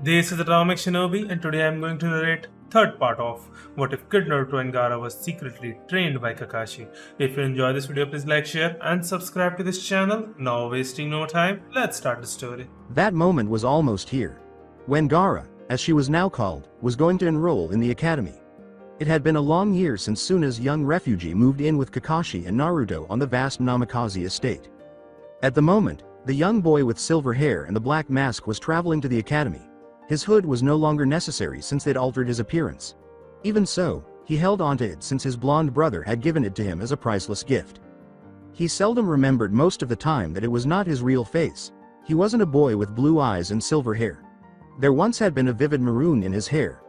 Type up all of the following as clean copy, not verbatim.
This is Atomic Shinobi, and today I'm going to narrate third part of What If Kid Naruto and Gaara was secretly trained by Kakashi. If you enjoy this video, please like, share, and subscribe to this channel. Now wasting no time, let's start the story. That moment was almost here. When Gaara, as she was now called, was going to enroll in the academy. It had been a long year since Suna's young refugee moved in with Kakashi and Naruto on the vast Namikaze estate. At the moment, the young boy with silver hair and the black mask was traveling to the academy. His hood was no longer necessary since they'd altered his appearance. Even so, he held onto it since his blonde brother had given it to him as a priceless gift. He seldom remembered most of the time that it was not his real face. He wasn't a boy with blue eyes and silver hair. There once had been a vivid maroon in his hair.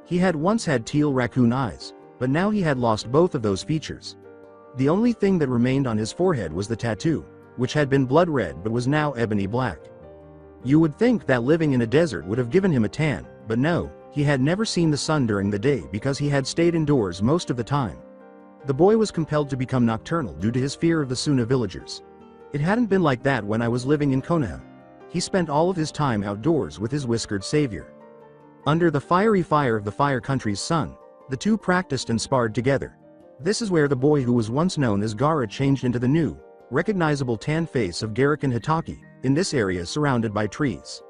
He had once had teal raccoon eyes, but now he had lost both of those features. The only thing that remained on his forehead was the tattoo, which had been blood red but was now ebony black. You would think that living in a desert would have given him a tan, but no, he had never seen the sun during the day because he had stayed indoors most of the time. The boy was compelled to become nocturnal due to his fear of the Suna villagers. It hadn't been like that when I was living in Konoha. He spent all of his time outdoors with his whiskered savior. Under the fiery fire of the Fire Country's sun, the two practiced and sparred together. This is where the boy who was once known as Gaara changed into the new, recognizable tan face of Garakan Hitaki, in this area surrounded by trees.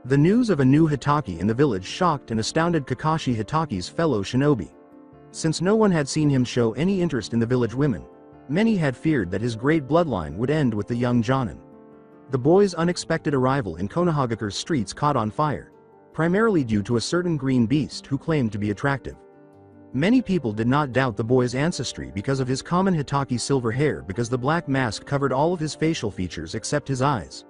The news of a new Hitaki in the village shocked and astounded Kakashi Hitaki's fellow shinobi. Since no one had seen him show any interest in the village women, many had feared that his great bloodline would end with the young Jonin. The boy's unexpected arrival in Konohagakure's streets caught on fire, primarily due to a certain green beast who claimed to be attractive. Many people did not doubt the boy's ancestry because of his common Hitaki silver hair because the black mask covered all of his facial features except his eyes.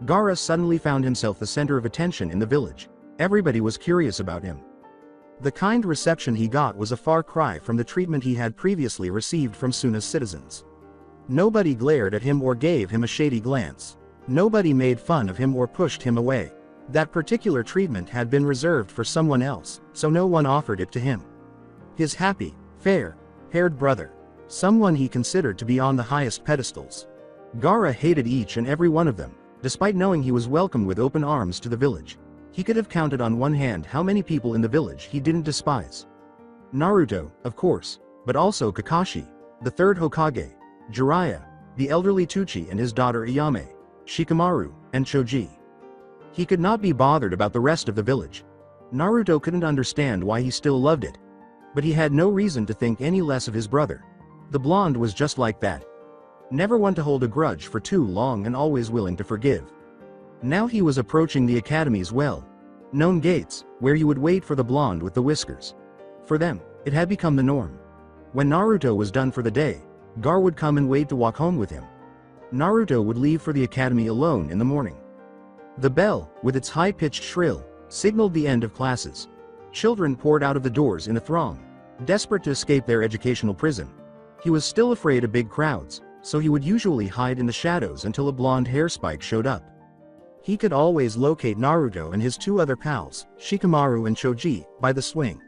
Gaara suddenly found himself the center of attention in the village. Everybody was curious about him. The kind reception he got was a far cry from the treatment he had previously received from Suna's citizens. Nobody glared at him or gave him a shady glance. Nobody made fun of him or pushed him away. That particular treatment had been reserved for someone else, so no one offered it to him. His happy, fair-haired brother. Someone he considered to be on the highest pedestals. Gaara hated each and every one of them, despite knowing he was welcomed with open arms to the village. He could have counted on one hand how many people in the village he didn't despise. Naruto, of course, but also Kakashi, the third Hokage, Jiraiya, the elderly Tuchi and his daughter Iyame, Shikamaru, and Choji. He could not be bothered about the rest of the village. Naruto couldn't understand why he still loved it. But he had no reason to think any less of his brother. The blonde was just like that. Never one to hold a grudge for too long and always willing to forgive. Now he was approaching the academy's well-known gates, where you would wait for the blonde with the whiskers. For them, it had become the norm. When Naruto was done for the day, Gaara would come and wait to walk home with him. Naruto would leave for the academy alone in the morning. The bell, with its high-pitched shrill, signaled the end of classes. Children poured out of the doors in a throng, desperate to escape their educational prison. He was still afraid of big crowds, so he would usually hide in the shadows until a blonde hair spike showed up. He could always locate Naruto and his two other pals, Shikamaru and Choji, by the swing.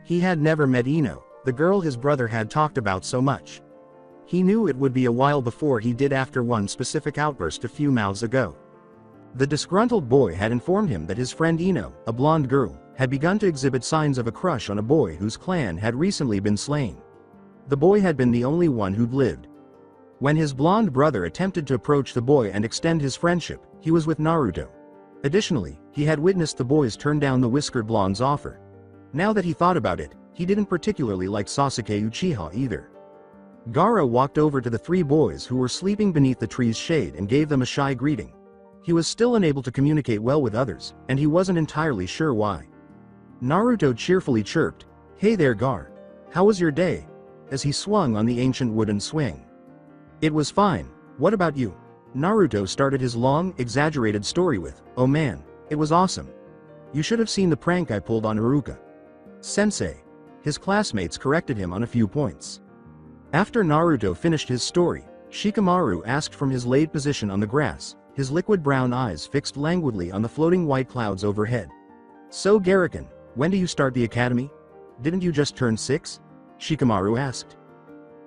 He had never met Ino, the girl his brother had talked about so much. He knew it would be a while before he did after one specific outburst a few mouths ago. The disgruntled boy had informed him that his friend Ino, a blonde girl, had begun to exhibit signs of a crush on a boy whose clan had recently been slain. The boy had been the only one who'd lived. When his blonde brother attempted to approach the boy and extend his friendship, he was with Naruto. Additionally, he had witnessed the boys turn down the whiskered blonde's offer. Now that he thought about it, he didn't particularly like Sasuke Uchiha either. Gaara walked over to the three boys who were sleeping beneath the tree's shade and gave them a shy greeting. He was still unable to communicate well with others, and he wasn't entirely sure why. Naruto cheerfully chirped, "Hey there Gaara. How was your day?" as he swung on the ancient wooden swing. "It was fine, what about you?" Naruto started his long, exaggerated story with, "Oh man, it was awesome. You should have seen the prank I pulled on Iruka Sensei." His classmates corrected him on a few points. After Naruto finished his story, Shikamaru asked from his laid position on the grass, his liquid brown eyes fixed languidly on the floating white clouds overhead. "So Garakan, when do you start the academy? Didn't you just turn 6? Shikamaru asked.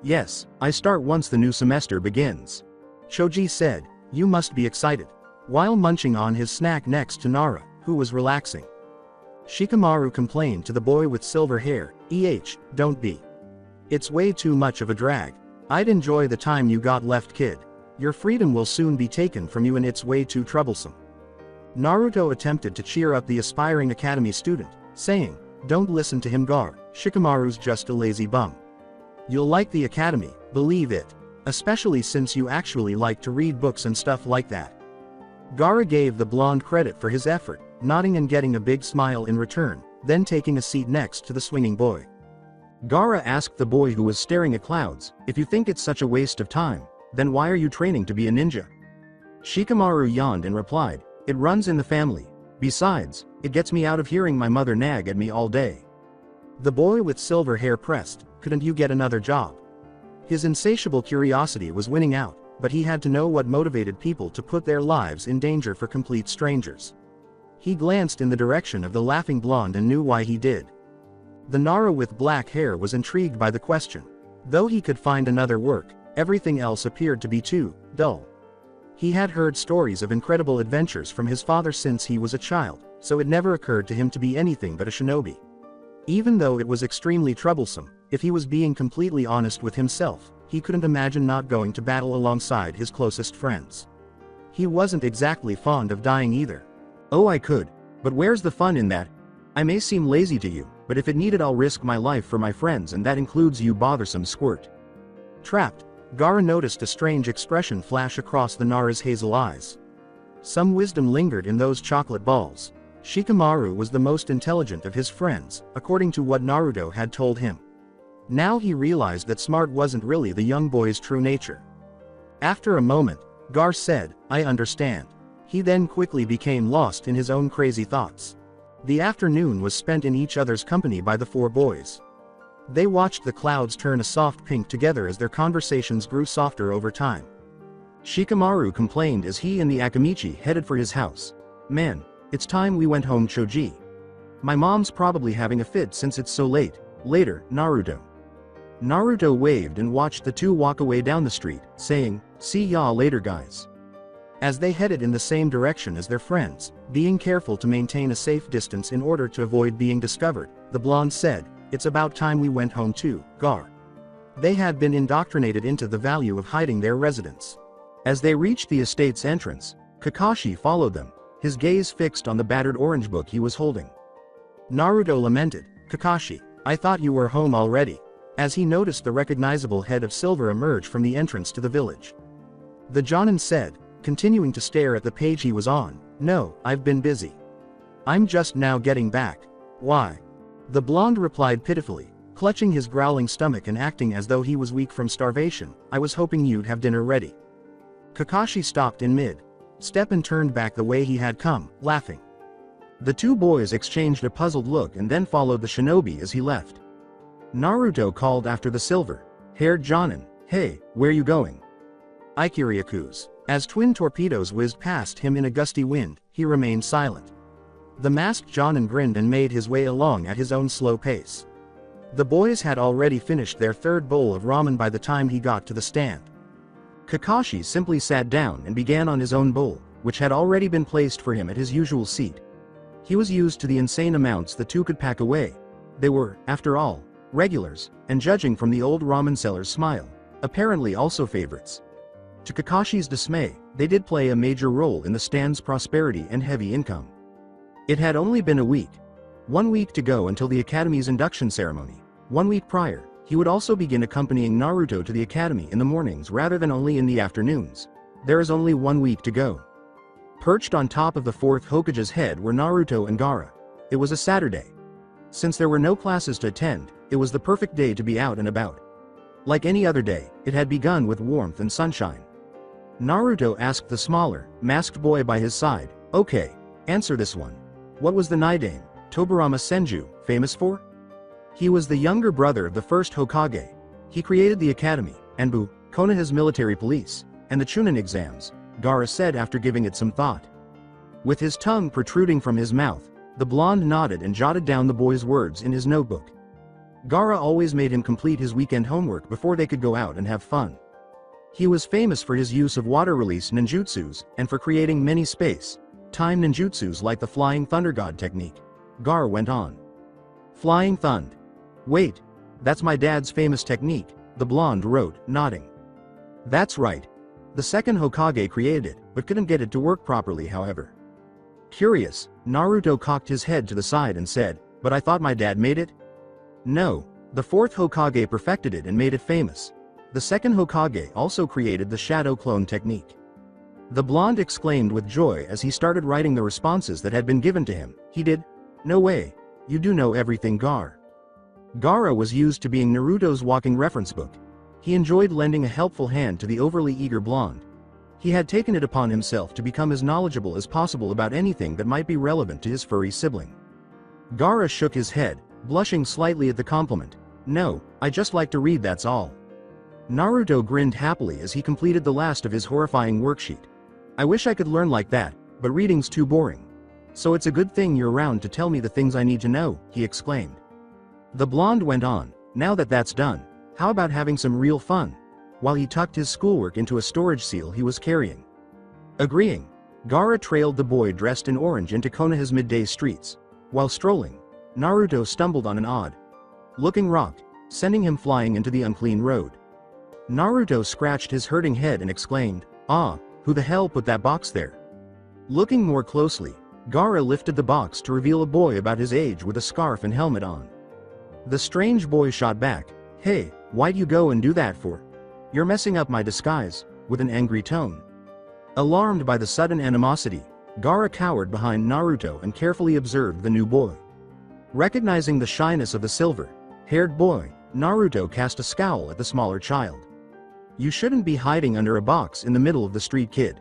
"Yes, I start once the new semester begins." Choji said, "You must be excited." While munching on his snack next to Nara, who was relaxing. Shikamaru complained to the boy with silver hair, don't be. It's way too much of a drag. I'd enjoy the time you got left, kid. Your freedom will soon be taken from you and it's way too troublesome. Naruto attempted to cheer up the aspiring academy student, saying, don't listen to him, Gar. Shikamaru's just a lazy bum. You'll like the academy, believe it. Especially since you actually like to read books and stuff like that. Gaara gave the blonde credit for his effort, nodding and getting a big smile in return, then taking a seat next to the swinging boy. Gaara asked the boy who was staring at clouds, if you think it's such a waste of time, then why are you training to be a ninja? Shikamaru yawned and replied, it runs in the family. Besides, it gets me out of hearing my mother nag at me all day. The boy with silver hair pressed, couldn't you get another job? His insatiable curiosity was winning out, but he had to know what motivated people to put their lives in danger for complete strangers. He glanced in the direction of the laughing blonde and knew why he did. The Nara with black hair was intrigued by the question. Though he could find another work, everything else appeared to be too dull. He had heard stories of incredible adventures from his father since he was a child, so it never occurred to him to be anything but a shinobi. Even though it was extremely troublesome, if he was being completely honest with himself, he couldn't imagine not going to battle alongside his closest friends. He wasn't exactly fond of dying either. Oh, I could, but where's the fun in that? I may seem lazy to you, but if it needed I'll risk my life for my friends, and that includes you bothersome squirt. Trapped, Gaara noticed a strange expression flash across the Nara's hazel eyes. Some wisdom lingered in those chocolate balls. Shikamaru was the most intelligent of his friends, according to what Naruto had told him. Now he realized that smart wasn't really the young boy's true nature. After a moment, Gar said, I understand. He then quickly became lost in his own crazy thoughts. The afternoon was spent in each other's company by the four boys. They watched the clouds turn a soft pink together as their conversations grew softer over time. Shikamaru complained as he and the Akamichi headed for his house. Man, it's time we went home, Choji. My mom's probably having a fit since it's so late. Later, Naruto. Naruto waved and watched the two walk away down the street, saying, see ya later, guys. As they headed in the same direction as their friends, being careful to maintain a safe distance in order to avoid being discovered, the blonde said, it's about time we went home too, Gar. They had been indoctrinated into the value of hiding their residence. As they reached the estate's entrance, Kakashi followed them, his gaze fixed on the battered orange book he was holding. Naruto lamented, Kakashi, I thought you were home already, as he noticed the recognizable head of silver emerge from the entrance to the village. The Jonin said, continuing to stare at the page he was on, no, I've been busy. I'm just now getting back. Why? The blonde replied pitifully, clutching his growling stomach and acting as though he was weak from starvation, I was hoping you'd have dinner ready. Kakashi stopped in mid-step and turned back the way he had come, laughing. The two boys exchanged a puzzled look and then followed the shinobi as he left. Naruto called after the silver-haired Jonin, hey, where you going? Ikiryaku's. As twin torpedoes whizzed past him in a gusty wind, he remained silent. The masked Jonin grinned and made his way along at his own slow pace. The boys had already finished their third bowl of ramen by the time he got to the stand. Kakashi simply sat down and began on his own bowl, which had already been placed for him at his usual seat. He was used to the insane amounts the two could pack away. They were, after all, regulars, and judging from the old ramen seller's smile, apparently also favorites. To Kakashi's dismay, they did play a major role in the stand's prosperity and heavy income. It had only been a week. 1 week to go until the Academy's induction ceremony. 1 week prior, he would also begin accompanying Naruto to the Academy in the mornings rather than only in the afternoons. There is only 1 week to go. Perched on top of the fourth Hokage's head were Naruto and Gaara. It was a Saturday. Since there were no classes to attend, it was the perfect day to be out and about. Like any other day, it had begun with warmth and sunshine. Naruto asked the smaller, masked boy by his side, okay, answer this one. What was the Nidaime, Tobirama Senju, famous for? He was the younger brother of the first Hokage. He created the academy, Anbu, Konoha's military police, and the Chunin exams, Gaara said after giving it some thought. With his tongue protruding from his mouth, the blonde nodded and jotted down the boy's words in his notebook. Gaara always made him complete his weekend homework before they could go out and have fun. He was famous for his use of water release ninjutsus, and for creating many space time ninjutsus like the Flying Thunder God technique. Gaara went on. Flying Thund. Wait, that's my dad's famous technique, the blonde wrote, nodding. That's right. The second Hokage created it, but couldn't get it to work properly however. Curious, Naruto cocked his head to the side and said, but I thought my dad made it? No, the fourth Hokage perfected it and made it famous. The second Hokage also created the shadow clone technique. The blonde exclaimed with joy as he started writing the responses that had been given to him. He did? No way. You do know everything, Gaara. Gaara was used to being Naruto's walking reference book. He enjoyed lending a helpful hand to the overly eager blonde. He had taken it upon himself to become as knowledgeable as possible about anything that might be relevant to his furry sibling. Gaara shook his head, blushing slightly at the compliment. No, I just like to read, that's all. Naruto grinned happily as he completed the last of his horrifying worksheet. I wish I could learn like that, but reading's too boring. So it's a good thing you're around to tell me the things I need to know, he exclaimed. The blonde went on, now that that's done, how about having some real fun? While he tucked his schoolwork into a storage seal he was carrying. Agreeing, Gaara trailed the boy dressed in orange into Konoha's midday streets. While strolling, Naruto stumbled on an odd-looking rock, sending him flying into the unclean road. Naruto scratched his hurting head and exclaimed, "Ah, who the hell put that box there?" Looking more closely, Gaara lifted the box to reveal a boy about his age with a scarf and helmet on. The strange boy shot back, "Hey, why'd you go and do that for? You're messing up my disguise," with an angry tone. Alarmed by the sudden animosity, Gaara cowered behind Naruto and carefully observed the new boy. Recognizing the shyness of the silver-haired boy, Naruto cast a scowl at the smaller child. "You shouldn't be hiding under a box in the middle of the street, kid."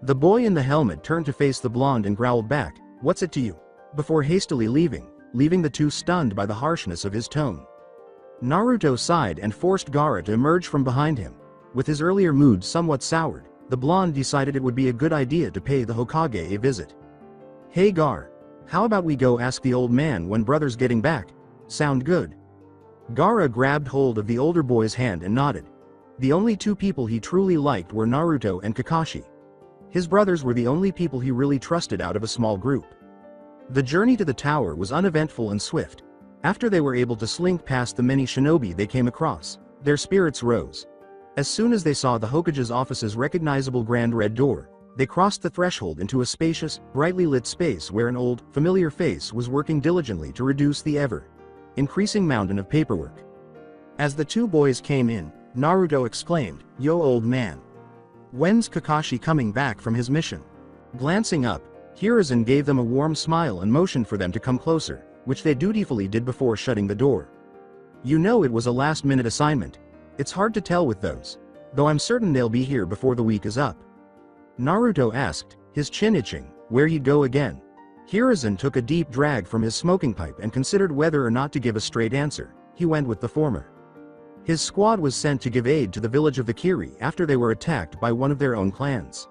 The boy in the helmet turned to face the blonde and growled back, "What's it to you?" before hastily leaving the two stunned by the harshness of his tone. Naruto sighed and forced Gaara to emerge from behind him. With his earlier mood somewhat soured, the blonde decided it would be a good idea to pay the Hokage a visit. "Hey Gaara, how about we go ask the old man when brother's getting back? Sound good?" Gaara grabbed hold of the older boy's hand and nodded. The only two people he truly liked were Naruto and Kakashi. His brothers were the only people he really trusted out of a small group. The journey to the tower was uneventful and swift. After they were able to slink past the many shinobi they came across, their spirits rose. As soon as they saw the Hokage's office's recognizable grand red door, they crossed the threshold into a spacious, brightly lit space where an old, familiar face was working diligently to reduce the ever-increasing mountain of paperwork. As the two boys came in, Naruto exclaimed, "Yo old man. When's Kakashi coming back from his mission?" Glancing up, Hiruzen gave them a warm smile and motioned for them to come closer, which they dutifully did before shutting the door. "You know it was a last-minute assignment. It's hard to tell with those. Though I'm certain they'll be here before the week is up." Naruto asked, his chin itching, where he'd go again. Hiruzen took a deep drag from his smoking pipe and considered whether or not to give a straight answer. He went with the former. His squad was sent to give aid to the village of the Kiri after they were attacked by one of their own clans.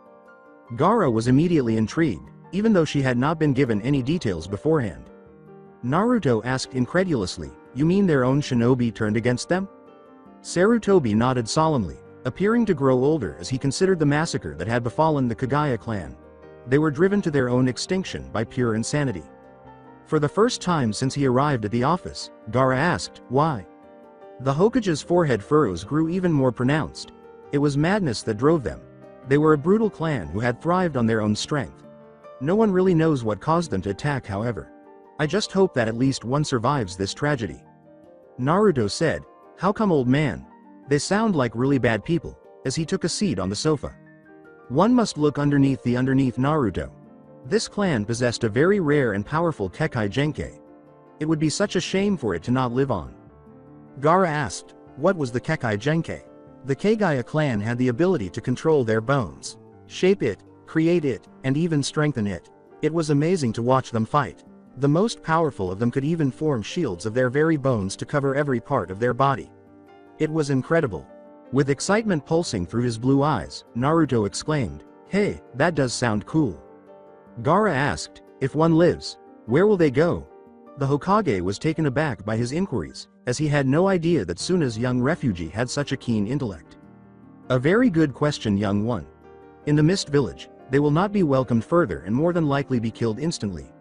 Gaara was immediately intrigued, even though she had not been given any details beforehand. Naruto asked incredulously, "You mean their own shinobi turned against them?" Sarutobi nodded solemnly, appearing to grow older as he considered the massacre that had befallen the Kagaya clan. They were driven to their own extinction by pure insanity. For the first time since he arrived at the office, Gaara asked, "Why?" The Hokage's forehead furrows grew even more pronounced. It was madness that drove them. They were a brutal clan who had thrived on their own strength. No one really knows what caused them to attack, however. "I just hope that at least one survives this tragedy." Naruto said, "How come, old man? They sound like really bad people," as he took a seat on the sofa. One must look underneath Naruto. This clan possessed a very rare and powerful Kekkei Genkai. It would be such a shame for it to not live on. Gaara asked, "What was the Kekkei Genkai?" The Kagaya clan had the ability to control their bones, shape it, create it, and even strengthen it. It was amazing to watch them fight. The most powerful of them could even form shields of their very bones to cover every part of their body. It was incredible. With excitement pulsing through his blue eyes, Naruto exclaimed, "Hey, that does sound cool." Gaara asked, "If one lives, where will they go?" The Hokage was taken aback by his inquiries, as he had no idea that Suna's young refugee had such a keen intellect. "A very good question, young one. In the Mist Village, They will not be welcomed further and more than likely be killed instantly.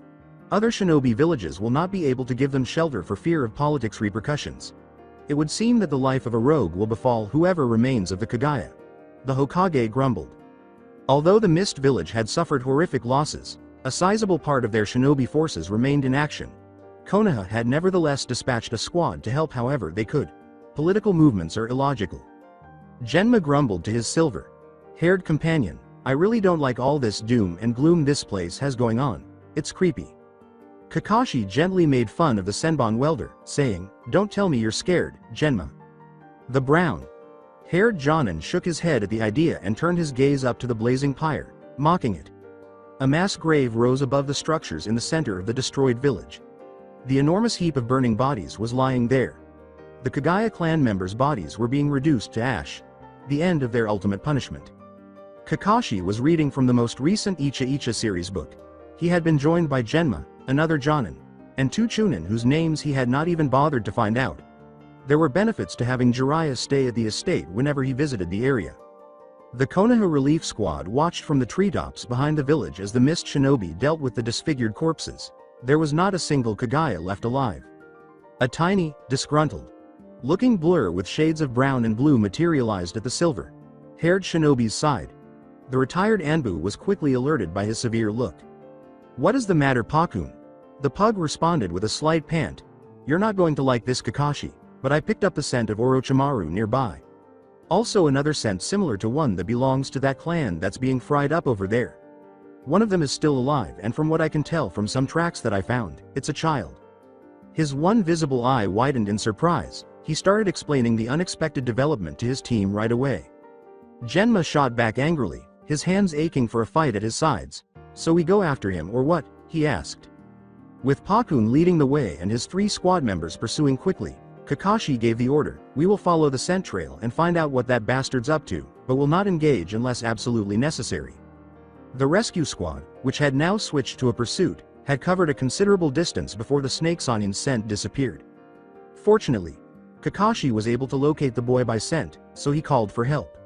Other shinobi villages will not be able to give them shelter for fear of politics repercussions. It would seem that the life of a rogue will befall whoever remains of the Kaguya. The Hokage grumbled. Although the Mist Village had suffered horrific losses, a sizable part of their shinobi forces remained in action. Konoha had nevertheless dispatched a squad to help however they could. Political movements are illogical. Genma grumbled to his silver-haired companion, I really don't like all this doom and gloom this place has going on. It's creepy. Kakashi gently made fun of the Senbon welder, saying, don't tell me you're scared, Genma. The brown-haired Jonin shook his head at the idea and turned his gaze up to the blazing pyre, mocking it. A mass grave rose above the structures in the center of the destroyed village. The enormous heap of burning bodies was lying there. The Kaguya clan members' bodies were being reduced to ash, the end of their ultimate punishment. Kakashi was reading from the most recent Icha Icha series book. He had been joined by Genma, another Jonin, and two Chunin whose names he had not even bothered to find out. There were benefits to having Jiraiya stay at the estate whenever he visited the area. The Konoha relief squad watched from the treetops behind the village as the Mist Shinobi dealt with the disfigured corpses. There was not a single Kaguya left alive. A tiny, disgruntled-looking blur with shades of brown and blue materialized at the silver-haired shinobi's side. The retired Anbu was quickly alerted by his severe look. What is the matter, Pakun? The pug responded with a slight pant. You're not going to like this, Kakashi, but I picked up the scent of Orochimaru nearby. Also another scent similar to one that belongs to that clan that's being fried up over there. One of them is still alive, and from what I can tell from some tracks that I found, it's a child. His one visible eye widened in surprise. He started explaining the unexpected development to his team right away. Genma shot back angrily, his hands aching for a fight at his sides. So we go after him or what? He asked. With Pakun leading the way and his 3 squad members pursuing quickly, Kakashi gave the order, we will follow the scent trail and find out what that bastard's up to, but will not engage unless absolutely necessary. The rescue squad, which had now switched to a pursuit, had covered a considerable distance before the snake Sanin's scent disappeared. Fortunately, Kakashi was able to locate the boy by scent, so he called for help.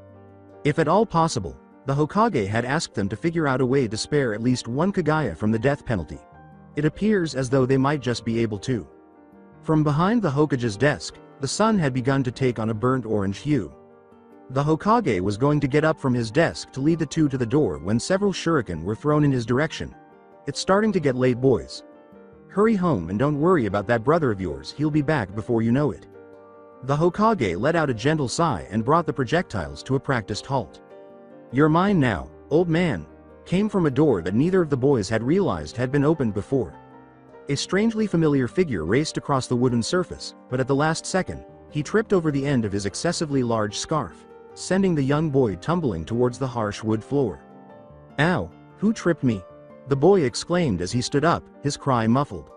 If at all possible, the Hokage had asked them to figure out a way to spare at least one Kaguya from the death penalty. It appears as though they might just be able to. From behind the Hokage's desk, the sun had begun to take on a burnt orange hue. The Hokage was going to get up from his desk to lead the two to the door when several shuriken were thrown in his direction. It's starting to get late, boys. Hurry home and don't worry about that brother of yours, he'll be back before you know it. The Hokage let out a gentle sigh and brought the projectiles to a practiced halt. You're mine now, old man, came from a door that neither of the boys had realized had been opened before. A strangely familiar figure raced across the wooden surface, but at the last second, he tripped over the end of his excessively large scarf, sending the young boy tumbling towards the harsh wood floor. Ow, who tripped me? The boy exclaimed as he stood up, his cry muffled.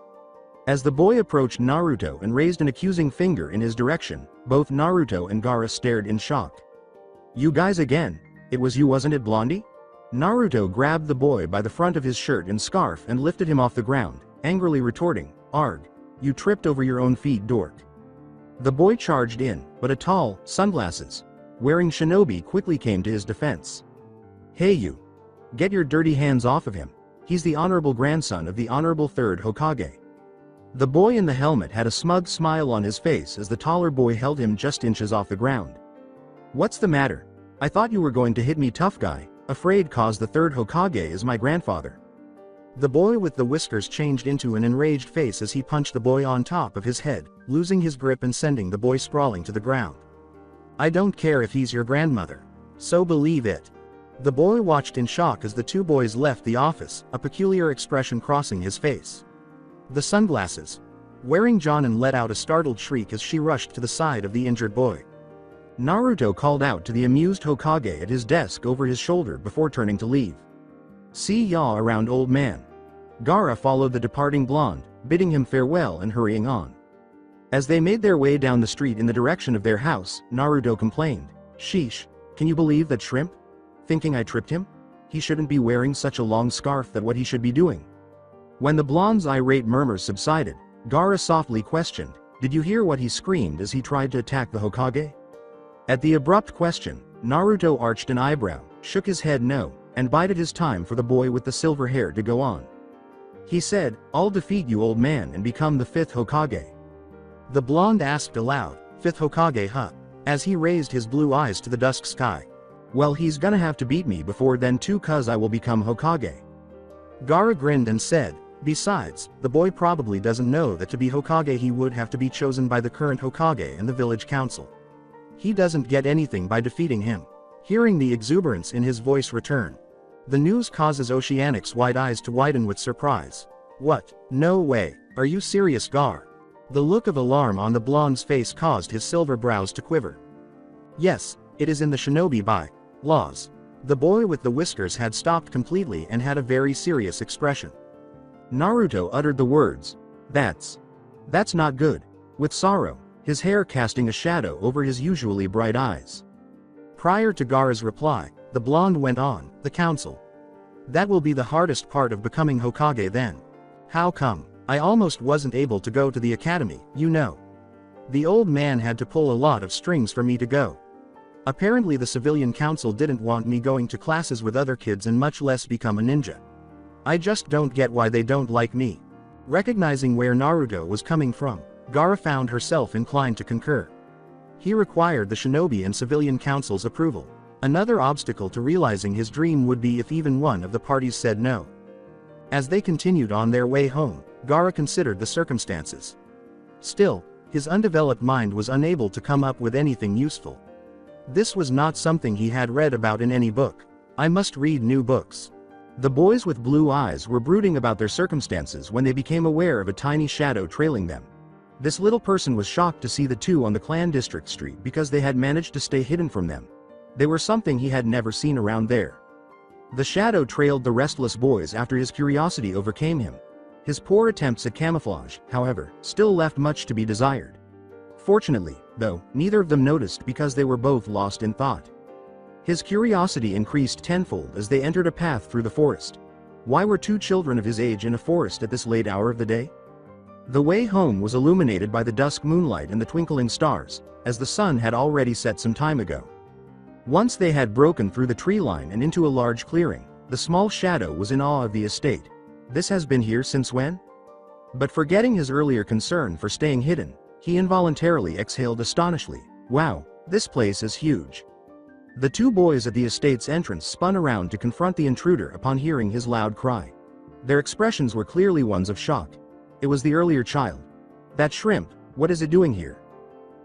As the boy approached Naruto and raised an accusing finger in his direction, both Naruto and Gaara stared in shock. You guys again? It was you, wasn't it, Blondie? Naruto grabbed the boy by the front of his shirt and scarf and lifted him off the ground, angrily retorting, Arg, you tripped over your own feet, dork. The boy charged in, but a tall, sunglasses-wearing shinobi quickly came to his defense. Hey you! Get your dirty hands off of him. He's the honorable grandson of the honorable 3rd Hokage. The boy in the helmet had a smug smile on his face as the taller boy held him just inches off the ground. What's the matter? I thought you were going to hit me, tough guy, afraid cause the 3rd Hokage is my grandfather. The boy with the whiskers changed into an enraged face as he punched the boy on top of his head, losing his grip and sending the boy sprawling to the ground. I don't care if he's your grandmother. So believe it. The boy watched in shock as the two boys left the office, a peculiar expression crossing his face. The sunglasses-wearing Jonin let out a startled shriek as she rushed to the side of the injured boy. Naruto called out to the amused Hokage at his desk over his shoulder before turning to leave. See ya around, old man. Gaara followed the departing blonde, bidding him farewell and hurrying on. As they made their way down the street in the direction of their house, Naruto complained, Sheesh, can you believe that shrimp? Thinking I tripped him? He shouldn't be wearing such a long scarf, that what he should be doing. When the blonde's irate murmurs subsided, Gaara softly questioned, did you hear what he screamed as he tried to attack the Hokage? At the abrupt question, Naruto arched an eyebrow, shook his head no, and bided his time for the boy with the silver hair to go on. He said, "I'll defeat you, old man, and become the 5th Hokage." The blonde asked aloud, "5th Hokage, huh?" as he raised his blue eyes to the dusk sky. "Well, he's gonna have to beat me before then too, cuz I will become Hokage." Gaara grinned and said, "Besides, the boy probably doesn't know that to be Hokage he would have to be chosen by the current Hokage and the village council. He doesn't get anything by defeating him." Hearing the exuberance in his voice return, the news causes Oceanic's wide eyes to widen with surprise. "What? No way, are you serious, Gar?" The look of alarm on the blonde's face caused his silver brows to quiver. "Yes, it is in the shinobi by laws." The boy with the whiskers had stopped completely and had a very serious expression. Naruto uttered the words, That's not good," with sorrow, his hair casting a shadow over his usually bright eyes. Prior to Gaara's reply, the blonde went on, "The council. That will be the hardest part of becoming Hokage then." "How come? I almost wasn't able to go to the academy, you know. The old man had to pull a lot of strings for me to go. Apparently the civilian council didn't want me going to classes with other kids and much less become a ninja. I just don't get why they don't like me." Recognizing where Naruto was coming from, Gaara found herself inclined to concur. He required the shinobi and civilian council's approval. Another obstacle to realizing his dream would be if even one of the parties said no. As they continued on their way home, Gaara considered the circumstances. Still, his undeveloped mind was unable to come up with anything useful. This was not something he had read about in any book. "I must read new books." The boys with blue eyes were brooding about their circumstances when they became aware of a tiny shadow trailing them. This little person was shocked to see the two on the clan district street because they had managed to stay hidden from them. They were something he had never seen around there. The shadow trailed the restless boys after his curiosity overcame him. His poor attempts at camouflage, however, still left much to be desired. Fortunately, though, neither of them noticed because they were both lost in thought. His curiosity increased tenfold as they entered a path through the forest. Why were two children of his age in a forest at this late hour of the day? The way home was illuminated by the dusk moonlight and the twinkling stars, as the sun had already set some time ago. Once they had broken through the tree line and into a large clearing, the small shadow was in awe of the estate. "This has been here since when?" But forgetting his earlier concern for staying hidden, he involuntarily exhaled astonishedly. "Wow, this place is huge." The two boys at the estate's entrance spun around to confront the intruder upon hearing his loud cry. Their expressions were clearly ones of shock. It was the earlier child. "That shrimp, what is it doing here?"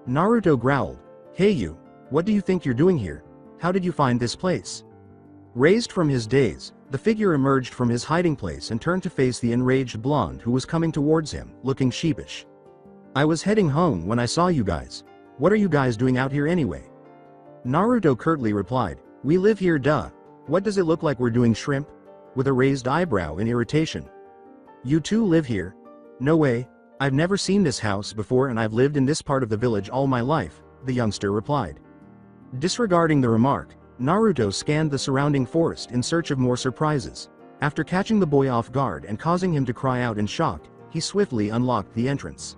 Naruto growled, "Hey you, what do you think you're doing here? How did you find this place?" Raised from his daze, the figure emerged from his hiding place and turned to face the enraged blonde who was coming towards him, looking sheepish. "I was heading home when I saw you guys. What are you guys doing out here anyway?" Naruto curtly replied, "We live here, duh. What does it look like we're doing, shrimp?" with a raised eyebrow in irritation. "You two live here?" "No way, I've never seen this house before and I've lived in this part of the village all my life," the youngster replied. Disregarding the remark, Naruto scanned the surrounding forest in search of more surprises. After catching the boy off guard and causing him to cry out in shock, he swiftly unlocked the entrance.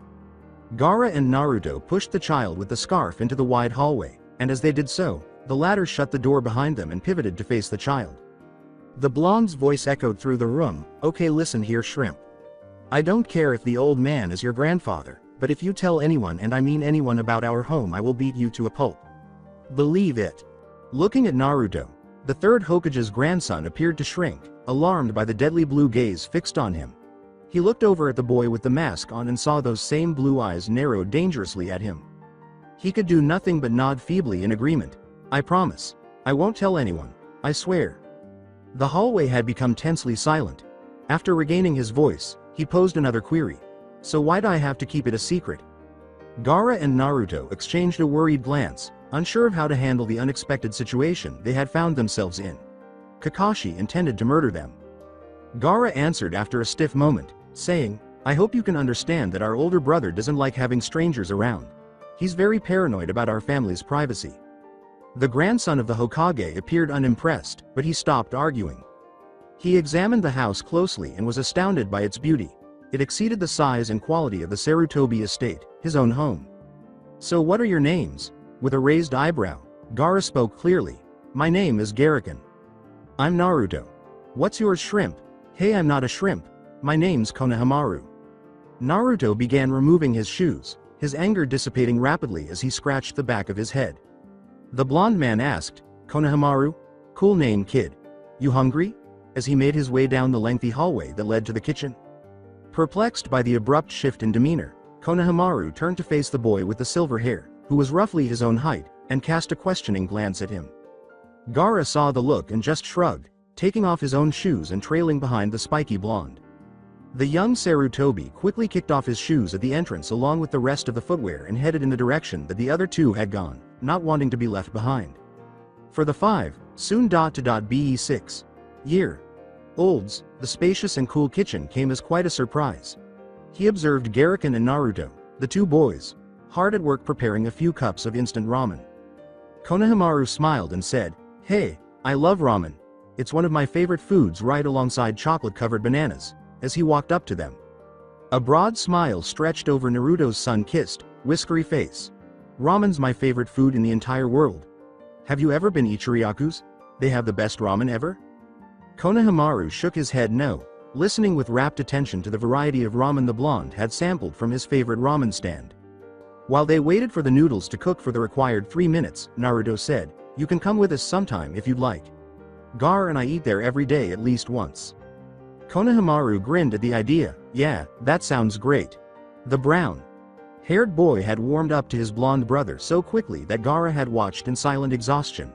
Gaara and Naruto pushed the child with the scarf into the wide hallway, and as they did so, the latter shut the door behind them and pivoted to face the child. The blonde's voice echoed through the room, "Okay, listen here, shrimp. I don't care if the old man is your grandfather, but if you tell anyone, and I mean anyone, about our home, I will beat you to a pulp. Believe it." Looking at Naruto, the third Hokage's grandson appeared to shrink, alarmed by the deadly blue gaze fixed on him. He looked over at the boy with the mask on and saw those same blue eyes narrow dangerously at him. He could do nothing but nod feebly in agreement. "I promise. I won't tell anyone. I swear." The hallway had become tensely silent. After regaining his voice, he posed another query. "So why'd I have to keep it a secret?" Gaara and Naruto exchanged a worried glance, unsure of how to handle the unexpected situation they had found themselves in. Kakashi intended to murder them. Gaara answered after a stiff moment, saying, "I hope you can understand that our older brother doesn't like having strangers around. He's very paranoid about our family's privacy." The grandson of the Hokage appeared unimpressed, but he stopped arguing. He examined the house closely and was astounded by its beauty. It exceeded the size and quality of the Sarutobi estate, his own home. "So what are your names?" With a raised eyebrow, Gaara spoke clearly. "My name is Garakan." I'm Naruto. What's yours, shrimp? Hey, I'm not a shrimp. My name's Konohamaru. Naruto began removing his shoes, his anger dissipating rapidly as he scratched the back of his head. The blonde man asked, Konohamaru? Cool name, kid. You hungry? As he made his way down the lengthy hallway that led to the kitchen. Perplexed by the abrupt shift in demeanor, Konohamaru turned to face the boy with the silver hair, who was roughly his own height, and cast a questioning glance at him. Gaara saw the look and just shrugged, taking off his own shoes and trailing behind the spiky blonde. The young Sarutobi quickly kicked off his shoes at the entrance along with the rest of the footwear and headed in the direction that the other two had gone, not wanting to be left behind. For the 5, soon BE6 year olds, the spacious and cool kitchen came as quite a surprise. He observed Garakan and Naruto, the two boys, hard at work preparing a few cups of instant ramen. Konohamaru smiled and said, Hey, I love ramen. It's one of my favorite foods right alongside chocolate-covered bananas, as he walked up to them. A broad smile stretched over Naruto's sun-kissed, whiskery face. Ramen's my favorite food in the entire world. Have you ever been Ichiryaku's? They have the best ramen ever? Konohamaru shook his head no, listening with rapt attention to the variety of ramen the blonde had sampled from his favorite ramen stand. While they waited for the noodles to cook for the required 3 minutes, Naruto said, You can come with us sometime if you'd like. Gaara and I eat there every day at least once. Konohamaru grinned at the idea. Yeah, that sounds great. The brown-haired boy had warmed up to his blonde brother so quickly that Gaara had watched in silent exhaustion.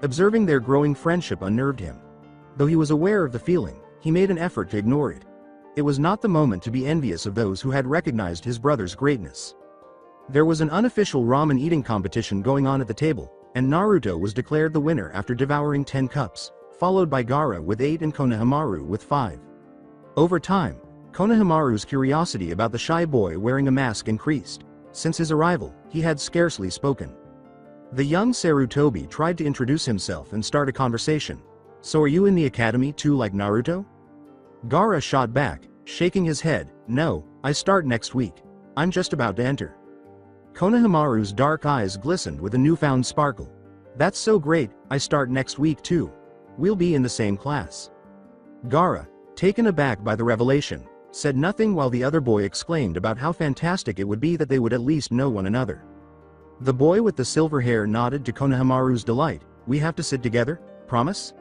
Observing their growing friendship unnerved him. Though he was aware of the feeling, he made an effort to ignore it. It was not the moment to be envious of those who had recognized his brother's greatness. There was an unofficial ramen eating competition going on at the table, and Naruto was declared the winner after devouring 10 cups, followed by Gaara with 8 and Konohamaru with 5. Over time, Konohamaru's curiosity about the shy boy wearing a mask increased. Since his arrival, he had scarcely spoken. The young Sarutobi tried to introduce himself and start a conversation. So are you in the academy too like Naruto? Gaara shot back, shaking his head, No, I start next week. I'm just about to enter. Konohamaru's dark eyes glistened with a newfound sparkle. That's so great, I start next week too. We'll be in the same class. Gaara, taken aback by the revelation, said nothing while the other boy exclaimed about how fantastic it would be that they would at least know one another. The boy with the silver hair nodded to Konohamaru's delight. We have to sit together, promise?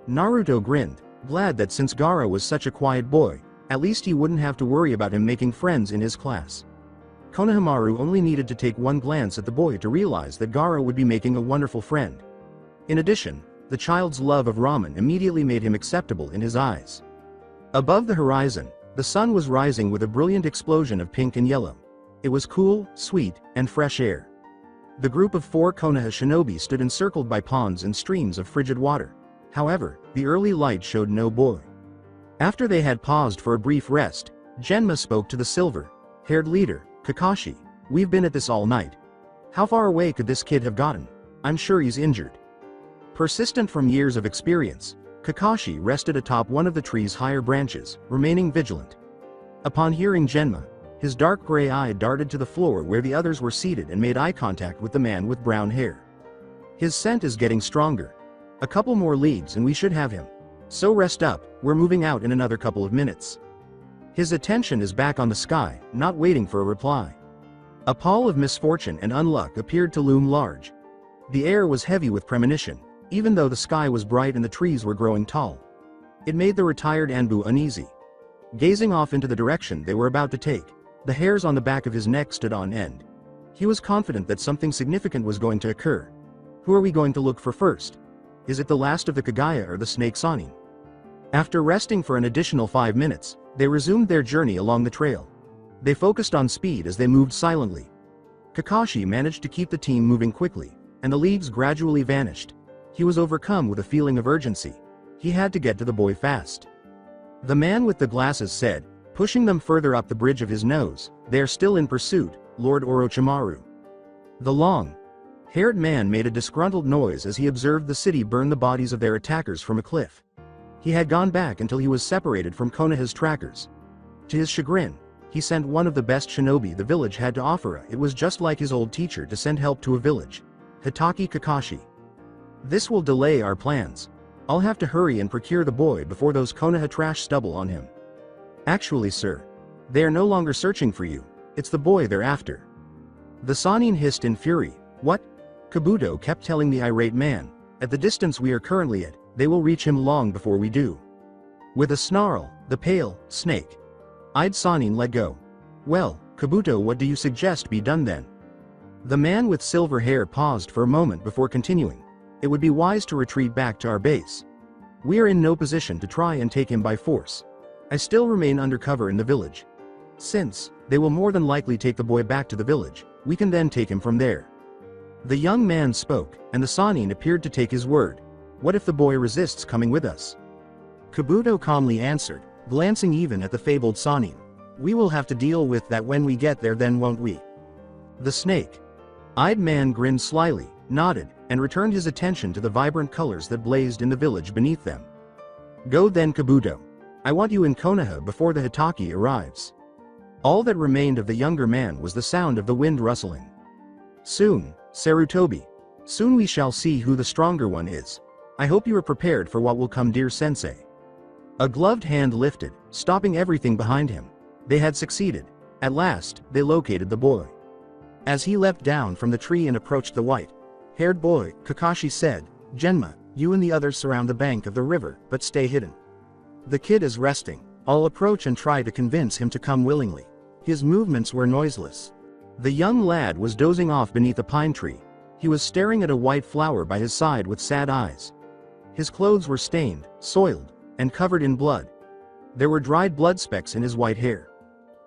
Naruto grinned, glad that since Gaara was such a quiet boy, at least he wouldn't have to worry about him making friends in his class. Konohamaru only needed to take one glance at the boy to realize that Gaara would be making a wonderful friend. In addition, the child's love of ramen immediately made him acceptable in his eyes. Above the horizon, the sun was rising with a brilliant explosion of pink and yellow. It was cool, sweet, and fresh air. The group of 4 Konoha shinobi stood encircled by ponds and streams of frigid water. However, the early light showed no boy. After they had paused for a brief rest, Genma spoke to the silver-haired leader, Kakashi. We've been at this all night. How far away could this kid have gotten? I'm sure he's injured. Persistent from years of experience, Kakashi rested atop one of the tree's higher branches, remaining vigilant. Upon hearing Genma, his dark gray eye darted to the floor where the others were seated and made eye contact with the man with brown hair. His scent is getting stronger. A couple more leads and we should have him. So rest up, we're moving out in another couple of minutes. His attention is back on the sky, not waiting for a reply. A pall of misfortune and unluck appeared to loom large. The air was heavy with premonition, even though the sky was bright and the trees were growing tall. It made the retired Anbu uneasy. Gazing off into the direction they were about to take, the hairs on the back of his neck stood on end. He was confident that something significant was going to occur. Who are we going to look for first? Is it the last of the Kagaya or the Snake Sanin? After resting for an additional 5 minutes, they resumed their journey along the trail. They focused on speed as they moved silently. Kakashi managed to keep the team moving quickly, and the leads gradually vanished. He was overcome with a feeling of urgency. He had to get to the boy fast. The man with the glasses said, pushing them further up the bridge of his nose, They are still in pursuit, Lord Orochimaru. The long-haired man made a disgruntled noise as he observed the city burn the bodies of their attackers from a cliff. He had gone back until he was separated from Konoha's trackers. To his chagrin, he sent one of the best shinobi the village had to offer. It was just like his old teacher to send help to a village. Hitaki Kakashi. This will delay our plans. I'll have to hurry and procure the boy before those Konoha trash stubble on him. Actually, sir. They are no longer searching for you. It's the boy they're after. The Sannin hissed in fury. What? Kabuto kept telling the irate man. At the distance we are currently at, they will reach him long before we do. With a snarl, the pale, snake-eyed Sannin let go. Well, Kabuto, what do you suggest be done then? The man with silver hair paused for a moment before continuing. It would be wise to retreat back to our base. We are in no position to try and take him by force. I still remain undercover in the village. Since they will more than likely take the boy back to the village, we can then take him from there. The young man spoke, and the Sannin appeared to take his word. What if the boy resists coming with us? Kabuto calmly answered, glancing even at the fabled Sannin. We will have to deal with that when we get there, then won't we? The snake-eyed man grinned slyly, nodded, and returned his attention to the vibrant colors that blazed in the village beneath them. Go then, Kabuto. I want you in Konoha before the Hitaki arrives. All that remained of the younger man was the sound of the wind rustling. Soon, Sarutobi. Soon we shall see who the stronger one is. I hope you are prepared for what will come, dear sensei. A gloved hand lifted, stopping everything behind him. They had succeeded. At last, they located the boy. As he leapt down from the tree and approached the white-haired boy, Kakashi said, Genma, you and the others surround the bank of the river, but stay hidden. The kid is resting. I'll approach and try to convince him to come willingly. His movements were noiseless. The young lad was dozing off beneath a pine tree. He was staring at a white flower by his side with sad eyes. His clothes were stained, soiled, and covered in blood. There were dried blood specks in his white hair.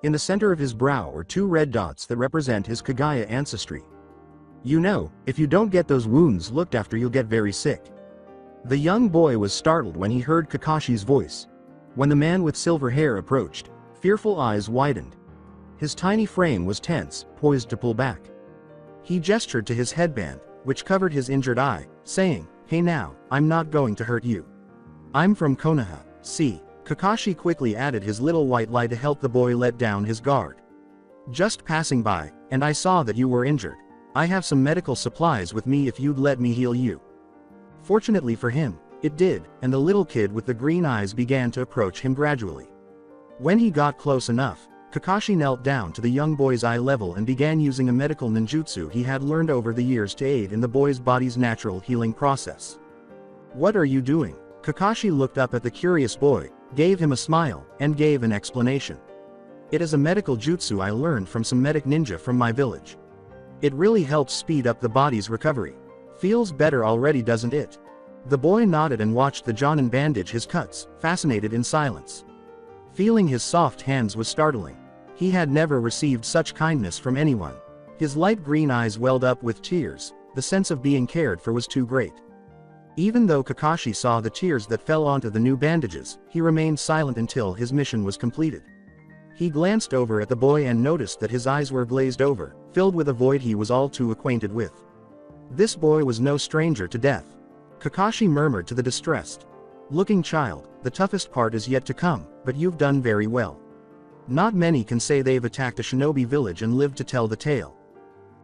In the center of his brow were 2 red dots that represent his Kagaya ancestry. You know, if you don't get those wounds looked after, you'll get very sick. The young boy was startled when he heard Kakashi's voice. When the man with silver hair approached, fearful eyes widened. His tiny frame was tense, poised to pull back. He gestured to his headband, which covered his injured eye, saying, Hey now, I'm not going to hurt you. I'm from Konoha, see. Kakashi quickly added his little white lie to help the boy let down his guard. Just passing by, and I saw that you were injured. I have some medical supplies with me if you'd let me heal you. Fortunately for him, it did, and the little kid with the green eyes began to approach him gradually. When he got close enough, Kakashi knelt down to the young boy's eye level and began using a medical ninjutsu he had learned over the years to aid in the boy's body's natural healing process. What are you doing? Kakashi looked up at the curious boy, gave him a smile, and gave an explanation. It is a medical jutsu I learned from some medic ninja from my village. It really helps speed up the body's recovery. Feels better already, doesn't it? The boy nodded and watched the Jonin bandage his cuts, fascinated in silence. Feeling his soft hands was startling. He had never received such kindness from anyone. His light green eyes welled up with tears. The sense of being cared for was too great. Even though Kakashi saw the tears that fell onto the new bandages, he remained silent until his mission was completed. He glanced over at the boy and noticed that his eyes were glazed over, filled with a void he was all too acquainted with. This boy was no stranger to death. Kakashi murmured to the distressed-looking child, the toughest part is yet to come, but you've done very well. Not many can say they've attacked a shinobi village and lived to tell the tale.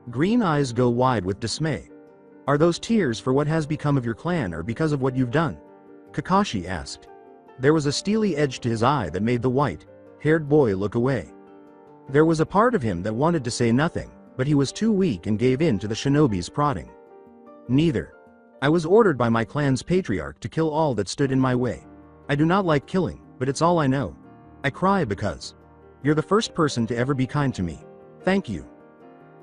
Green eyes go wide with dismay. Are those tears for what has become of your clan or because of what you've done? Kakashi asked. There was a steely edge to his eye that made the white-haired boy look away. There was a part of him that wanted to say nothing, but he was too weak and gave in to the shinobi's prodding. Neither. I was ordered by my clan's patriarch to kill all that stood in my way. I do not like killing, but it's all I know. I cry because you're the first person to ever be kind to me. Thank you.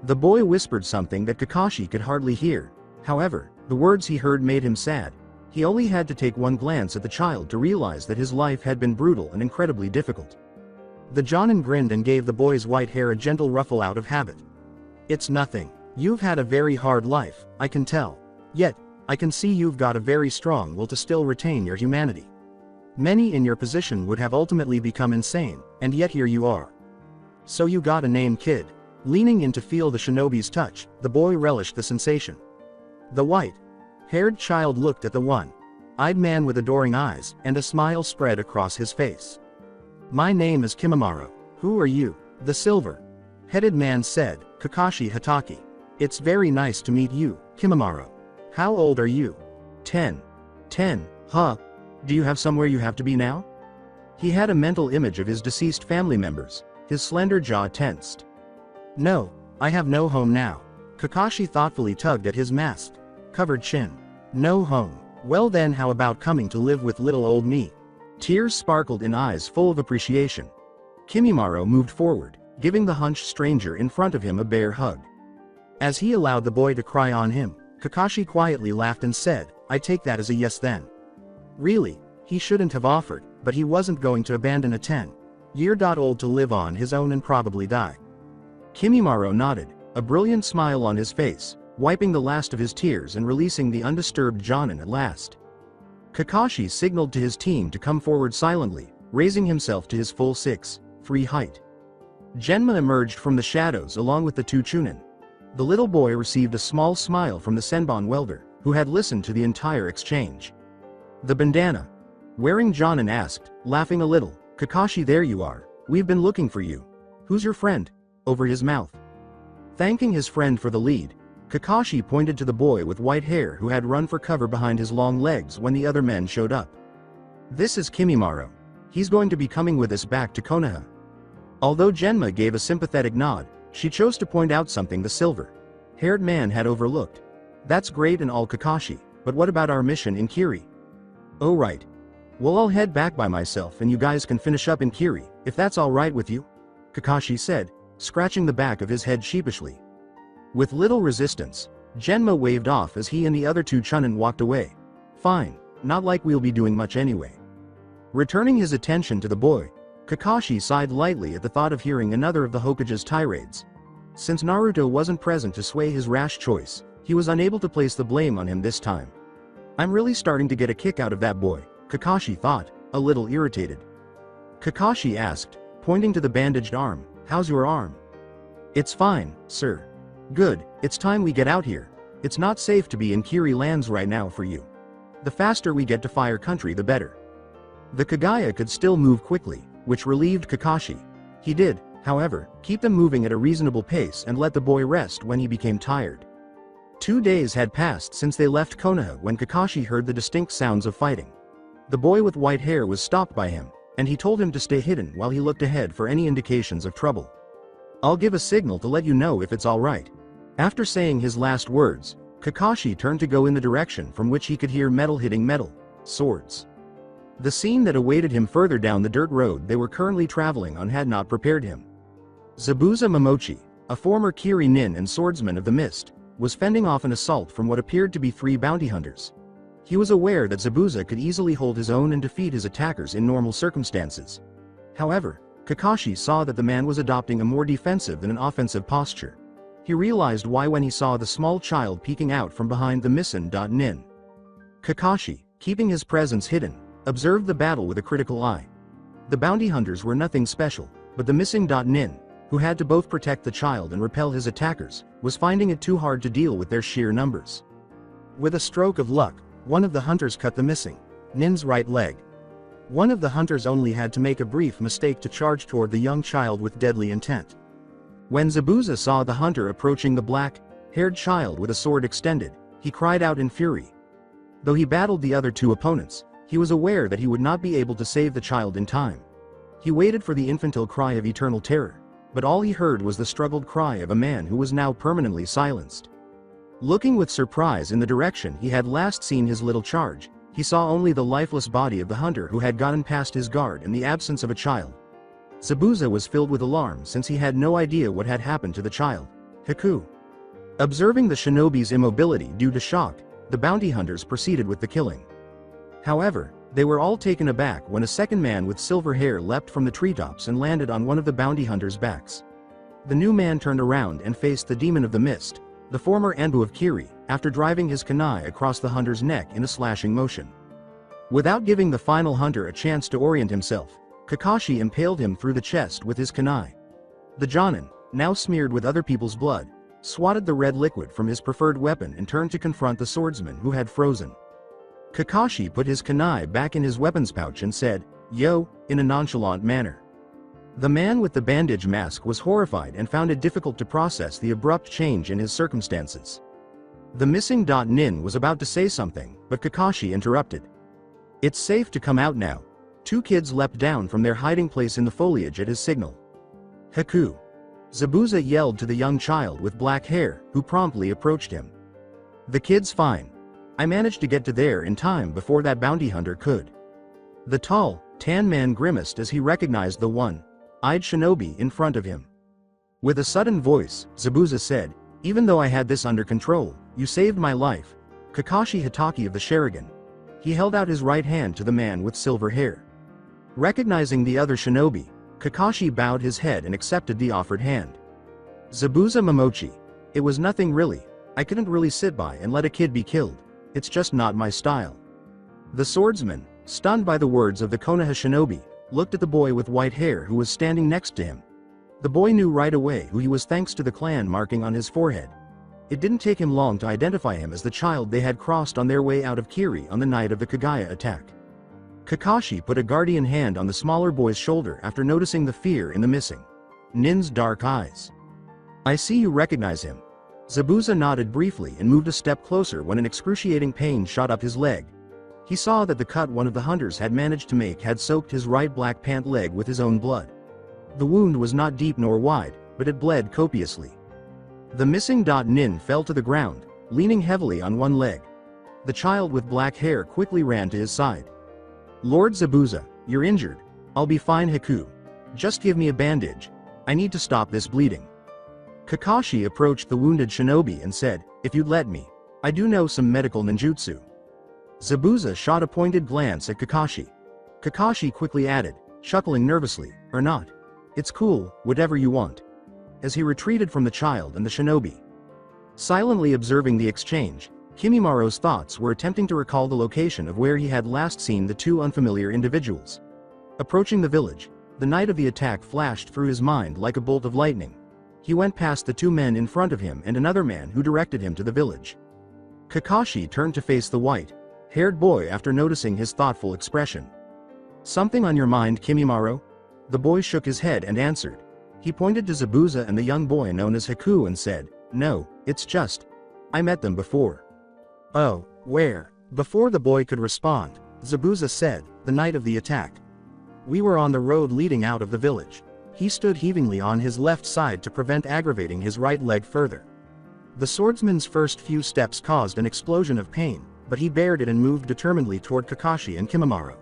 The boy whispered something that Kakashi could hardly hear. However, the words he heard made him sad. He only had to take one glance at the child to realize that his life had been brutal and incredibly difficult. The Jonin grinned and gave the boy's white hair a gentle ruffle out of habit. It's nothing. You've had a very hard life, I can tell. Yet, I can see you've got a very strong will to still retain your humanity. Many in your position would have ultimately become insane, and yet here you are. So you got a name, kid. Leaning in to feel the shinobi's touch, the boy relished the sensation. The white-haired child looked at the one-eyed man with adoring eyes, and a smile spread across his face. My name is Kimimaro. Who are you? The silver-headed man said, Kakashi Hitaki. It's very nice to meet you, Kimimaro. How old are you? 10. 10. Huh? Do you have somewhere you have to be now? He had a mental image of his deceased family members, his slender jaw tensed. No, I have no home now. Kakashi thoughtfully tugged at his mask-covered chin. No home. Well then, how about coming to live with little old me? Tears sparkled in eyes full of appreciation. Kimimaro moved forward, giving the hunched stranger in front of him a bear hug. As he allowed the boy to cry on him, Kakashi quietly laughed and said, I take that as a yes then. Really, he shouldn't have offered, but he wasn't going to abandon a 10-year-old to live on his own and probably die. Kimimaro nodded, a brilliant smile on his face, wiping the last of his tears and releasing the undisturbed Jonin at last. Kakashi signaled to his team to come forward silently, raising himself to his full 6'3" height. Genma emerged from the shadows along with the two Chunin. The little boy received a small smile from the Senbon welder, who had listened to the entire exchange. The bandana wearing Jonin asked, laughing a little, Kakashi, there you are. We've been looking for you. Who's your friend? Over his mouth. Thanking his friend for the lead, Kakashi pointed to the boy with white hair who had run for cover behind his long legs when the other men showed up. This is Kimimaro. He's going to be coming with us back to Konoha. Although Genma gave a sympathetic nod, she chose to point out something the silver-haired man had overlooked. That's great and all, Kakashi, but what about our mission in Kiri? Oh right. Well, I'll head back by myself and you guys can finish up in Kiri, if that's alright with you? Kakashi said, scratching the back of his head sheepishly. With little resistance, Genma waved off as he and the other two Chunin walked away. Fine, not like we'll be doing much anyway. Returning his attention to the boy, Kakashi sighed lightly at the thought of hearing another of the Hokage's tirades. Since Naruto wasn't present to sway his rash choice, he was unable to place the blame on him this time. I'm really starting to get a kick out of that boy, Kakashi thought, a little irritated. Kakashi asked, pointing to the bandaged arm, how's your arm? It's fine, sir. Good, it's time we get out here. It's not safe to be in Kiri lands right now for you. The faster we get to Fire Country the better. The Kagaya could still move quickly, which relieved Kakashi. He did, however, keep them moving at a reasonable pace and let the boy rest when he became tired. 2 days had passed since they left Konoha when Kakashi heard the distinct sounds of fighting. The boy with white hair was stopped by him, and he told him to stay hidden while he looked ahead for any indications of trouble. I'll give a signal to let you know if it's alright. After saying his last words, Kakashi turned to go in the direction from which he could hear metal hitting metal, swords. The scene that awaited him further down the dirt road they were currently traveling on had not prepared him. Zabuza Momochi, a former Kiri nin and swordsman of the mist, was fending off an assault from what appeared to be 3 bounty hunters. He was aware that Zabuza could easily hold his own and defeat his attackers in normal circumstances. However, Kakashi saw that the man was adopting a more defensive than an offensive posture. He realized why when he saw the small child peeking out from behind the Misen.nin. Kakashi, keeping his presence hidden, observed the battle with a critical eye. The bounty hunters were nothing special, but the missing.nin, who had to both protect the child and repel his attackers, was finding it too hard to deal with their sheer numbers. With a stroke of luck, one of the hunters cut the missing nin's right leg. One of the hunters only had to make a brief mistake to charge toward the young child with deadly intent. When Zabuza saw the hunter approaching the black-haired child with a sword extended, he cried out in fury. Though he battled the other two opponents, he was aware that he would not be able to save the child in time. He waited for the infantile cry of eternal terror, but all he heard was the struggled cry of a man who was now permanently silenced. Looking with surprise in the direction he had last seen his little charge, he saw only the lifeless body of the hunter who had gotten past his guard in the absence of a child. Zabuza was filled with alarm since he had no idea what had happened to the child. Haku. Observing the shinobi's immobility due to shock, the bounty hunters proceeded with the killing. However, they were all taken aback when a second man with silver hair leapt from the treetops and landed on one of the bounty hunters' backs. The new man turned around and faced the demon of the mist, the former Anbu of Kiri, after driving his kunai across the hunter's neck in a slashing motion. Without giving the final hunter a chance to orient himself, Kakashi impaled him through the chest with his kunai. The Jonin, now smeared with other people's blood, swatted the red liquid from his preferred weapon and turned to confront the swordsman who had frozen. Kakashi put his kunai back in his weapons pouch and said, "Yo," in a nonchalant manner. The man with the bandage mask was horrified and found it difficult to process the abrupt change in his circumstances. The missing.nin was about to say something, but Kakashi interrupted. It's safe to come out now. Two kids leapt down from their hiding place in the foliage at his signal. Haku! Zabuza yelled to the young child with black hair, who promptly approached him. The kid's fine. I managed to get to there in time before that bounty hunter could. The tall, tan man grimaced as he recognized the one-eyed shinobi in front of him. With a sudden voice, Zabuza said, "Even though I had this under control, you saved my life." Kakashi Hitaki of the Sharingan. He held out his right hand to the man with silver hair. Recognizing the other shinobi, Kakashi bowed his head and accepted the offered hand. Zabuza Momochi. It was nothing really. I couldn't really sit by and let a kid be killed. It's just not my style. The swordsman, stunned by the words of the Konoha shinobi, looked at the boy with white hair who was standing next to him. The boy knew right away who he was thanks to the clan marking on his forehead. It didn't take him long to identify him as the child they had crossed on their way out of Kiri on the night of the Kaguya attack. Kakashi put a guardian hand on the smaller boy's shoulder after noticing the fear in the missing nin's dark eyes. "I see you recognize him." Zabuza nodded briefly and moved a step closer when an excruciating pain shot up his leg. He saw that the cut one of the hunters had managed to make had soaked his right black pant leg with his own blood. The wound was not deep nor wide, but it bled copiously. The missing nin fell to the ground, leaning heavily on one leg. The child with black hair quickly ran to his side. "Lord Zabuza, you're injured. I'll be fine, Haku. Just give me a bandage. I need to stop this bleeding." Kakashi approached the wounded shinobi and said, "If you'd let me, I do know some medical ninjutsu." Zabuza shot a pointed glance at Kakashi. Kakashi quickly added, chuckling nervously, "Or not. It's cool, whatever you want." As he retreated from the child and the shinobi. Silently observing the exchange, Kimimaro's thoughts were attempting to recall the location of where he had last seen the two unfamiliar individuals. Approaching the village, the night of the attack flashed through his mind like a bolt of lightning. He went past the two men in front of him and another man who directed him to the village. Kakashi turned to face the white-haired boy after noticing his thoughtful expression. "Something on your mind, Kimimaro?" The boy shook his head and answered. He pointed to Zabuza and the young boy known as Haku and said, "No, it's just, I met them before." "Oh, where?" Before the boy could respond, Zabuza said, "The night of the attack. We were on the road leading out of the village." He stood heavingly on his left side to prevent aggravating his right leg further. The swordsman's first few steps caused an explosion of pain, but he bared it and moved determinedly toward Kakashi and Kimimaro.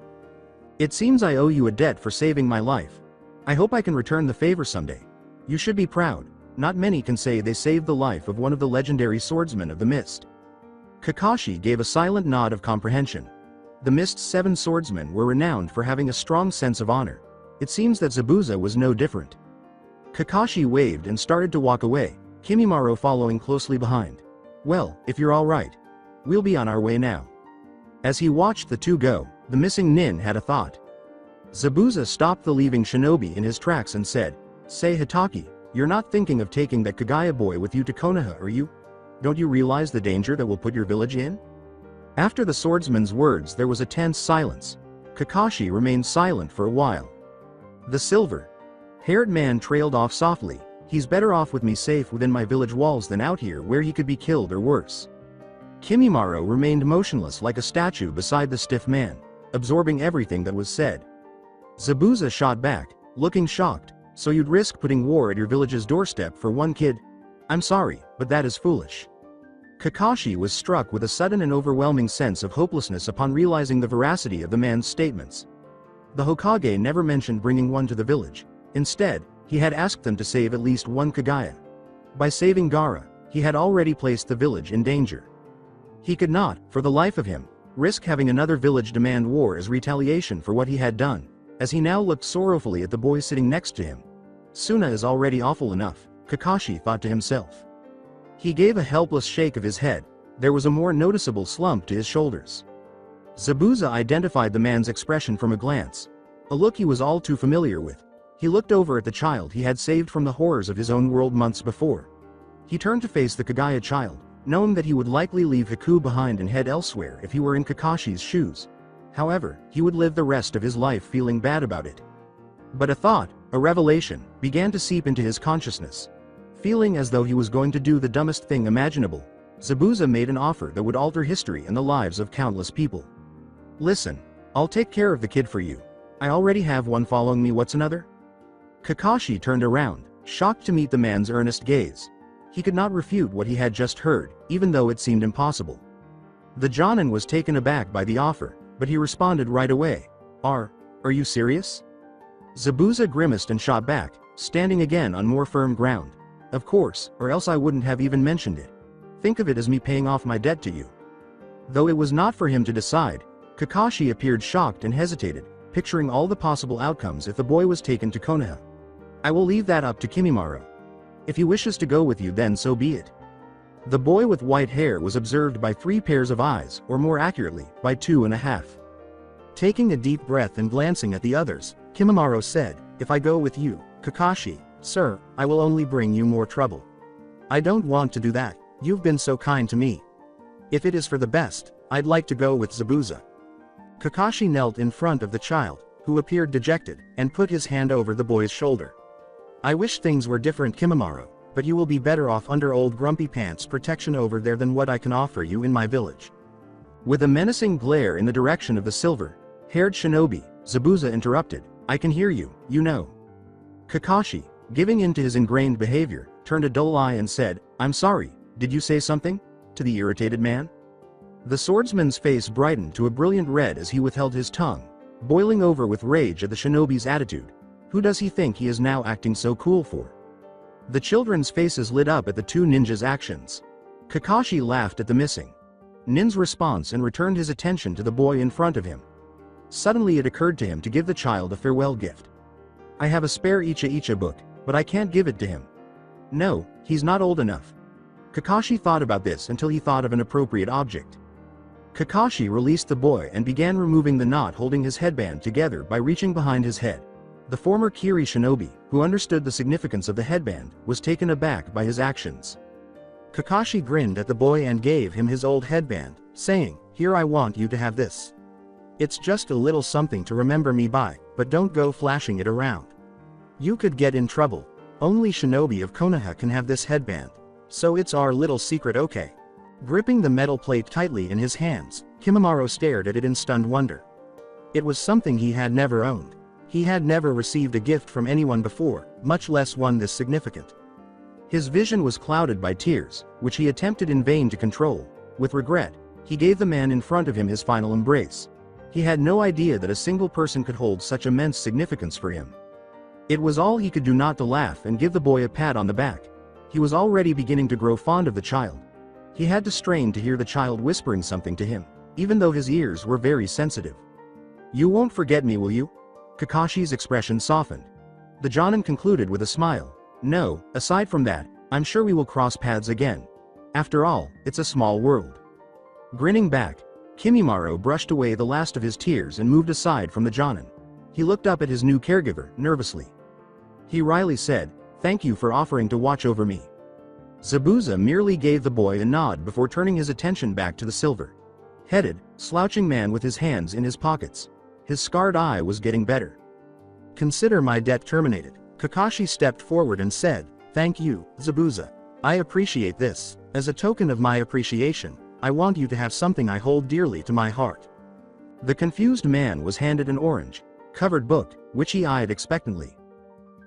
"It seems I owe you a debt for saving my life. I hope I can return the favor someday. You should be proud. Not many can say they saved the life of one of the legendary swordsmen of the Mist." Kakashi gave a silent nod of comprehension. The Mist's 7 swordsmen were renowned for having a strong sense of honor. It seems that Zabuza was no different. Kakashi waved and started to walk away, Kimimaro following closely behind. "Well, if you're all right, we'll be on our way now." As he watched the two go, the missing nin had a thought. Zabuza stopped the leaving shinobi in his tracks and said, "Say Hitaki, you're not thinking of taking that Kaguya boy with you to Konoha, are you? Don't you realize the danger that will put your village in?" After the swordsman's words there was a tense silence. Kakashi remained silent for a while. The silver-haired man trailed off softly. "He's better off with me safe within my village walls than out here where he could be killed or worse." Kimimaro remained motionless like a statue beside the stiff man, absorbing everything that was said. Zabuza shot back, looking shocked, "So you'd risk putting war at your village's doorstep for one kid? I'm sorry, but that is foolish." Kakashi was struck with a sudden and overwhelming sense of hopelessness upon realizing the veracity of the man's statements. The Hokage never mentioned bringing one to the village. Instead, he had asked them to save at least one Kaguya. By saving Gaara, he had already placed the village in danger. He could not, for the life of him, risk having another village demand war as retaliation for what he had done, as he now looked sorrowfully at the boy sitting next to him. Suna is already awful enough, Kakashi thought to himself. He gave a helpless shake of his head. There was a more noticeable slump to his shoulders. Zabuza identified the man's expression from a glance. A look he was all too familiar with. He looked over at the child he had saved from the horrors of his own world months before. He turned to face the Kaguya child, knowing that he would likely leave Haku behind and head elsewhere if he were in Kakashi's shoes. However, he would live the rest of his life feeling bad about it. But a thought, a revelation, began to seep into his consciousness. Feeling as though he was going to do the dumbest thing imaginable, Zabuza made an offer that would alter history and the lives of countless people. "Listen. I'll take care of the kid for you. I already have one following me, what's another? Kakashi turned around, shocked to meet the man's earnest gaze. He could not refute what he had just heard, even though it seemed impossible. The Jonin was taken aback by the offer, but he responded right away. Are you serious? Zabuza grimaced and shot back, standing again on more firm ground. Of course, or else I wouldn't have even mentioned it. Think of it as me paying off my debt to you. Though it was not for him to decide, Kakashi appeared shocked and hesitated, picturing all the possible outcomes if the boy was taken to Konoha. I will leave that up to Kimimaro. If he wishes to go with you, then so be it. The boy with white hair was observed by 3 pairs of eyes, or more accurately, by 2.5. Taking a deep breath and glancing at the others, Kimimaro said, If I go with you, Kakashi, sir, I will only bring you more trouble. I don't want to do that, you've been so kind to me. If it is for the best, I'd like to go with Zabuza. Kakashi knelt in front of the child, who appeared dejected, and put his hand over the boy's shoulder. I wish things were different, Kimimaro, but you will be better off under old Grumpy Pants' protection over there than what I can offer you in my village. With a menacing glare in the direction of the silver-haired shinobi, Zabuza interrupted, I can hear you, you know. Kakashi, giving in to his ingrained behavior, turned a dull eye and said, I'm sorry, did you say something? To the irritated man. The swordsman's face brightened to a brilliant red as he withheld his tongue, boiling over with rage at the shinobi's attitude. Who does he think he is now acting so cool for? The children's faces lit up at the 2 ninjas' actions. Kakashi laughed at the missing nin's response and returned his attention to the boy in front of him. Suddenly it occurred to him to give the child a farewell gift. I have a spare Icha book, but I can't give it to him. No, he's not old enough. Kakashi thought about this until he thought of an appropriate object. Kakashi released the boy and began removing the knot holding his headband together by reaching behind his head. The former Kiri shinobi, who understood the significance of the headband, was taken aback by his actions. Kakashi grinned at the boy and gave him his old headband, saying, Here, I want you to have this. It's just a little something to remember me by, but don't go flashing it around. You could get in trouble. Only shinobi of Konoha can have this headband. So it's our little secret, okay? Gripping the metal plate tightly in his hands, Kimimaro stared at it in stunned wonder. It was something he had never owned. He had never received a gift from anyone before, much less one this significant. His vision was clouded by tears, which he attempted in vain to control. With regret, he gave the man in front of him his final embrace. He had no idea that a single person could hold such immense significance for him. It was all he could do not to laugh and give the boy a pat on the back. He was already beginning to grow fond of the child. He had to strain to hear the child whispering something to him, even though his ears were very sensitive. You won't forget me, will you? Kakashi's expression softened. The Jonin concluded with a smile. No, aside from that, I'm sure we will cross paths again. After all, it's a small world. Grinning back, Kimimaro brushed away the last of his tears and moved aside from the Jonin. He looked up at his new caregiver, nervously. He wryly said, Thank you for offering to watch over me. Zabuza merely gave the boy a nod before turning his attention back to the silver-headed, slouching man with his hands in his pockets. His scarred eye was getting better. Consider my debt terminated. Kakashi stepped forward and said, Thank you, Zabuza. I appreciate this. As a token of my appreciation, I want you to have something I hold dearly to my heart. The confused man was handed an orange-covered book, which he eyed expectantly.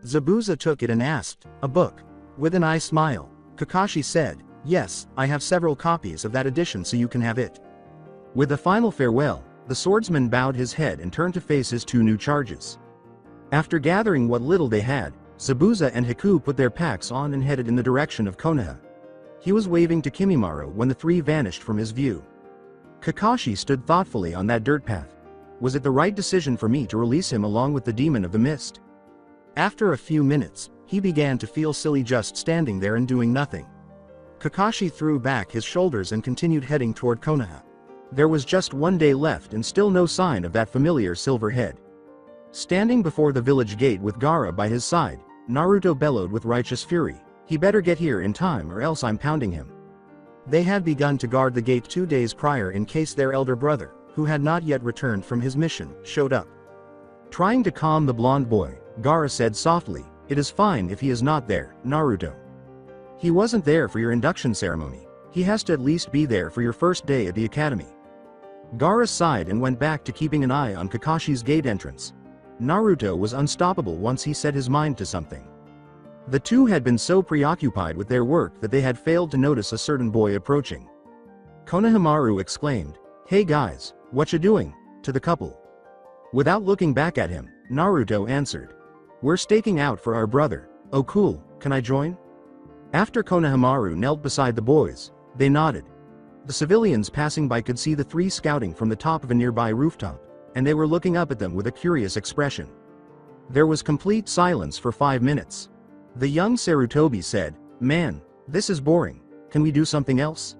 Zabuza took it and asked, A book? With an eye smile, Kakashi said, Yes, I have several copies of that edition so you can have it. With a final farewell, the swordsman bowed his head and turned to face his 2 new charges. After gathering what little they had, Zabuza and Hiku put their packs on and headed in the direction of Konoha. He was waving to Kimimaro when the 3 vanished from his view. Kakashi stood thoughtfully on that dirt path. Was it the right decision for me to release him along with the demon of the mist? After a few minutes, he began to feel silly just standing there and doing nothing. Kakashi threw back his shoulders and continued heading toward Konoha. There was just 1 day left and still no sign of that familiar silver head. Standing before the village gate with Gaara by his side, Naruto bellowed with righteous fury, He better get here in time or else I'm pounding him. They had begun to guard the gate 2 days prior in case their elder brother, who had not yet returned from his mission, showed up. Trying to calm the blonde boy, Gaara said softly, It is fine if he is not there, Naruto. He wasn't there for your induction ceremony. He has to at least be there for your first day at the academy. Gaara sighed and went back to keeping an eye on Kakashi's gate entrance. Naruto was unstoppable once he set his mind to something. The two had been so preoccupied with their work that they had failed to notice a certain boy approaching. Konohamaru exclaimed, "Hey guys, what you doing?" to the couple. Without looking back at him, Naruto answered, "We're staking out for our brother." "Oh cool, can I join?" After Konohamaru knelt beside the boys, they nodded. The civilians passing by could see the three scouting from the top of a nearby rooftop, and they were looking up at them with a curious expression. There was complete silence for 5 minutes. The young Sarutobi said, "Man, this is boring. Can we do something else?"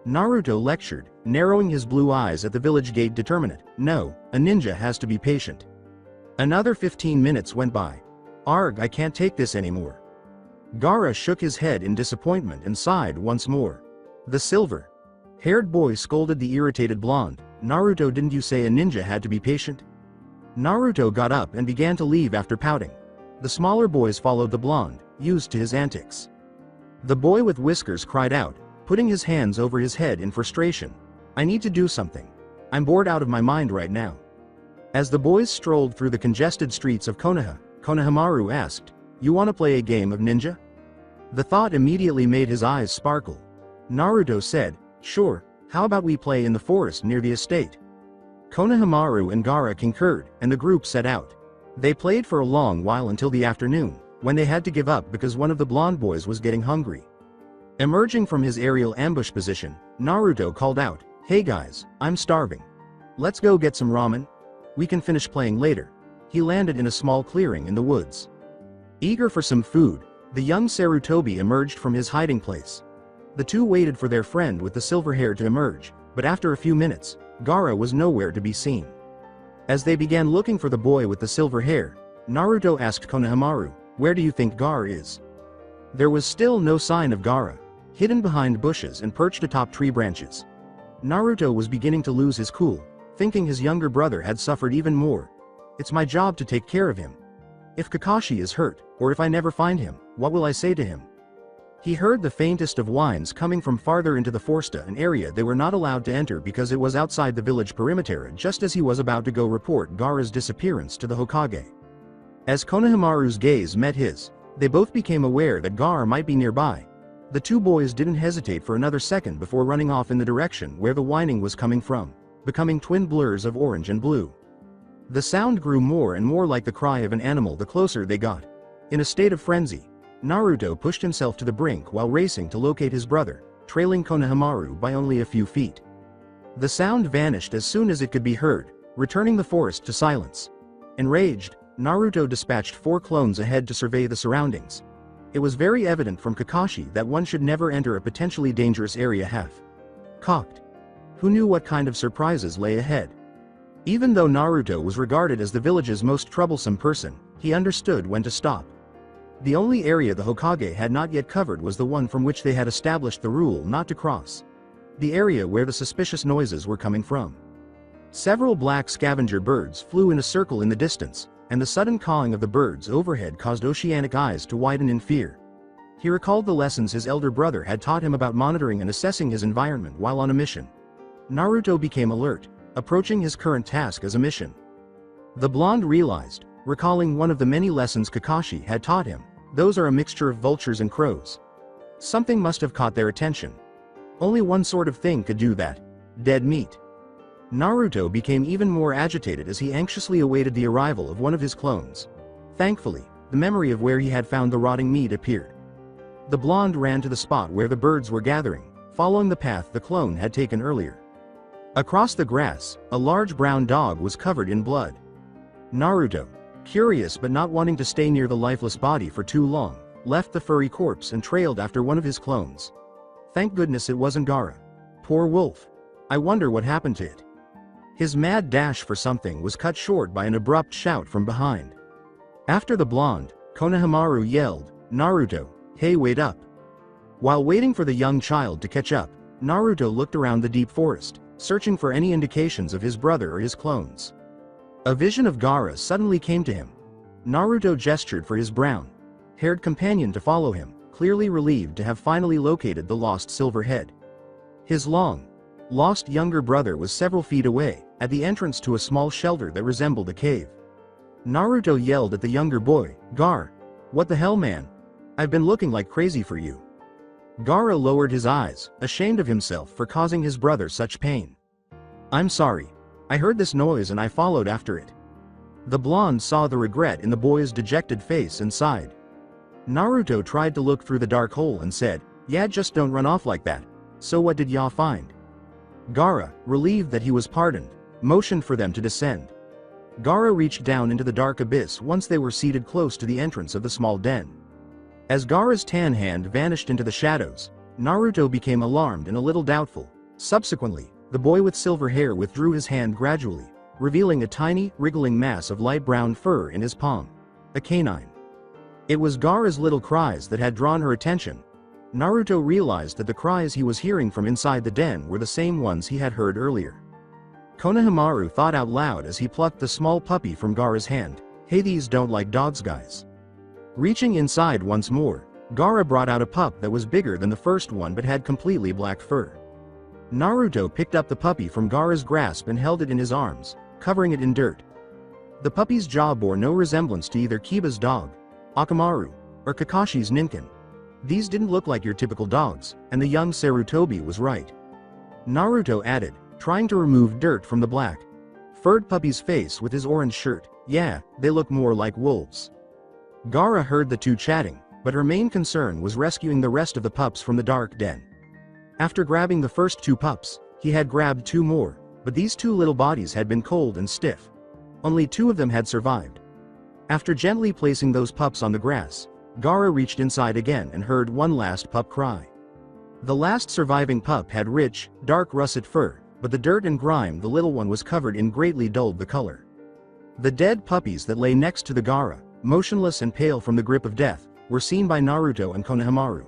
Naruto lectured, narrowing his blue eyes at the village gate determinate, "No, a ninja has to be patient." Another 15 minutes went by. "Arg, I can't take this anymore." Gaara shook his head in disappointment and sighed once more. The silver-haired boy scolded the irritated blonde, "Naruto, didn't you say a ninja had to be patient?" Naruto got up and began to leave after pouting. The smaller boys followed the blonde, used to his antics. The boy with whiskers cried out, putting his hands over his head in frustration, "I need to do something. I'm bored out of my mind right now." As the boys strolled through the congested streets of Konoha, Konohamaru asked, "You want to play a game of ninja?" The thought immediately made his eyes sparkle. Naruto said, "Sure, how about we play in the forest near the estate?" Konohamaru and Gaara concurred, and the group set out. They played for a long while until the afternoon, when they had to give up because one of the blonde boys was getting hungry. Emerging from his aerial ambush position, Naruto called out, "Hey guys, I'm starving. Let's go get some ramen? We can finish playing later." He landed in a small clearing in the woods. Eager for some food, the young Sarutobi emerged from his hiding place. The two waited for their friend with the silver hair to emerge, but after a few minutes, Gaara was nowhere to be seen. As they began looking for the boy with the silver hair, Naruto asked Konohamaru, "Where do you think Gaara is?" There was still no sign of Gaara, hidden behind bushes and perched atop tree branches. Naruto was beginning to lose his cool, thinking his younger brother had suffered even more. "It's my job to take care of him. If Kakashi is hurt, or if I never find him, what will I say to him?" He heard the faintest of whines coming from farther into the foresta, an area they were not allowed to enter because it was outside the village perimeter, just as he was about to go report Gaara's disappearance to the Hokage. As Konohamaru's gaze met his, they both became aware that Gaara might be nearby. The two boys didn't hesitate for another second before running off in the direction where the whining was coming from, becoming twin blurs of orange and blue. The sound grew more and more like the cry of an animal the closer they got. In a state of frenzy, Naruto pushed himself to the brink while racing to locate his brother, trailing Konohamaru by only a few feet. The sound vanished as soon as it could be heard, returning the forest to silence. Enraged, Naruto dispatched 4 clones ahead to survey the surroundings. It was very evident from Kakashi that one should never enter a potentially dangerous area half-cocked. Who knew what kind of surprises lay ahead? Even though Naruto was regarded as the village's most troublesome person, he understood when to stop. The only area the Hokage had not yet covered was the one from which they had established the rule not to cross. The area where the suspicious noises were coming from. Several black scavenger birds flew in a circle in the distance, and the sudden cawing of the birds overhead caused Oceanic eyes to widen in fear. He recalled the lessons his elder brother had taught him about monitoring and assessing his environment while on a mission. Naruto became alert, approaching his current task as a mission. The blonde realized, recalling one of the many lessons Kakashi had taught him, those are a mixture of vultures and crows. Something must have caught their attention. Only one sort of thing could do that: dead meat. Naruto became even more agitated as he anxiously awaited the arrival of one of his clones. Thankfully, the memory of where he had found the rotting meat appeared. The blonde ran to the spot where the birds were gathering, following the path the clone had taken earlier. Across the grass, a large brown dog was covered in blood. Naruto, curious but not wanting to stay near the lifeless body for too long, left the furry corpse and trailed after one of his clones. Thank goodness it wasn't Gaara. Poor wolf. I wonder what happened to it. His mad dash for something was cut short by an abrupt shout from behind. After the blonde, Konohamaru yelled, "Naruto, hey, wait up." While waiting for the young child to catch up, Naruto looked around the deep forest, searching for any indications of his brother or his clones. A vision of Gaara suddenly came to him. Naruto gestured for his brown-haired companion to follow him, clearly relieved to have finally located the lost silver head. His long, lost younger brother was several feet away, at the entrance to a small shelter that resembled a cave. Naruto yelled at the younger boy, "Gar! What the hell, man? I've been looking like crazy for you." Gaara lowered his eyes, ashamed of himself for causing his brother such pain. "I'm sorry. I heard this noise and I followed after it." The blonde saw the regret in the boy's dejected face and sighed. Naruto tried to look through the dark hole and said, "Yeah, just don't run off like that. So what did y'all find?" Gaara, relieved that he was pardoned, motioned for them to descend. Gaara reached down into the dark abyss once they were seated close to the entrance of the small den. As Gaara's tan hand vanished into the shadows, Naruto became alarmed and a little doubtful. Subsequently, the boy with silver hair withdrew his hand gradually, revealing a tiny, wriggling mass of light brown fur in his palm. A canine. It was Gaara's little cries that had drawn her attention. Naruto realized that the cries he was hearing from inside the den were the same ones he had heard earlier. Konohamaru thought out loud as he plucked the small puppy from Gaara's hand. "Hey, these don't like dogs, guys." Reaching inside once more, Gaara brought out a pup that was bigger than the first one but had completely black fur. Naruto picked up the puppy from Gaara's grasp and held it in his arms, covering it in dirt. The puppy's jaw bore no resemblance to either Kiba's dog, Akamaru, or Kakashi's Ninken. These didn't look like your typical dogs, and the young Sarutobi was right. Naruto added, trying to remove dirt from the black furred puppy's face with his orange shirt. "Yeah, they look more like wolves." Gaara heard the two chatting, but her main concern was rescuing the rest of the pups from the dark den. After grabbing the first two pups, he had grabbed two more, but these two little bodies had been cold and stiff. Only two of them had survived. After gently placing those pups on the grass, Gaara reached inside again and heard one last pup cry. The last surviving pup had rich, dark russet fur, but the dirt and grime the little one was covered in greatly dulled the color. The dead puppies that lay next to the Gaara, motionless and pale from the grip of death, were seen by Naruto and Konohamaru.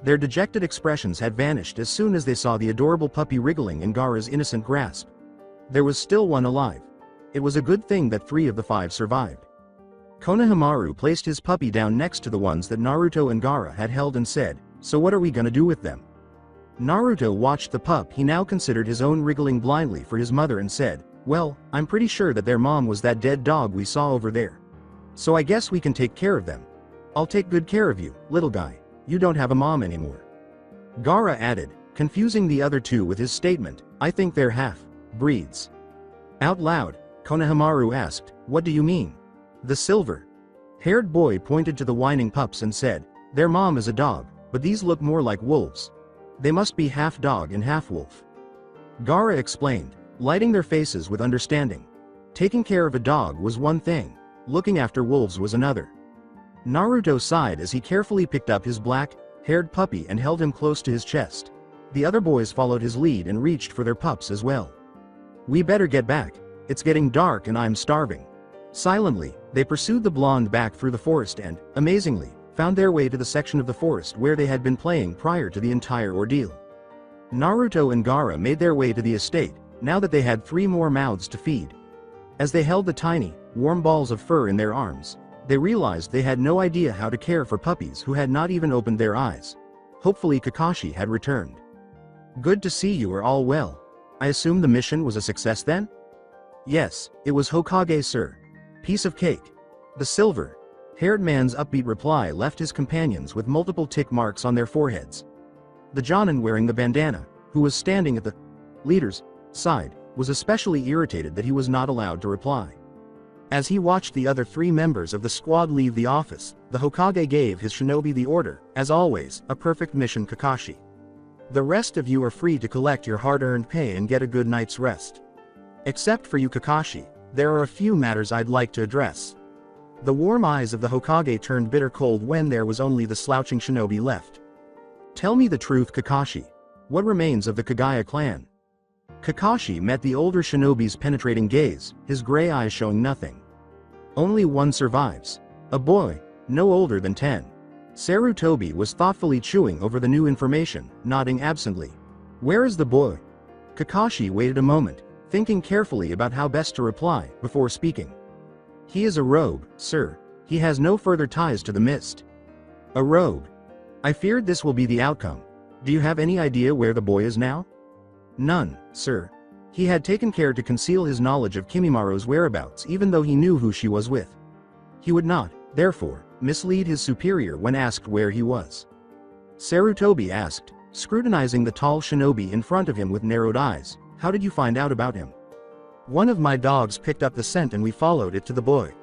Their dejected expressions had vanished as soon as they saw the adorable puppy wriggling in Gaara's innocent grasp. There was still one alive. It was a good thing that 3 of the 5 survived. Konohamaru placed his puppy down next to the ones that Naruto and Gaara had held and said, "So what are we gonna do with them?" Naruto watched the pup he now considered his own wriggling blindly for his mother and said, "Well, I'm pretty sure that their mom was that dead dog we saw over there. So I guess we can take care of them. I'll take good care of you, little guy. You don't have a mom anymore." Gaara added, confusing the other two with his statement, "I think they're half-breeds." Out loud, Konohamaru asked, "What do you mean?" The silver-haired boy pointed to the whining pups and said, "Their mom is a dog, but these look more like wolves. They must be half dog and half wolf." Gaara explained, lighting their faces with understanding. Taking care of a dog was one thing, looking after wolves was another. Naruto sighed as he carefully picked up his black-haired puppy and held him close to his chest. The other boys followed his lead and reached for their pups as well. "We better get back. It's getting dark and I'm starving." Silently, they pursued the blonde back through the forest and, amazingly, found their way to the section of the forest where they had been playing prior to the entire ordeal. Naruto and Gaara made their way to the estate, now that they had 3 more mouths to feed. As they held the tiny, warm balls of fur in their arms, they realized they had no idea how to care for puppies who had not even opened their eyes. Hopefully Kakashi had returned. "Good to see you are all well. I assume the mission was a success then?" "Yes, it was Hokage, sir. Piece of cake." The silver-haired man's upbeat reply left his companions with multiple tick marks on their foreheads. The Jonin wearing the bandana, who was standing at the leader's side, was especially irritated that he was not allowed to reply. As he watched the other 3 members of the squad leave the office, the Hokage gave his shinobi the order, "As always, a perfect mission, Kakashi. The rest of you are free to collect your hard-earned pay and get a good night's rest. Except for you, Kakashi, there are a few matters I'd like to address." The warm eyes of the Hokage turned bitter cold when there was only the slouching shinobi left. "Tell me the truth, Kakashi. What remains of the Kagaya clan?" Kakashi met the older shinobi's penetrating gaze, his gray eyes showing nothing. "Only one survives. A boy, no older than 10. Sarutobi was thoughtfully chewing over the new information, nodding absently. "Where is the boy?" Kakashi waited a moment, thinking carefully about how best to reply, before speaking. "He is a rogue, sir. He has no further ties to the mist." "A rogue? I feared this will be the outcome. Do you have any idea where the boy is now?" None, sir. He had taken care to conceal his knowledge of Kimimaro's whereabouts even though he knew who she was with. He would not, therefore, mislead his superior when asked where he was. Sarutobi asked, scrutinizing the tall shinobi in front of him with narrowed eyes, "How did you find out about him?" "One of my dogs picked up the scent and we followed it to the boy.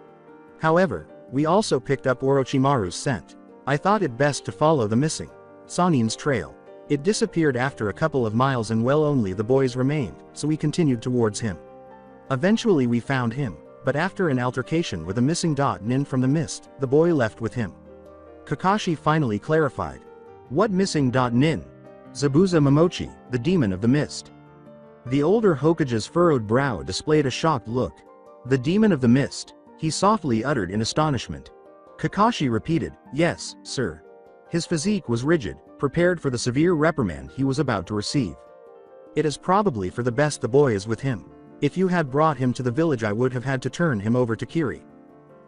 However, we also picked up Orochimaru's scent. I thought it best to follow the missing Sanin's trail. It disappeared after a couple of miles and well only the boys remained, so we continued towards him. Eventually we found him, but after an altercation with a missing nin from the mist, the boy left with him." Kakashi finally clarified. "What missing nin?" "Zabuza Momochi, the demon of the mist." The older Hokage's furrowed brow displayed a shocked look. "The demon of the mist," he softly uttered in astonishment. Kakashi repeated, "Yes, sir." His physique was rigid, prepared for the severe reprimand he was about to receive. "It is probably for the best the boy is with him. If you had brought him to the village I would have had to turn him over to Kiri.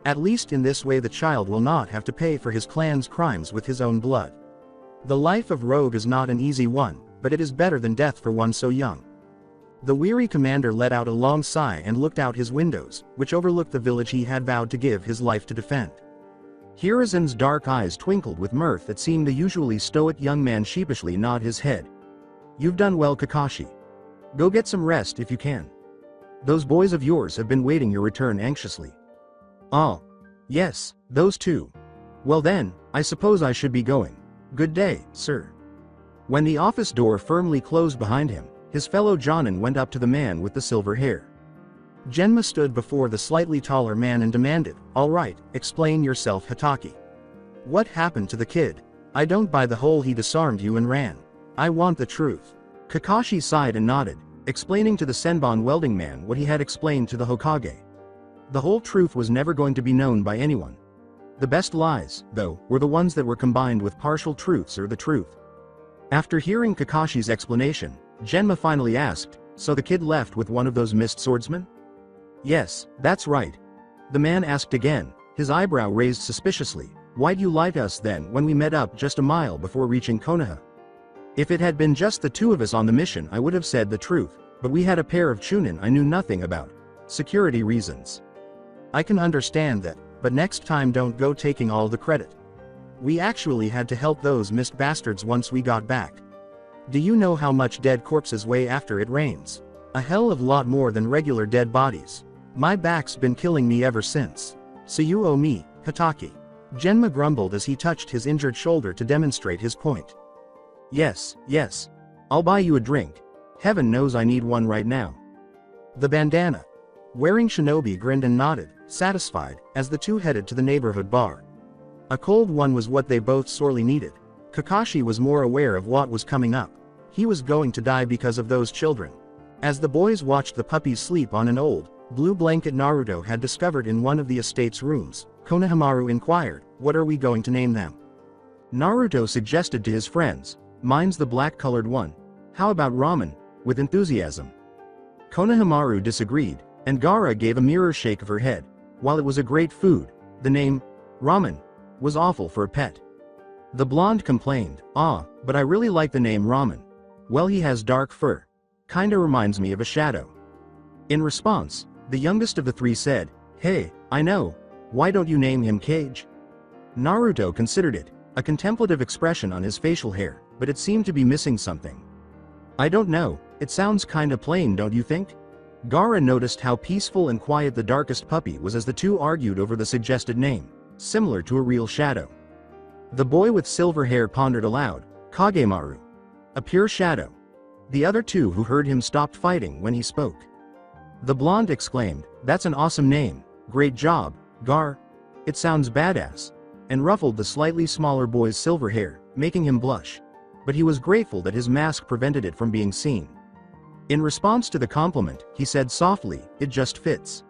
At least in this way the child will not have to pay for his clan's crimes with his own blood. The life of rogue is not an easy one, but it is better than death for one so young." The weary commander let out a long sigh and looked out his windows, which overlooked the village he had vowed to give his life to defend. Hiruzen's dark eyes twinkled with mirth at seeing the usually stoic young man sheepishly nod his head. "You've done well, Kakashi. Go get some rest if you can. Those boys of yours have been waiting your return anxiously." "Ah. Yes, those two. Well then, I suppose I should be going. Good day, sir." When the office door firmly closed behind him, his fellow Jonin went up to the man with the silver hair. Genma stood before the slightly taller man and demanded, "All right, explain yourself, Hataki. What happened to the kid? I don't buy the whole he disarmed you and ran. I want the truth." Kakashi sighed and nodded, explaining to the Senbon welding man what he had explained to the Hokage. The whole truth was never going to be known by anyone. The best lies, though, were the ones that were combined with partial truths or the truth. After hearing Kakashi's explanation, Genma finally asked, "So the kid left with one of those mist swordsmen?" "Yes, that's right." The man asked again, his eyebrow raised suspiciously, "Why'd you lie to us then when we met up just a mile before reaching Konoha? If it had been just the two of us on the mission I would have said the truth, but we had a pair of Chunin I knew nothing about. Security reasons. I can understand that, but next time don't go taking all the credit. We actually had to help those mist bastards once we got back. Do you know how much dead corpses weigh after it rains? A hell of a lot more than regular dead bodies. My back's been killing me ever since. So you owe me, Hataki." Genma grumbled as he touched his injured shoulder to demonstrate his point. Yes. I'll buy you a drink. Heaven knows I need one right now." The bandana wearing shinobi grinned and nodded, satisfied, as the two headed to the neighborhood bar. A cold one was what they both sorely needed. Kakashi was more aware of what was coming up. He was going to die because of those children. As the boys watched the puppies sleep on an old, blue blanket Naruto had discovered in one of the estate's rooms, Konohamaru inquired, "What are we going to name them?" Naruto suggested to his friends, "Mine's the black-colored one. How about ramen?" with enthusiasm. Konohamaru disagreed, and Gaara gave a mirror shake of her head. While it was a great food, the name, ramen, was awful for a pet. The blonde complained, "But I really like the name ramen. Well, he has dark fur. Kinda reminds me of a shadow." In response, the youngest of the three said, "Hey, I know. Why don't you name him Cage?" Naruto considered it, a contemplative expression on his facial hair, but it seemed to be missing something. "I don't know, it sounds kinda plain, don't you think?" Gaara noticed how peaceful and quiet the darkest puppy was as the two argued over the suggested name, similar to a real shadow. The boy with silver hair pondered aloud, "Kagemaru. A pure shadow." The other two who heard him stopped fighting when he spoke. The blonde exclaimed, "That's an awesome name. Great job, Gar. It sounds badass," and ruffled the slightly smaller boy's silver hair, making him blush. But he was grateful that his mask prevented it from being seen. In response to the compliment, he said softly, "It just fits."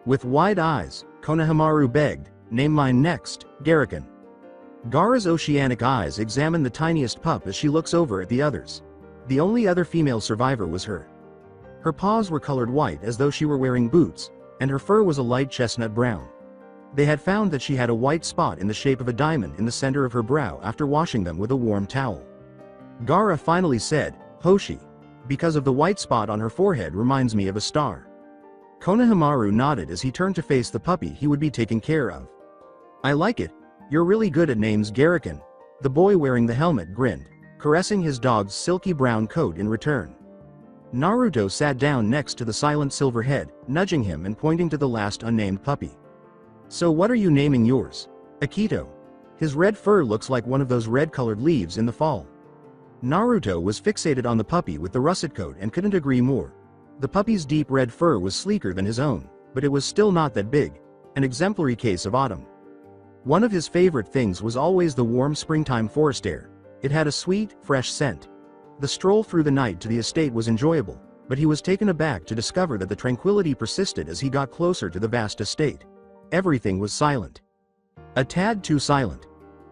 With wide eyes, Konohamaru begged, "Name mine next, Garakan." Gaara's oceanic eyes examine the tiniest pup as she looks over at the others. The only other female survivor was her. Her paws were colored white as though she were wearing boots, and her fur was a light chestnut brown. They had found that she had a white spot in the shape of a diamond in the center of her brow after washing them with a warm towel. Gaara finally said, "Hoshi. because of the white spot on her forehead reminds me of a star. Konohamaru nodded as he turned to face the puppy he would be taking care of. I like it. You're really good at names, Garakan. The boy wearing the helmet grinned, caressing his dog's silky brown coat in return. Naruto sat down next to the silent Silverhead, nudging him and pointing to the last unnamed puppy. So what are you naming yours? Akito. His red fur looks like one of those red-colored leaves in the fall. Naruto was fixated on the puppy with the russet coat and couldn't agree more. The puppy's deep red fur was sleeker than his own, but it was still not that big, an exemplary case of autumn. One of his favorite things was always the warm springtime forest air. It had a sweet, fresh scent. The stroll through the night to the estate was enjoyable, but he was taken aback to discover that the tranquility persisted as he got closer to the vast estate. Everything was silent. A tad too silent.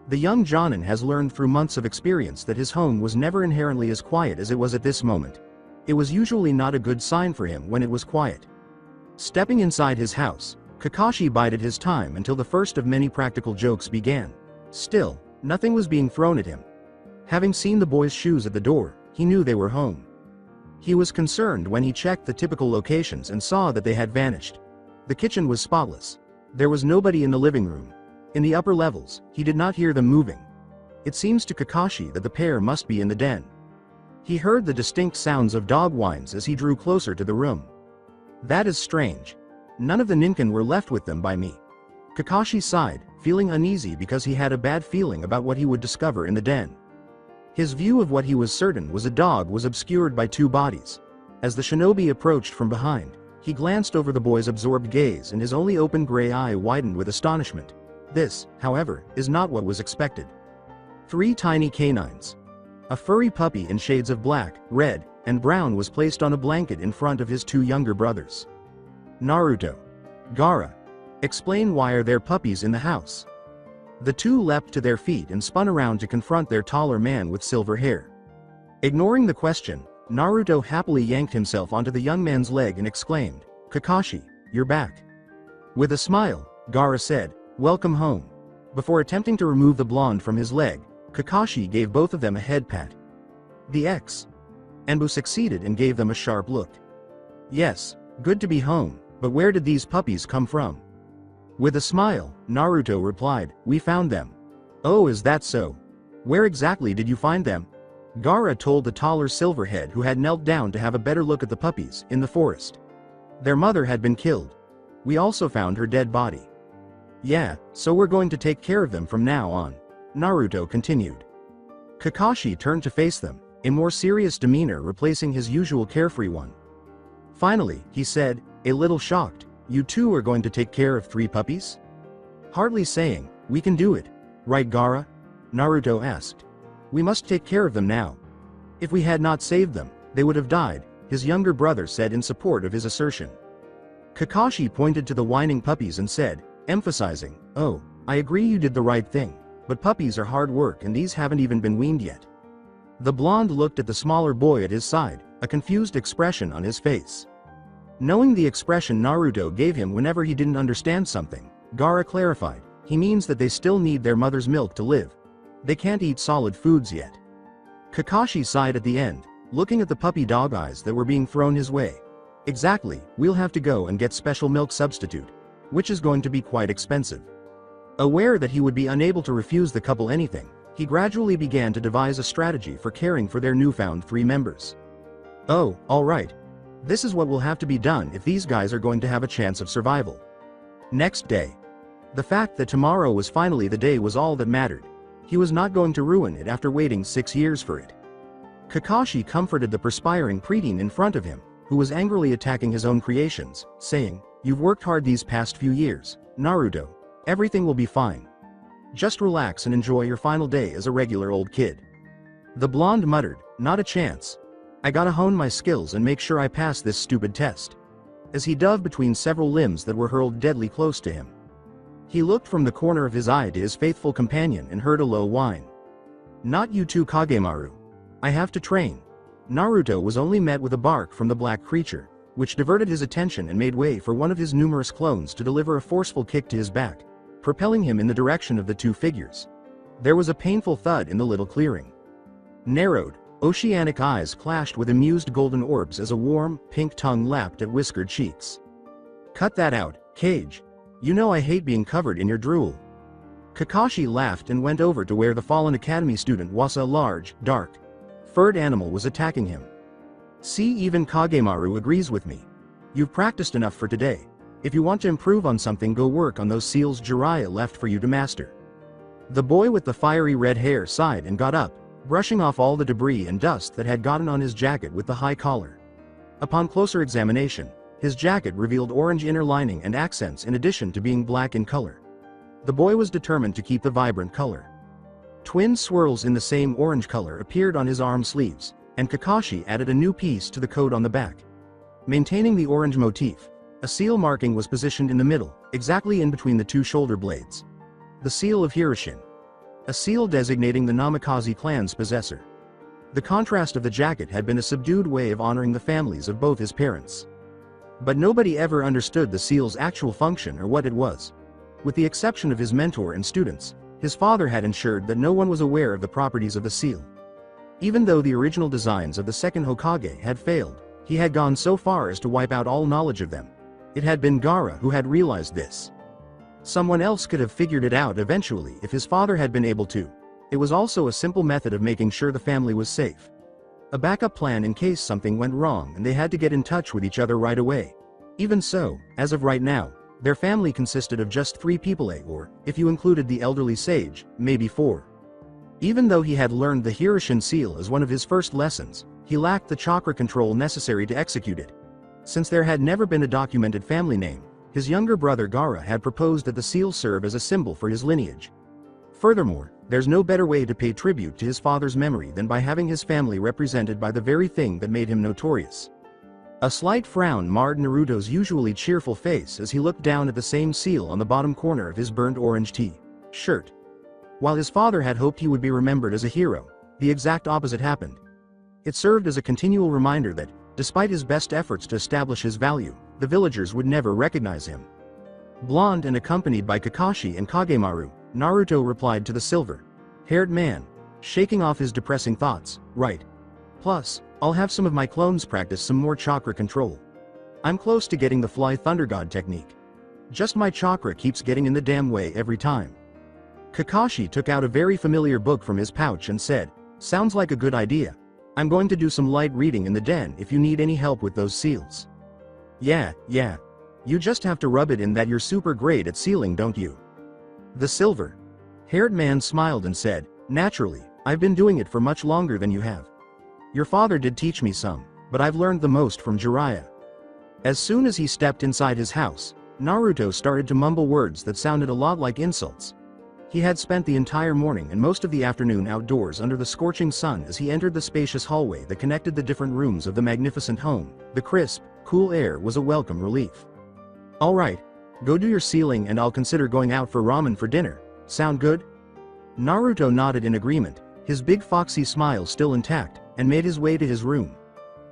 The young Jonin has learned through months of experience that his home was never inherently as quiet as it was at this moment. It was usually not a good sign for him when it was quiet. Stepping inside his house, Kakashi bided his time until the first of many practical jokes began. Still, nothing was being thrown at him. Having seen the boy's shoes at the door, he knew they were home. He was concerned when he checked the typical locations and saw that they had vanished. The kitchen was spotless. There was nobody in the living room. In the upper levels, he did not hear them moving. It seems to Kakashi that the pair must be in the den. He heard the distinct sounds of dog whines as he drew closer to the room. That is strange. None of the Ninken were left with them by me. Kakashi sighed, feeling uneasy because he had a bad feeling about what he would discover in the den. His view of what he was certain was a dog was obscured by two bodies. As the shinobi approached from behind, he glanced over the boy's absorbed gaze and his only open gray eye widened with astonishment. This, however, is not what was expected. 3 tiny canines. A furry puppy in shades of black, red, and brown was placed on a blanket in front of his 2 younger brothers. Naruto. Gaara. Explain, why are there puppies in the house? The 2 leapt to their feet and spun around to confront their taller man with silver hair. Ignoring the question, Naruto happily yanked himself onto the young man's leg and exclaimed, Kakashi, you're back. With a smile, Gaara said, welcome home. Before attempting to remove the blonde from his leg, Kakashi gave both of them a head pat. The Enbu succeeded and gave them a sharp look. Yes, good to be home, but where did these puppies come from? With a smile, Naruto replied, we found them. Oh, is that so? Where exactly did you find them? Gaara told the taller Silverhead, who had knelt down to have a better look at the puppies, in the forest. Their mother had been killed. We also found her dead body. Yeah, so we're going to take care of them from now on, Naruto continued. Kakashi turned to face them, a more serious demeanor replacing his usual carefree one. Finally, he said, a little shocked, you 2 are going to take care of 3 puppies? Hardly saying, we can do it, right Gaara? Naruto asked. We must take care of them now. If we had not saved them, they would have died, his younger brother said in support of his assertion. Kakashi pointed to the whining puppies and said, emphasizing, oh, I agree you did the right thing, but puppies are hard work and these haven't even been weaned yet. The blonde looked at the smaller boy at his side, a confused expression on his face. Knowing the expression Naruto gave him whenever he didn't understand something, Gaara clarified, he means that they still need their mother's milk to live. They can't eat solid foods yet. Kakashi sighed at the end, looking at the puppy dog eyes that were being thrown his way. Exactly, we'll have to go and get special milk substitute, which is going to be quite expensive. Aware that he would be unable to refuse the couple anything, he gradually began to devise a strategy for caring for their newfound 3 members. Oh, alright. This is what will have to be done if these guys are going to have a chance of survival. Next day. The fact that tomorrow was finally the day was all that mattered. He was not going to ruin it after waiting 6 years for it. Kakashi comforted the perspiring preteen in front of him, who was angrily attacking his own creations, saying, you've worked hard these past few years, Naruto. Everything will be fine. Just relax and enjoy your final day as a regular old kid. The blonde muttered, not a chance. I gotta hone my skills and make sure I pass this stupid test. As he dove between several limbs that were hurled deadly close to him. He looked from the corner of his eye to his faithful companion and heard a low whine. Not you too, Kagemaru. I have to train. Naruto was only met with a bark from the black creature, which diverted his attention and made way for one of his numerous clones to deliver a forceful kick to his back, propelling him in the direction of the 2 figures. There was a painful thud in the little clearing. Narrowed, Oceanic eyes clashed with amused golden orbs as a warm, pink tongue lapped at whiskered cheeks. "Cut that out, Cage. You know I hate being covered in your drool." Kakashi laughed and went over to where the fallen academy student was. A large, dark, furred animal was attacking him. "See, even Kagemaru agrees with me. You've practiced enough for today. If you want to improve on something, go work on those seals Jiraiya left for you to master." The boy with the fiery red hair sighed and got up, brushing off all the debris and dust that had gotten on his jacket with the high collar. Upon closer examination, his jacket revealed orange inner lining and accents in addition to being black in color. The boy was determined to keep the vibrant color. Twin swirls in the same orange color appeared on his arm sleeves, and Kakashi added a new piece to the coat on the back. Maintaining the orange motif, a seal marking was positioned in the middle, exactly in between the two shoulder blades. The seal of Hiroshin. A seal designating the Namikaze clan's possessor. The contrast of the jacket had been a subdued way of honoring the families of both his parents. But nobody ever understood the seal's actual function or what it was. With the exception of his mentor and students, his father had ensured that no one was aware of the properties of the seal. Even though the original designs of the second Hokage had failed, he had gone so far as to wipe out all knowledge of them. It had been Gaara who had realized this. Someone else could have figured it out eventually if his father had been able to. It was also a simple method of making sure the family was safe. A backup plan in case something went wrong and they had to get in touch with each other right away. Even so, as of right now, their family consisted of just 3 people, or, if you included the elderly sage, maybe 4. Even though he had learned the Hiroshin seal as one of his first lessons, he lacked the chakra control necessary to execute it. Since there had never been a documented family name, his younger brother Gaara had proposed that the seal serve as a symbol for his lineage. Furthermore, there's no better way to pay tribute to his father's memory than by having his family represented by the very thing that made him notorious. A slight frown marred Naruto's usually cheerful face as he looked down at the same seal on the bottom corner of his burnt orange shirt. While his father had hoped he would be remembered as a hero, the exact opposite happened. It served as a continual reminder that, despite his best efforts to establish his value, the villagers would never recognize him. Blonde and accompanied by Kakashi and Kagemaru, Naruto replied to the silver-haired man, shaking off his depressing thoughts. "Right. Plus, I'll have some of my clones practice some more chakra control. I'm close to getting the Fly Thunder God technique. Just my chakra keeps getting in the damn way every time." Kakashi took out a very familiar book from his pouch and said, "Sounds like a good idea. I'm going to do some light reading in the den if you need any help with those seals." Yeah. You just have to rub it in that you're super great at sealing, don't you?" The silver-haired man smiled and said, "Naturally, I've been doing it for much longer than you have. Your father did teach me some, but I've learned the most from Jiraiya." As soon as he stepped inside his house, Naruto started to mumble words that sounded a lot like insults. He had spent the entire morning and most of the afternoon outdoors under the scorching sun. As he entered the spacious hallway that connected the different rooms of the magnificent home, the crisp, cool air was a welcome relief. "All right, go do your sealing and I'll consider going out for ramen for dinner. Sound good?" Naruto nodded in agreement, his big foxy smile still intact, and made his way to his room.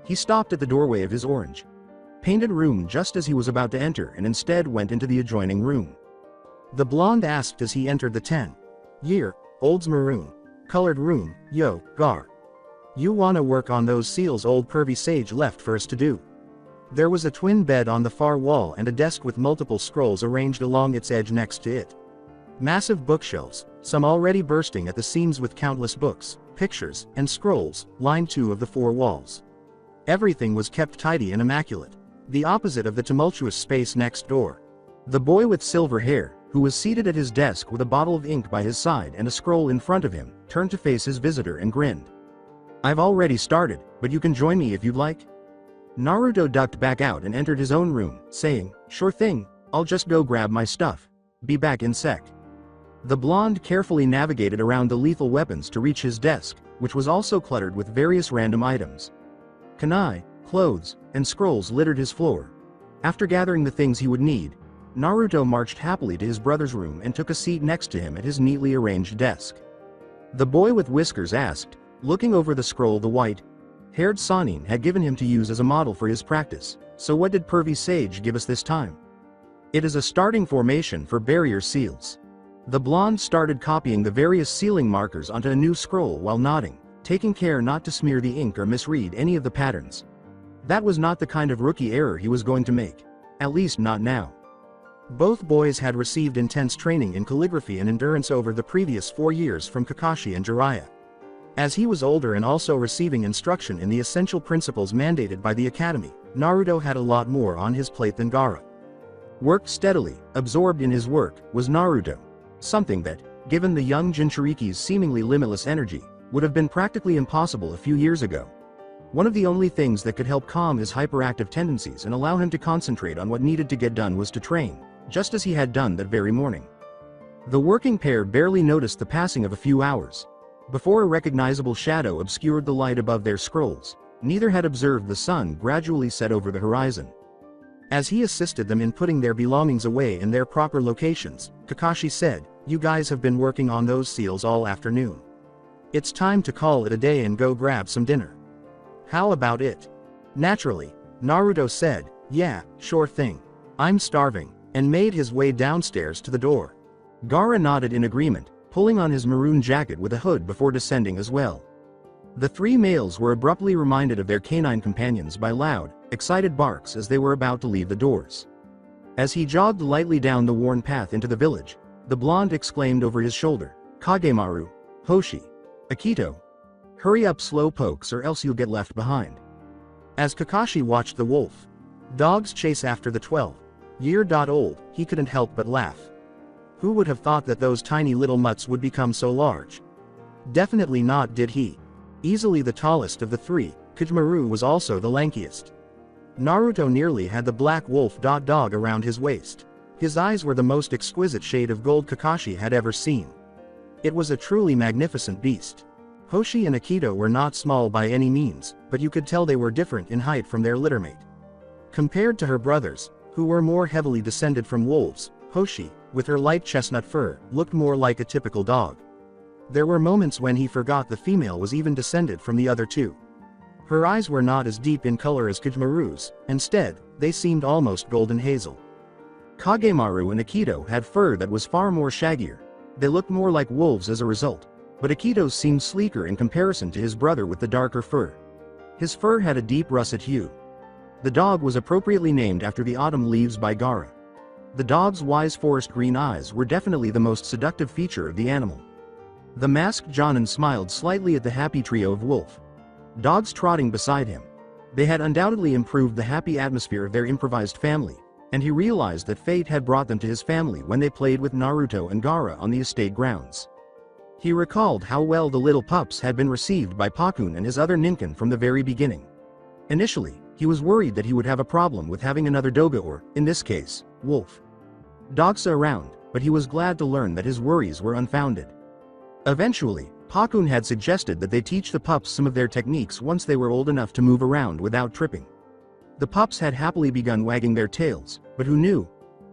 He stopped at the doorway of his orange-painted room just as he was about to enter and instead went into the adjoining room. The blonde asked as he entered the 10-year-old's maroon-colored room, "Yo, Gar. You wanna work on those seals old pervy sage left for us to do?" There was a twin bed on the far wall and a desk with multiple scrolls arranged along its edge next to it. Massive bookshelves, some already bursting at the seams with countless books, pictures, and scrolls, lined 2 of the 4 walls. Everything was kept tidy and immaculate. The opposite of the tumultuous space next door. The boy with silver hair, who was seated at his desk with a bottle of ink by his side and a scroll in front of him, turned to face his visitor and grinned. "I've already started, but you can join me if you'd like." Naruto ducked back out and entered his own room, saying, "Sure thing, I'll just go grab my stuff. Be back in sec." The blonde carefully navigated around the lethal weapons to reach his desk, which was also cluttered with various random items. Kunai, clothes, and scrolls littered his floor. After gathering the things he would need, Naruto marched happily to his brother's room and took a seat next to him at his neatly arranged desk. The boy with whiskers asked, looking over the scroll the white-haired Sannin had given him to use as a model for his practice, "So what did Pervy Sage give us this time?" "It is a starting formation for barrier seals." The blonde started copying the various sealing markers onto a new scroll while nodding, taking care not to smear the ink or misread any of the patterns. That was not the kind of rookie error he was going to make. At least not now. Both boys had received intense training in calligraphy and endurance over the previous 4 years from Kakashi and Jiraiya. As he was older and also receiving instruction in the essential principles mandated by the academy, Naruto had a lot more on his plate than Gaara. Worked steadily, absorbed in his work, was Naruto. Something that, given the young Jinchuriki's seemingly limitless energy, would have been practically impossible a few years ago. One of the only things that could help calm his hyperactive tendencies and allow him to concentrate on what needed to get done was to train, just as he had done that very morning. The working pair barely noticed the passing of a few hours. Before a recognizable shadow obscured the light above their scrolls, neither had observed the sun gradually set over the horizon. As he assisted them in putting their belongings away in their proper locations, Kakashi said, "You guys have been working on those seals all afternoon. It's time to call it a day and go grab some dinner. How about it?" Naturally, Naruto said, "Yeah, sure thing. I'm starving," and made his way downstairs to the door. Gaara nodded in agreement, pulling on his maroon jacket with a hood before descending as well. The three males were abruptly reminded of their canine companions by loud, excited barks as they were about to leave the doors. As he jogged lightly down the worn path into the village, the blonde exclaimed over his shoulder, "Kagemaru, Hoshi, Akito. Hurry up slowpokes or else you'll get left behind." As Kakashi watched the wolf dogs chase after the 12-year-old, he couldn't help but laugh. Who would have thought that those tiny little mutts would become so large? Definitely not did he. Easily the tallest of the three, Kagemaru was also the lankiest. Naruto nearly had the black wolf dog around his waist. His eyes were the most exquisite shade of gold Kakashi had ever seen. It was a truly magnificent beast. Hoshi and Akito were not small by any means, but you could tell they were different in height from their littermate. Compared to her brothers, who were more heavily descended from wolves, Hoshi, with her light chestnut fur, looked more like a typical dog. There were moments when he forgot the female was even descended from the other two. Her eyes were not as deep in color as Kagemaru's, instead, they seemed almost golden hazel. Kagemaru and Akito had fur that was far more shaggier. They looked more like wolves as a result, but Akito's seemed sleeker in comparison to his brother with the darker fur. His fur had a deep russet hue. The dog was appropriately named after the autumn leaves by Gaara. The dog's wise forest green eyes were definitely the most seductive feature of the animal. The masked Jonin smiled slightly at the happy trio of wolf dogs trotting beside him. They had undoubtedly improved the happy atmosphere of their improvised family, and he realized that fate had brought them to his family when they played with Naruto and Gaara on the estate grounds. He recalled how well the little pups had been received by Pakun and his other ninkin from the very beginning. Initially, he was worried that he would have a problem with having another doga or, in this case, wolf dogs around, but he was glad to learn that his worries were unfounded. Eventually, Pakun had suggested that they teach the pups some of their techniques once they were old enough to move around without tripping. The pups had happily begun wagging their tails, but who knew?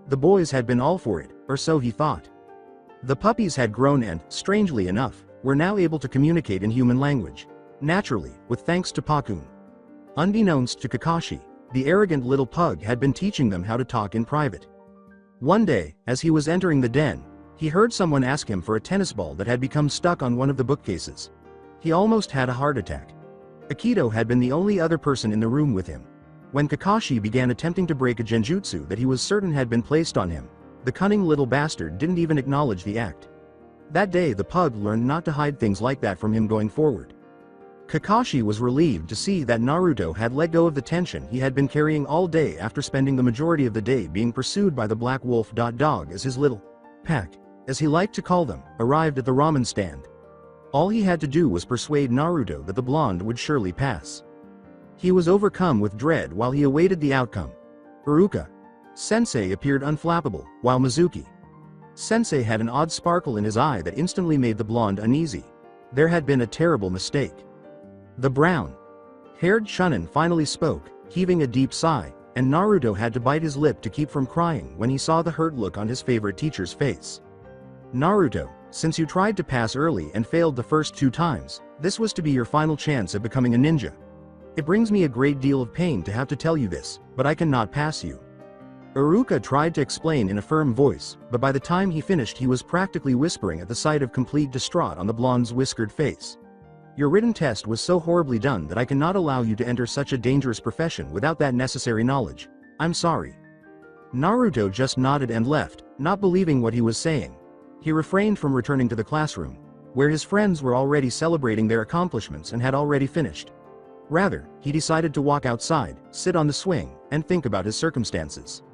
The boys had been all for it, or so he thought. The puppies had grown and, strangely enough, were now able to communicate in human language. Naturally, with thanks to Pakun. Unbeknownst to Kakashi, the arrogant little pug had been teaching them how to talk in private. One day, as he was entering the den, he heard someone ask him for a tennis ball that had become stuck on one of the bookcases. He almost had a heart attack. Akito had been the only other person in the room with him. When Kakashi began attempting to break a genjutsu that he was certain had been placed on him, the cunning little bastard didn't even acknowledge the act. That day the pug learned not to hide things like that from him going forward. Kakashi was relieved to see that Naruto had let go of the tension he had been carrying all day after spending the majority of the day being pursued by the black wolf dog as his little pack, as he liked to call them, arrived at the ramen stand. All he had to do was persuade Naruto that the blonde would surely pass. He was overcome with dread while he awaited the outcome. Iruka Sensei appeared unflappable, while Mizuki Sensei had an odd sparkle in his eye that instantly made the blonde uneasy. There had been a terrible mistake. The brown-haired Chunin finally spoke, heaving a deep sigh, and Naruto had to bite his lip to keep from crying when he saw the hurt look on his favorite teacher's face. Naruto, since you tried to pass early and failed the first 2 times, this was to be your final chance at becoming a ninja. It brings me a great deal of pain to have to tell you this, but I cannot pass you. Iruka tried to explain in a firm voice, but by the time he finished he was practically whispering at the sight of complete distraught on the blonde's whiskered face. Your written test was so horribly done that I cannot allow you to enter such a dangerous profession without that necessary knowledge. I'm sorry." Naruto just nodded and left, not believing what he was saying. He refrained from returning to the classroom, where his friends were already celebrating their accomplishments and had already finished. Rather, he decided to walk outside, sit on the swing, and think about his circumstances.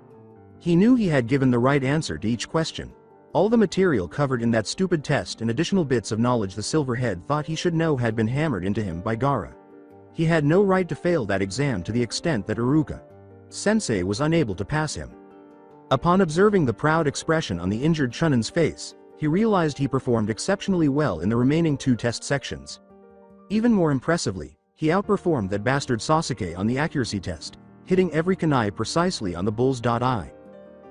He knew he had given the right answer to each question. All the material covered in that stupid test and additional bits of knowledge the Silverhead thought he should know had been hammered into him by Gaara. He had no right to fail that exam to the extent that Iruka-sensei was unable to pass him. Upon observing the proud expression on the injured Chunnin's face, he realized he performed exceptionally well in the remaining 2 test sections. Even more impressively, he outperformed that bastard Sasuke on the accuracy test, hitting every kunai precisely on the bull's eye.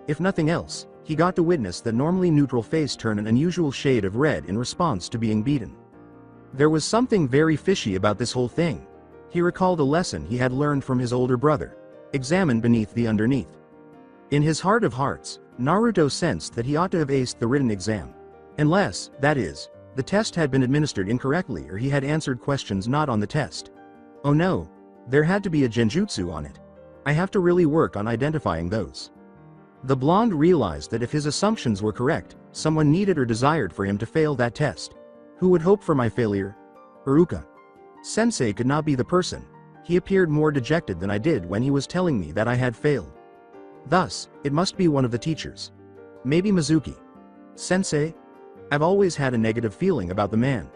If nothing else, he got to witness that normally neutral face turn an unusual shade of red in response to being beaten. There was something very fishy about this whole thing. He recalled a lesson he had learned from his older brother: examine beneath the underneath. In his heart of hearts, Naruto sensed that he ought to have aced the written exam. Unless, that is, the test had been administered incorrectly or he had answered questions not on the test. Oh no, there had to be a genjutsu on it. I have to really work on identifying those. The blonde realized that if his assumptions were correct, someone needed or desired for him to fail that test. Who would hope for my failure? Iruka-sensei could not be the person. He appeared more dejected than I did when he was telling me that I had failed. Thus, it must be one of the teachers. Maybe Mizuki-sensei? I've always had a negative feeling about the man.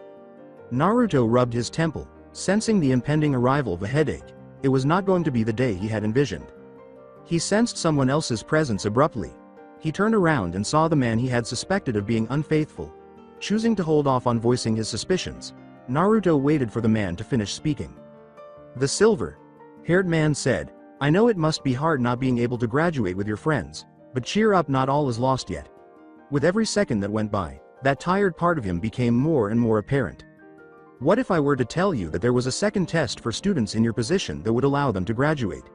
Naruto rubbed his temple, sensing the impending arrival of a headache. It was not going to be the day he had envisioned. He sensed someone else's presence abruptly. He turned around and saw the man he had suspected of being unfaithful. Choosing to hold off on voicing his suspicions, Naruto waited for the man to finish speaking. The silver-haired man said, "I know it must be hard not being able to graduate with your friends, but cheer up, not all is lost yet." With every second that went by, that tired part of him became more and more apparent. What if I were to tell you that there was a second test for students in your position that would allow them to graduate?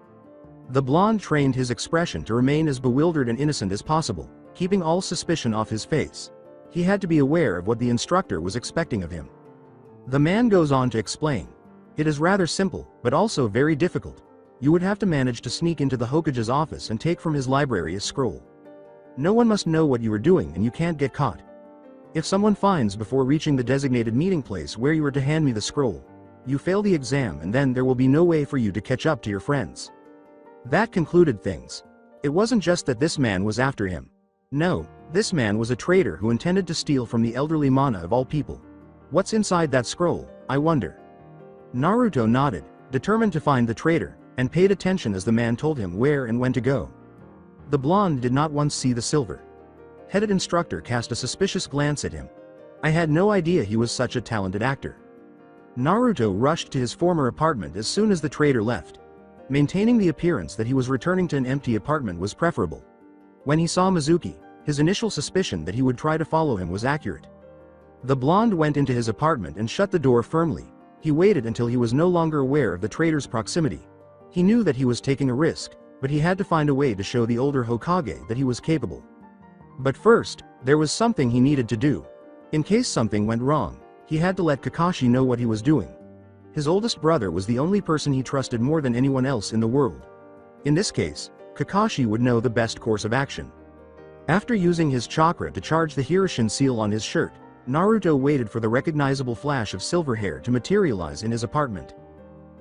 The blonde trained his expression to remain as bewildered and innocent as possible, keeping all suspicion off his face. He had to be aware of what the instructor was expecting of him. The man goes on to explain. It is rather simple, but also very difficult. You would have to manage to sneak into the Hokage's office and take from his library a scroll. No one must know what you are doing and you can't get caught. If someone finds before reaching the designated meeting place where you are to hand me the scroll, you fail the exam and then there will be no way for you to catch up to your friends. That concluded things. It wasn't just that this man was after him. No, this man was a traitor who intended to steal from the elderly Mana of all people. What's inside that scroll, I wonder? Naruto nodded, determined to find the traitor, and paid attention as the man told him where and when to go. The blonde did not once see the silver-headed instructor cast a suspicious glance at him. I had no idea he was such a talented actor. Naruto rushed to his former apartment as soon as the traitor left. Maintaining the appearance that he was returning to an empty apartment was preferable. When he saw Mizuki, his initial suspicion that he would try to follow him was accurate. The blonde went into his apartment and shut the door firmly. He waited until he was no longer aware of the traitor's proximity. He knew that he was taking a risk, but he had to find a way to show the older Hokage that he was capable. But first, there was something he needed to do. In case something went wrong, he had to let Kakashi know what he was doing. His oldest brother was the only person he trusted more than anyone else in the world. In this case, Kakashi would know the best course of action. After using his chakra to charge the Hiroshin seal on his shirt, Naruto waited for the recognizable flash of silver hair to materialize in his apartment.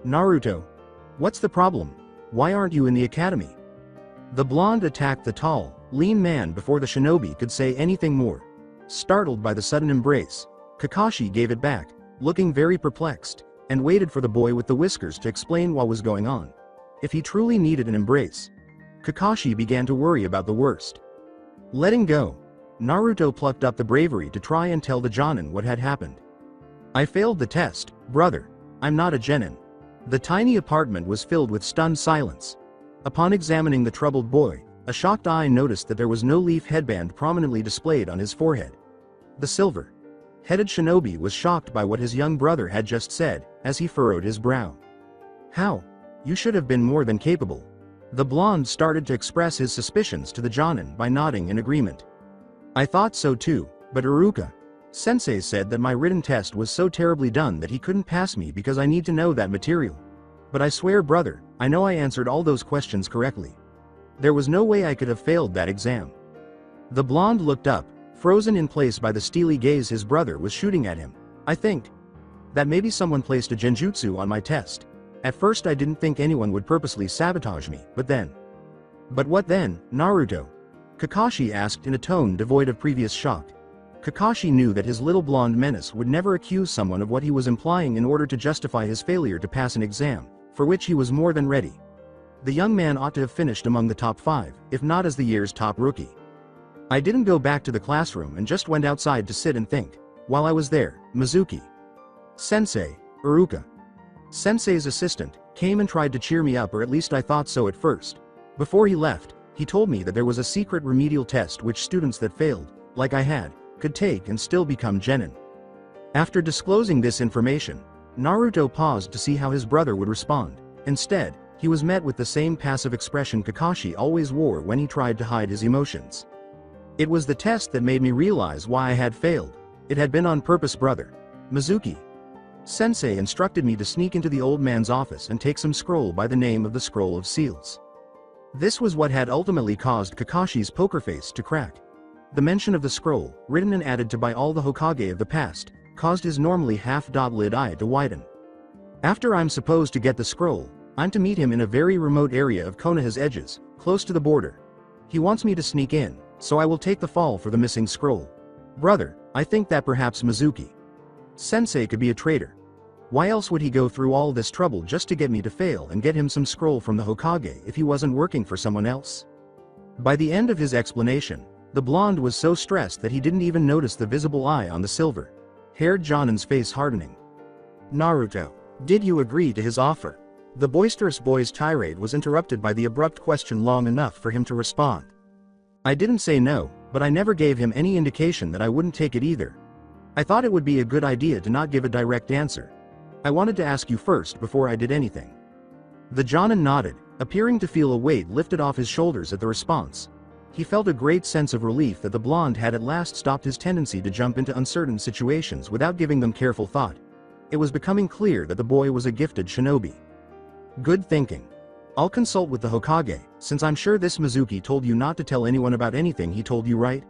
Naruto, what's the problem? Why aren't you in the academy? The blonde attacked the tall, lean man before the shinobi could say anything more. Startled by the sudden embrace, Kakashi gave it back, looking very perplexed, and waited for the boy with the whiskers to explain what was going on. If he truly needed an embrace, Kakashi began to worry about the worst. Letting go, Naruto plucked up the bravery to try and tell the Jonin what had happened. I failed the test, brother. I'm not a genin. The tiny apartment was filled with stunned silence. Upon examining the troubled boy, a shocked eye noticed that there was no leaf headband prominently displayed on his forehead. The silver-headed shinobi was shocked by what his young brother had just said, as he furrowed his brow. How? You should have been more than capable. The blonde started to express his suspicions to the Jonin by nodding in agreement. I thought so too, but Sensei said that my written test was so terribly done that he couldn't pass me because I need to know that material. But I swear, brother, I know I answered all those questions correctly. There was no way I could have failed that exam. The blonde looked up, frozen in place by the steely gaze his brother was shooting at him. I think that maybe someone placed a genjutsu on my test. At first I didn't think anyone would purposely sabotage me, but then. But what then, Naruto? Kakashi asked in a tone devoid of previous shock. Kakashi knew that his little blonde menace would never accuse someone of what he was implying in order to justify his failure to pass an exam, for which he was more than ready. The young man ought to have finished among the top 5, if not as the year's top rookie. I didn't go back to the classroom and just went outside to sit and think. While I was there, Mizuki Sensei, Iruka Sensei's assistant, came and tried to cheer me up, or at least I thought so at first. Before he left, he told me that there was a secret remedial test which students that failed, like I had, could take and still become genin. After disclosing this information, Naruto paused to see how his brother would respond. Instead, he was met with the same passive expression Kakashi always wore when he tried to hide his emotions. It was the test that made me realize why I had failed. It had been on purpose, brother. Mizuki Sensei instructed me to sneak into the old man's office and take some scroll by the name of the Scroll of Seals. This was what had ultimately caused Kakashi's poker face to crack. The mention of the scroll, written and added to by all the Hokage of the past, caused his normally half-lid eye to widen. After I'm supposed to get the scroll, I'm to meet him in a very remote area of Konoha's edges, close to the border. He wants me to sneak in, so I will take the fall for the missing scroll. Brother, I think that perhaps Mizuki Sensei could be a traitor. Why else would he go through all this trouble just to get me to fail and get him some scroll from the Hokage if he wasn't working for someone else? By the end of his explanation, the blonde was so stressed that he didn't even notice the visible eye on the silver-haired Jonin's face hardening. Naruto, did you agree to his offer? The boisterous boy's tirade was interrupted by the abrupt question long enough for him to respond. I didn't say no, but I never gave him any indication that I wouldn't take it either. I thought it would be a good idea to not give a direct answer. I wanted to ask you first before I did anything. The Jonin nodded, appearing to feel a weight lifted off his shoulders at the response. He felt a great sense of relief that the blonde had at last stopped his tendency to jump into uncertain situations without giving them careful thought. It was becoming clear that the boy was a gifted shinobi. Good thinking. I'll consult with the Hokage, since I'm sure this Mizuki told you not to tell anyone about anything he told you, right?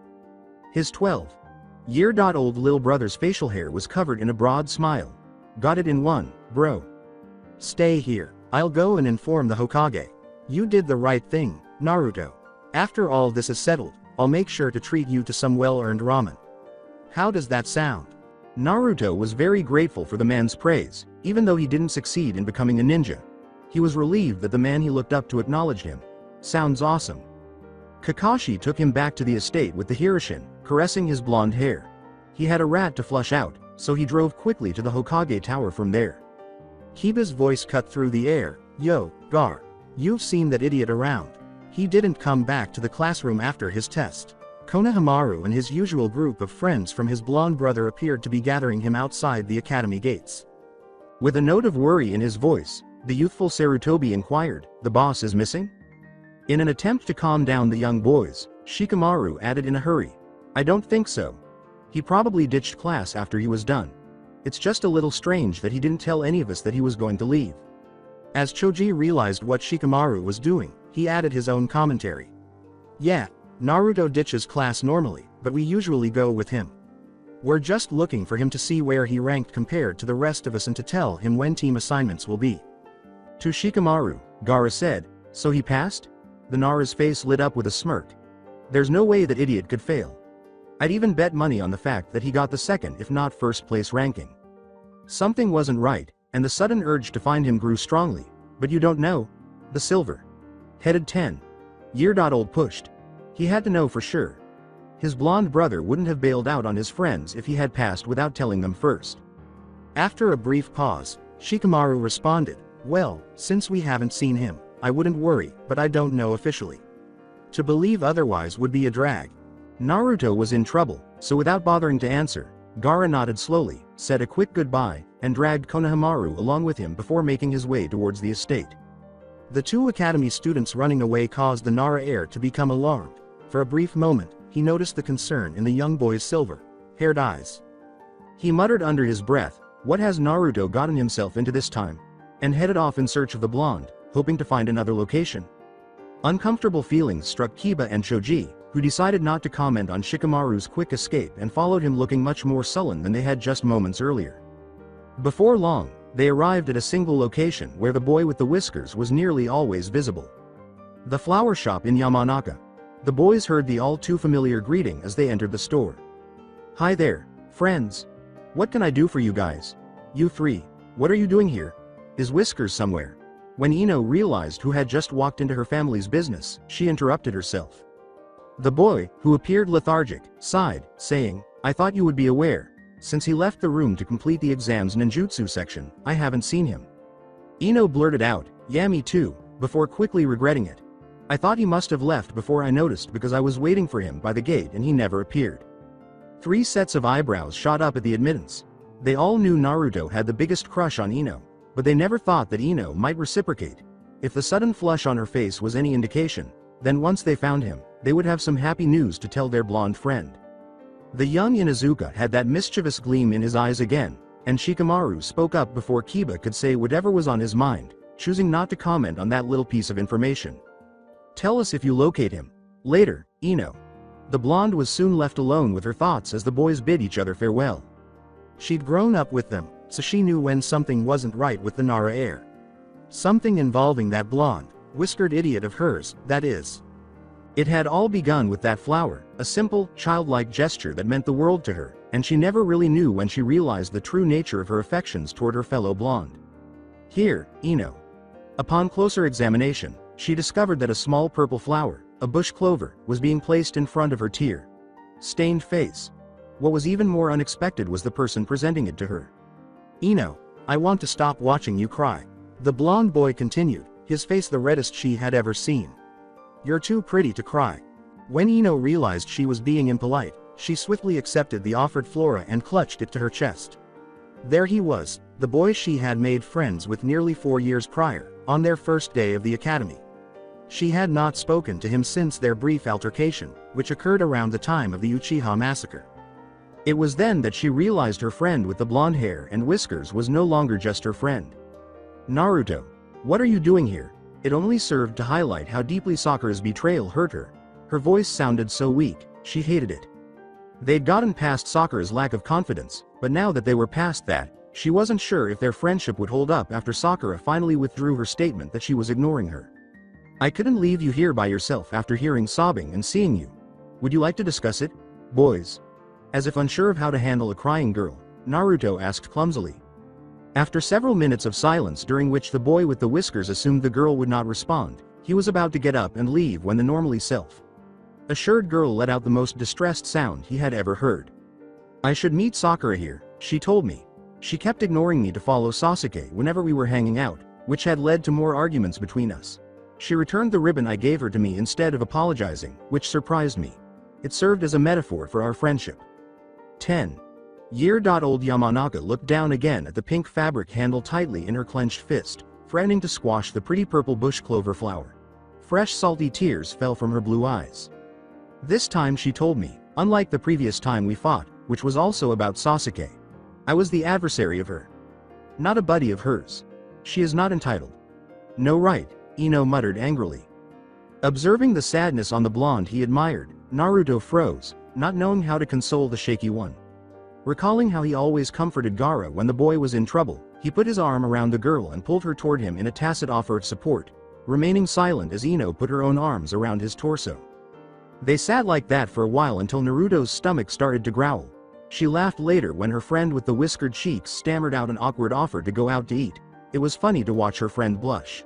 His 12-year-old little brother's facial hair was covered in a broad smile. Got it in one, bro. Stay here. I'll go and inform the Hokage. You did the right thing, Naruto. After all this is settled, I'll make sure to treat you to some well-earned ramen. How does that sound? Naruto was very grateful for the man's praise, even though he didn't succeed in becoming a ninja. He was relieved that the man he looked up to acknowledged him. Sounds awesome. Kakashi took him back to the estate with the Hiroshin, caressing his blonde hair. He had a rat to flush out, so he drove quickly to the Hokage tower from there. Kiba's voice cut through the air. Yo, Gar. You've seen that idiot around. He didn't come back to the classroom after his test. Konohamaru and his usual group of friends from his blonde brother appeared to be gathering him outside the academy gates. With a note of worry in his voice, the youthful Sarutobi inquired, "The boss is missing?" In an attempt to calm down the young boys, Shikamaru added in a hurry, "I don't think so. He probably ditched class after he was done. It's just a little strange that he didn't tell any of us that he was going to leave." As Choji realized what Shikamaru was doing, he added his own commentary. "Yeah, Naruto ditches class normally, but we usually go with him. We're just looking for him to see where he ranked compared to the rest of us and to tell him when team assignments will be." To Shikamaru, Gaara said, "So he passed?" The Nara's face lit up with a smirk. "There's no way that idiot could fail. I'd even bet money on the fact that he got the second if not first place ranking." Something wasn't right, and the sudden urge to find him grew strongly. "But you don't know?" The silver-headed 10-year-old pushed. He had to know for sure. His blonde brother wouldn't have bailed out on his friends if he had passed without telling them first. After a brief pause, Shikamaru responded, "Well, since we haven't seen him, I wouldn't worry, but I don't know officially. To believe otherwise would be a drag." Naruto was in trouble, so without bothering to answer, Gaara nodded slowly, said a quick goodbye, and dragged Konohamaru along with him before making his way towards the estate. The two academy students running away caused the Nara heir to become alarmed. For a brief moment, he noticed the concern in the young boy's silver-haired eyes. He muttered under his breath, "What has Naruto gotten himself into this time?" and headed off in search of the blonde, hoping to find another location. Uncomfortable feelings struck Kiba and Choji, who decided not to comment on Shikamaru's quick escape and followed him looking much more sullen than they had just moments earlier. Before long, they arrived at a single location where the boy with the whiskers was nearly always visible. The flower shop in Yamanaka. The boys heard the all-too-familiar greeting as they entered the store. "Hi there, friends. What can I do for you guys? You three, what are you doing here? Is Whiskers somewhere?" When Ino realized who had just walked into her family's business, she interrupted herself. The boy, who appeared lethargic, sighed, saying, "I thought you would be aware. Since he left the room to complete the exam's ninjutsu section, I haven't seen him." Ino blurted out, "Yeah, me too," before quickly regretting it. "I thought he must have left before I noticed because I was waiting for him by the gate and he never appeared." 3 sets of eyebrows shot up at the admittance. They all knew Naruto had the biggest crush on Ino, but they never thought that Ino might reciprocate. If the sudden flush on her face was any indication, then once they found him, they would have some happy news to tell their blonde friend. The young Inuzuka had that mischievous gleam in his eyes again, and Shikamaru spoke up before Kiba could say whatever was on his mind, choosing not to comment on that little piece of information. "Tell us if you locate him. Later, Ino." The blonde was soon left alone with her thoughts as the boys bid each other farewell. She'd grown up with them, so she knew when something wasn't right with the Nara heir. Something involving that blonde, whiskered idiot of hers, that is. It had all begun with that flower, a simple, childlike gesture that meant the world to her, and she never really knew when she realized the true nature of her affections toward her fellow blonde. "Here, Ino." Upon closer examination, she discovered that a small purple flower, a bush clover, was being placed in front of her tear-stained face. What was even more unexpected was the person presenting it to her. "Ino, I want to stop watching you cry," the blonde boy continued, his face the reddest she had ever seen. "You're too pretty to cry." When Ino realized she was being impolite, she swiftly accepted the offered flora and clutched it to her chest. There he was, the boy she had made friends with nearly 4 years prior, on their first day of the academy. She had not spoken to him since their brief altercation, which occurred around the time of the Uchiha massacre. It was then that she realized her friend with the blonde hair and whiskers was no longer just her friend. "Naruto, what are you doing here?" It only served to highlight how deeply Sakura's betrayal hurt her. Her voice sounded so weak, she hated it. They'd gotten past Sakura's lack of confidence, but now that they were past that, she wasn't sure if their friendship would hold up after Sakura finally withdrew her statement that she was ignoring her. "I couldn't leave you here by yourself after hearing sobbing and seeing you. Would you like to discuss it, boys?" As if unsure of how to handle a crying girl, Naruto asked clumsily. After several minutes of silence during which the boy with the whiskers assumed the girl would not respond, he was about to get up and leave when the normally self-assured girl let out the most distressed sound he had ever heard. "I should meet Sakura here, she told me. She kept ignoring me to follow Sasuke whenever we were hanging out, which had led to more arguments between us. She returned the ribbon I gave her to me instead of apologizing, which surprised me. It served as a metaphor for our friendship." 10-year-old Yamanaka looked down again at the pink fabric handle tightly in her clenched fist, threatening to squash the pretty purple bush clover flower. Fresh salty tears fell from her blue eyes. "This time she told me, unlike the previous time we fought, which was also about Sasuke. I was the adversary of her. Not a buddy of hers. She is not entitled." "No right," Ino muttered angrily. Observing the sadness on the blonde he admired, Naruto froze, not knowing how to console the shaky one. Recalling how he always comforted Gaara when the boy was in trouble, he put his arm around the girl and pulled her toward him in a tacit offer of support, remaining silent as Ino put her own arms around his torso. They sat like that for a while until Naruto's stomach started to growl. She laughed later when her friend with the whiskered cheeks stammered out an awkward offer to go out to eat. It was funny to watch her friend blush.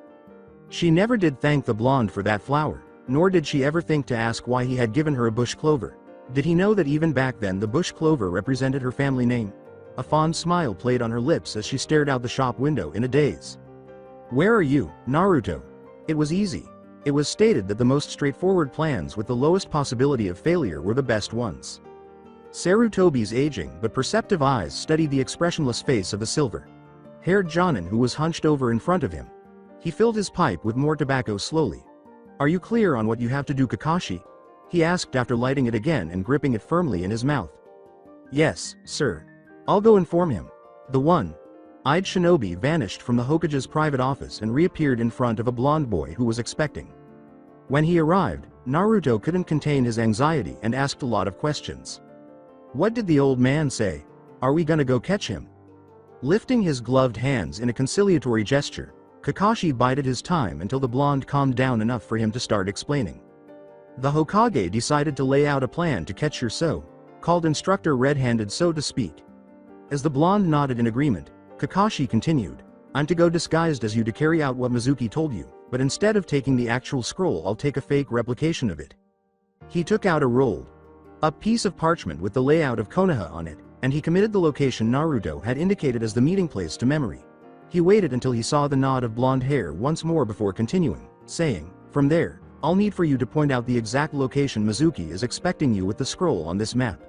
She never did thank the blonde for that flower, nor did she ever think to ask why he had given her a bush clover. Did he know that even back then the bush clover represented her family name? A fond smile played on her lips as she stared out the shop window in a daze. "Where are you, Naruto?" It was easy. It was stated that the most straightforward plans with the lowest possibility of failure were the best ones. Sarutobi's aging but perceptive eyes studied the expressionless face of the silver-haired Jonin who was hunched over in front of him. He filled his pipe with more tobacco slowly. "Are you clear on what you have to do, Kakashi?" he asked after lighting it again and gripping it firmly in his mouth. "Yes, sir." I'll go inform him. The one-eyed shinobi vanished from the Hokage's private office and reappeared in front of a blonde boy who was expecting. When he arrived, Naruto couldn't contain his anxiety and asked a lot of questions. What did the old man say? Are we gonna go catch him? Lifting his gloved hands in a conciliatory gesture, Kakashi bided his time until the blonde calmed down enough for him to start explaining. The Hokage decided to lay out a plan to catch your so-called instructor red-handed, so to speak. As the blonde nodded in agreement, Kakashi continued, I'm to go disguised as you to carry out what Mizuki told you, but instead of taking the actual scroll I'll take a fake replication of it. He took out a rolled-up piece of parchment with the layout of Konoha on it, and he committed the location Naruto had indicated as the meeting place to memory. He waited until he saw the nod of blonde hair once more before continuing, saying, From there, I'll need for you to point out the exact location Mizuki is expecting you with the scroll on this map.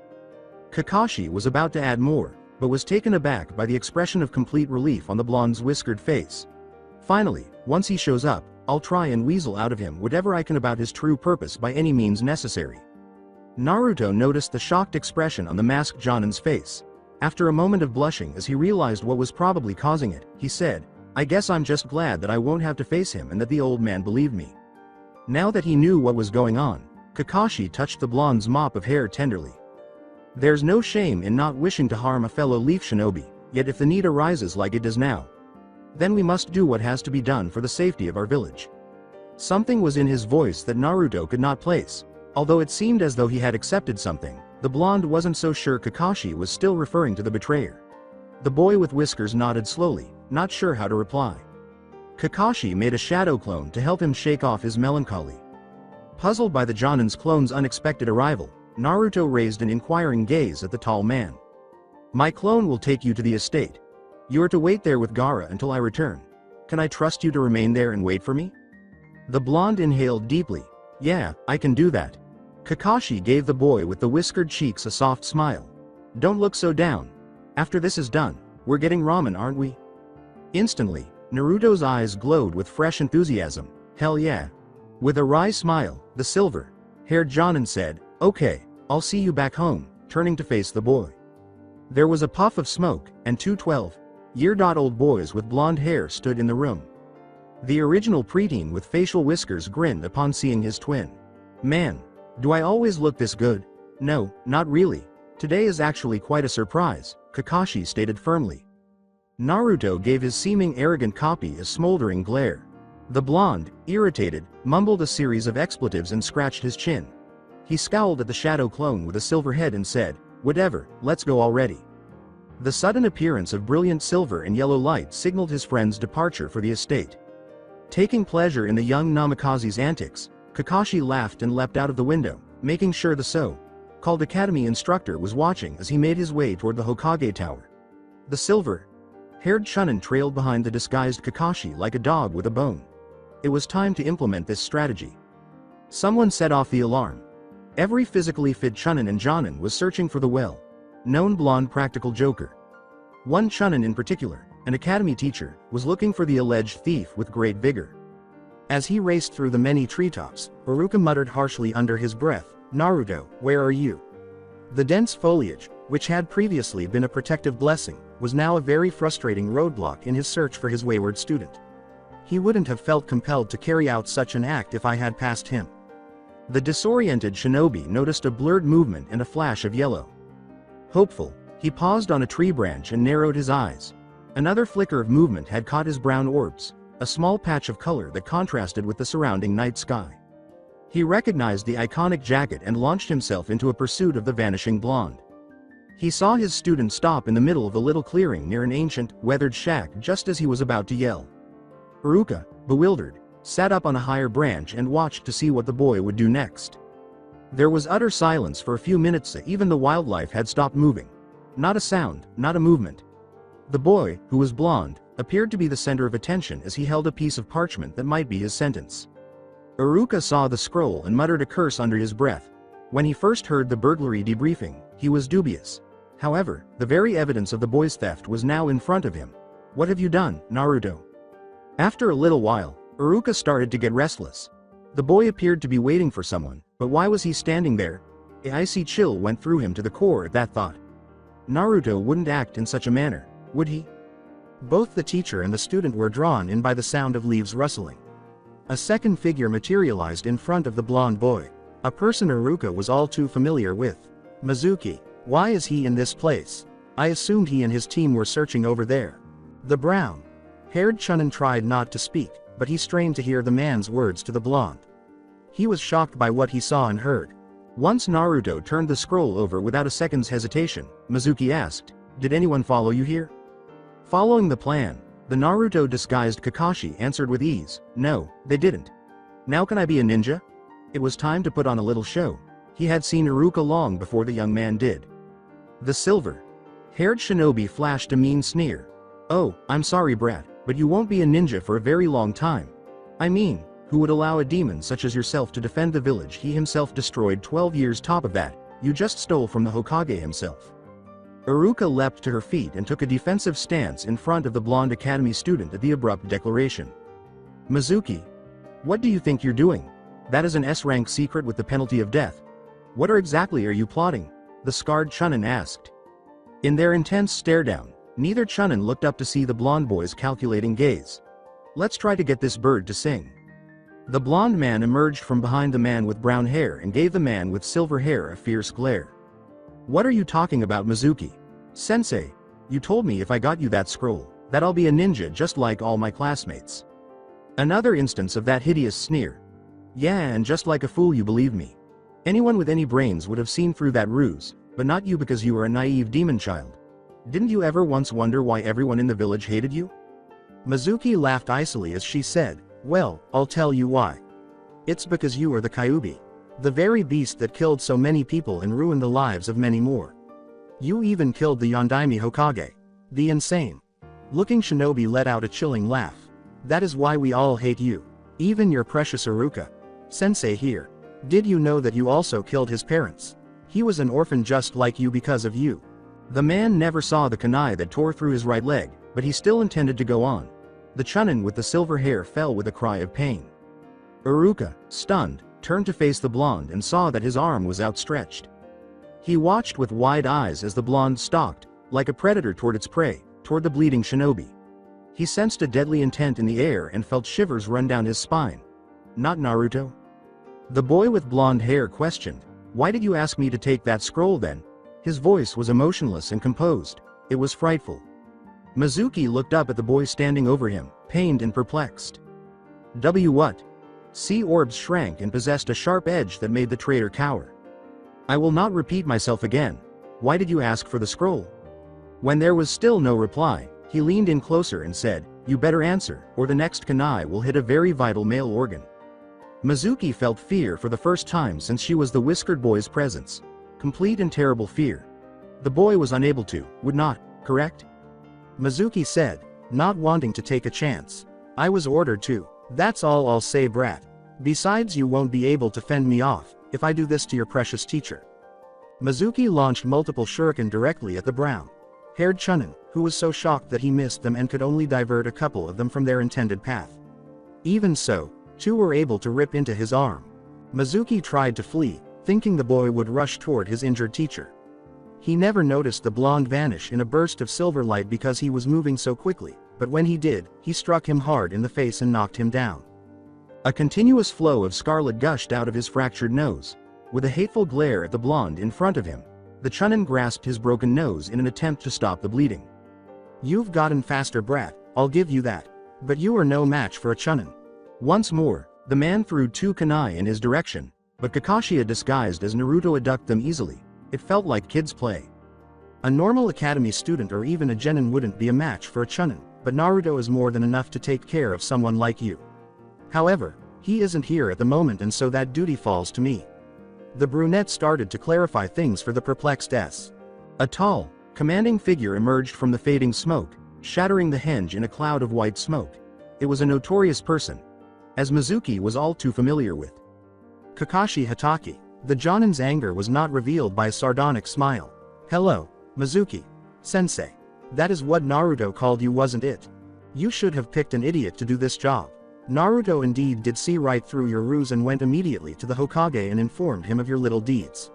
Kakashi was about to add more, but was taken aback by the expression of complete relief on the blonde's whiskered face. Finally, once he shows up, I'll try and weasel out of him whatever I can about his true purpose by any means necessary. Naruto noticed the shocked expression on the masked Jonin's face. After a moment of blushing as he realized what was probably causing it, he said, I guess I'm just glad that I won't have to face him and that the old man believed me. Now that he knew what was going on, Kakashi touched the blonde's mop of hair tenderly. There's no shame in not wishing to harm a fellow leaf shinobi, yet if the need arises like it does now, then we must do what has to be done for the safety of our village. Something was in his voice that Naruto could not place. Although it seemed as though he had accepted something, the blonde wasn't so sure Kakashi was still referring to the betrayer. The boy with whiskers nodded slowly, not sure how to reply. Kakashi made a shadow clone to help him shake off his melancholy. Puzzled by the Jonin's clone's unexpected arrival, Naruto raised an inquiring gaze at the tall man. My clone will take you to the estate. You are to wait there with Gaara until I return. Can I trust you to remain there and wait for me? The blonde inhaled deeply. Yeah, I can do that. Kakashi gave the boy with the whiskered cheeks a soft smile. Don't look so down. After this is done, we're getting ramen, aren't we? Instantly, Naruto's eyes glowed with fresh enthusiasm. Hell yeah. With a wry smile, the silver-haired Jonin said, Okay, I'll see you back home, turning to face the boy. There was a puff of smoke, and two 12-year-old boys with blonde hair stood in the room. The original preteen with facial whiskers grinned upon seeing his twin. Man, do I always look this good? No, not really. Today is actually quite a surprise, Kakashi stated firmly. Naruto gave his seeming arrogant copy a smoldering glare. The blonde, irritated, mumbled a series of expletives and scratched his chin. He scowled at the shadow clone with a silver head and said, Whatever, let's go already. The sudden appearance of brilliant silver and yellow light signaled his friend's departure for the estate. Taking pleasure in the young Namikaze's antics, Kakashi laughed and leapt out of the window, making sure the so-called academy instructor was watching as he made his way toward the Hokage tower. The silver-haired Chunin trailed behind the disguised Kakashi like a dog with a bone. It was time to implement this strategy. Someone set off the alarm. Every physically fit Chunin and Jonin was searching for the well-known blonde practical joker. One Chunin in particular, an academy teacher, was looking for the alleged thief with great vigor. As he raced through the many treetops, Iruka muttered harshly under his breath, Naruto, where are you? The dense foliage, which had previously been a protective blessing, was now a very frustrating roadblock in his search for his wayward student. He wouldn't have felt compelled to carry out such an act if I had passed him. The disoriented shinobi noticed a blurred movement and a flash of yellow. Hopeful, he paused on a tree branch and narrowed his eyes. Another flicker of movement had caught his brown orbs, a small patch of color that contrasted with the surrounding night sky. He recognized the iconic jacket and launched himself into a pursuit of the vanishing blonde. He saw his student stop in the middle of a little clearing near an ancient, weathered shack just as he was about to yell. Iruka, bewildered, sat up on a higher branch and watched to see what the boy would do next. There was utter silence for a few minutes. Even the wildlife had stopped moving. Not a sound, not a movement. The boy, who was blonde, appeared to be the center of attention as he held a piece of parchment that might be his sentence. Iruka saw the scroll and muttered a curse under his breath. When he first heard the burglary debriefing, he was dubious. However, the very evidence of the boy's theft was now in front of him. What have you done, Naruto? After a little while, Iruka started to get restless. The boy appeared to be waiting for someone, but why was he standing there? An icy chill went through him to the core at that thought. Naruto wouldn't act in such a manner, would he? Both the teacher and the student were drawn in by the sound of leaves rustling. A second figure materialized in front of the blonde boy. A person Iruka was all too familiar with. Mizuki. Why is he in this place? I assumed he and his team were searching over there. The brown-haired Chunin tried not to speak, but he strained to hear the man's words to the blonde. He was shocked by what he saw and heard. Once Naruto turned the scroll over without a second's hesitation, Mizuki asked, "Did anyone follow you here?" Following the plan, the Naruto-disguised Kakashi answered with ease, "No, they didn't. Now can I be a ninja?" It was time to put on a little show. He had seen Iruka long before the young man did. The silver-haired shinobi flashed a mean sneer. "Oh, I'm sorry brat, but you won't be a ninja for a very long time. I mean, who would allow a demon such as yourself to defend the village he himself destroyed 12 years? Top of that, you just stole from the Hokage himself." Iruka leapt to her feet and took a defensive stance in front of the blonde academy student at the abrupt declaration. "Mizuki, what do you think you're doing? That is an S-rank secret with the penalty of death. What exactly are you plotting?" the scarred Chunin asked. In their intense stare-down, neither Chunin looked up to see the blonde boy's calculating gaze. "Let's try to get this bird to sing." The blonde man emerged from behind the man with brown hair and gave the man with silver hair a fierce glare. "What are you talking about, Mizuki? Sensei, you told me if I got you that scroll, that I'll be a ninja just like all my classmates." Another instance of that hideous sneer. "Yeah, and just like a fool you believe me. Anyone with any brains would have seen through that ruse, but not you because you were a naive demon child. Didn't you ever once wonder why everyone in the village hated you?" Mizuki laughed icily as she said, "Well, I'll tell you why. It's because you are the Kyuubi. The very beast that killed so many people and ruined the lives of many more. You even killed the Yondaime Hokage. The insane-looking shinobi let out a chilling laugh. That is why we all hate you. Even your precious Iruka Sensei here. Did you know that you also killed his parents? He was an orphan just like you because of you." The man never saw the kunai that tore through his right leg, but he still intended to go on. The Chunin with the silver hair fell with a cry of pain. Iruka, stunned, turned to face the blonde and saw that his arm was outstretched. He watched with wide eyes as the blonde stalked, like a predator toward its prey, toward the bleeding shinobi. He sensed a deadly intent in the air and felt shivers run down his spine. "Not Naruto?" The boy with blonde hair questioned. "Why did you ask me to take that scroll then?" His voice was emotionless and composed. It was frightful. Mizuki looked up at the boy standing over him, pained and perplexed. What? Sea orbs shrank and possessed a sharp edge that made the traitor cower. "I will not repeat myself again. Why did you ask for the scroll?" When there was still no reply, he leaned in closer and said, "You better answer, or the next kunai will hit a very vital male organ." Mizuki felt fear for the first time since she was the whiskered boy's presence. Complete and terrible fear. The boy was unable to, would not, correct? Mizuki said, not wanting to take a chance. "I was ordered to. That's all I'll say, brat. Besides, you won't be able to fend me off if I do this to your precious teacher." Mizuki launched multiple shuriken directly at the brown-haired Chunin, who was so shocked that he missed them and could only divert a couple of them from their intended path. Even so, two were able to rip into his arm. Mizuki tried to flee, thinking the boy would rush toward his injured teacher. He never noticed the blonde vanish in a burst of silver light because he was moving so quickly, but when he did, he struck him hard in the face and knocked him down. A continuous flow of scarlet gushed out of his fractured nose. With a hateful glare at the blonde in front of him, the Chunin grasped his broken nose in an attempt to stop the bleeding. "You've gotten faster, brat, I'll give you that. But you are no match for a Chunin." Once more, the man threw two kunai in his direction, but Kakashi disguised as Naruto ducked them easily. It felt like kids' play. A normal academy student or even a genin wouldn't be a match for a Chunin, but Naruto is more than enough to take care of someone like you. However, he isn't here at the moment and so that duty falls to me. The brunette started to clarify things for the perplexed S. A tall, commanding figure emerged from the fading smoke, shattering the henge in a cloud of white smoke. It was a notorious person, as Mizuki was all too familiar with. Kakashi Hatake. The Jonin's anger was not revealed by a sardonic smile. "Hello, Mizuki. Sensei. That is what Naruto called you, wasn't it? You should have picked an idiot to do this job. Naruto indeed did see right through your ruse and went immediately to the Hokage and informed him of your little deeds.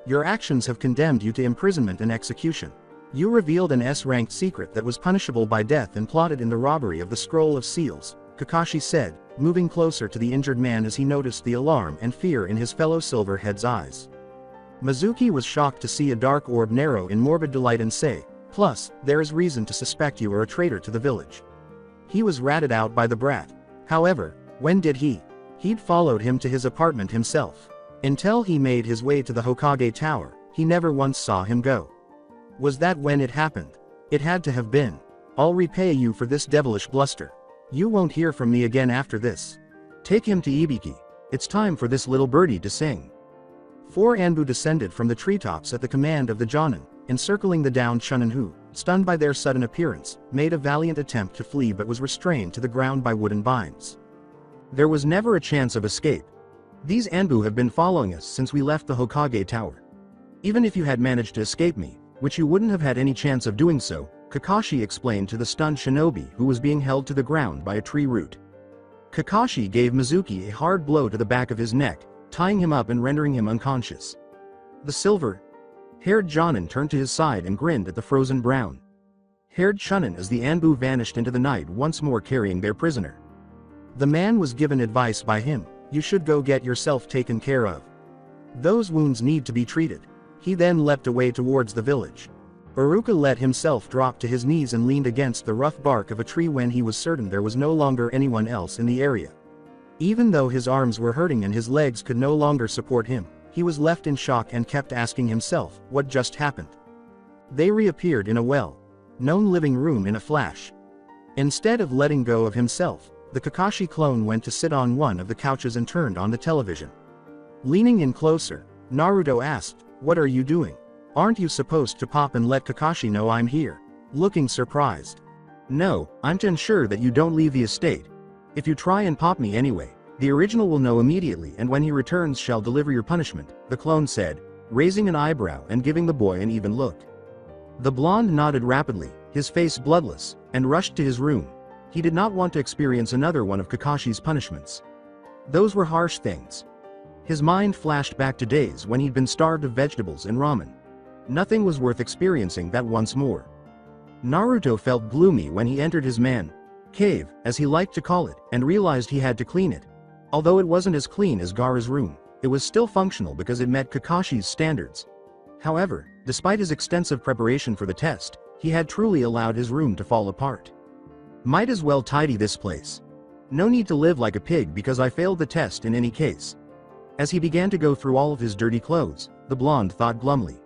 Your actions have condemned you to imprisonment and execution. You revealed an S-ranked secret that was punishable by death and plotted in the robbery of the Scroll of Seals, Kakashi said, moving closer to the injured man as he noticed the alarm and fear in his fellow Silverhead's eyes. Mizuki was shocked to see a dark orb narrow in morbid delight and say, "Plus, there is reason to suspect you are a traitor to the village." He was ratted out by the brat. However, when did he? He'd followed him to his apartment himself. Until he made his way to the Hokage Tower, he never once saw him go. Was that when it happened? It had to have been. I'll repay you for this devilish bluster. You won't hear from me again after this. Take him to Ibiki. It's time for this little birdie to sing. 4 Anbu descended from the treetops at the command of the Jonin, encircling the downed Chunin who, stunned by their sudden appearance, made a valiant attempt to flee but was restrained to the ground by wooden binds. There was never a chance of escape. These Anbu have been following us since we left the Hokage Tower. Even if you had managed to escape me, which you wouldn't have had any chance of doing so, Kakashi explained to the stunned shinobi who was being held to the ground by a tree root. Kakashi gave Mizuki a hard blow to the back of his neck, tying him up and rendering him unconscious. The silver-haired Jonin turned to his side and grinned at the frozen brown-haired Chunin as the Anbu vanished into the night once more carrying their prisoner. The man was given advice by him: "You should go get yourself taken care of. Those wounds need to be treated." He then leapt away towards the village. Iruka let himself drop to his knees and leaned against the rough bark of a tree when he was certain there was no longer anyone else in the area. Even though his arms were hurting and his legs could no longer support him, he was left in shock and kept asking himself, what just happened? They reappeared in a well-known living room in a flash. Instead of letting go of himself, the Kakashi clone went to sit on one of the couches and turned on the television. Leaning in closer, Naruto asked, "What are you doing? Aren't you supposed to pop and let Kakashi know I'm here?" Looking surprised. "No, I'm to ensure that you don't leave the estate. If you try and pop me anyway, the original will know immediately and when he returns shall deliver your punishment," the clone said, raising an eyebrow and giving the boy an even look. The blonde nodded rapidly, his face bloodless, and rushed to his room. He did not want to experience another one of Kakashi's punishments. Those were harsh things. His mind flashed back to days when he'd been starved of vegetables and ramen. Nothing was worth experiencing that once more. Naruto felt gloomy when he entered his cave, as he liked to call it, and realized he had to clean it. Although it wasn't as clean as Gaara's room, it was still functional because it met Kakashi's standards. However, despite his extensive preparation for the test, he had truly allowed his room to fall apart. Might as well tidy this place. No need to live like a pig because I failed the test in any case. As he began to go through all of his dirty clothes, the blonde thought glumly.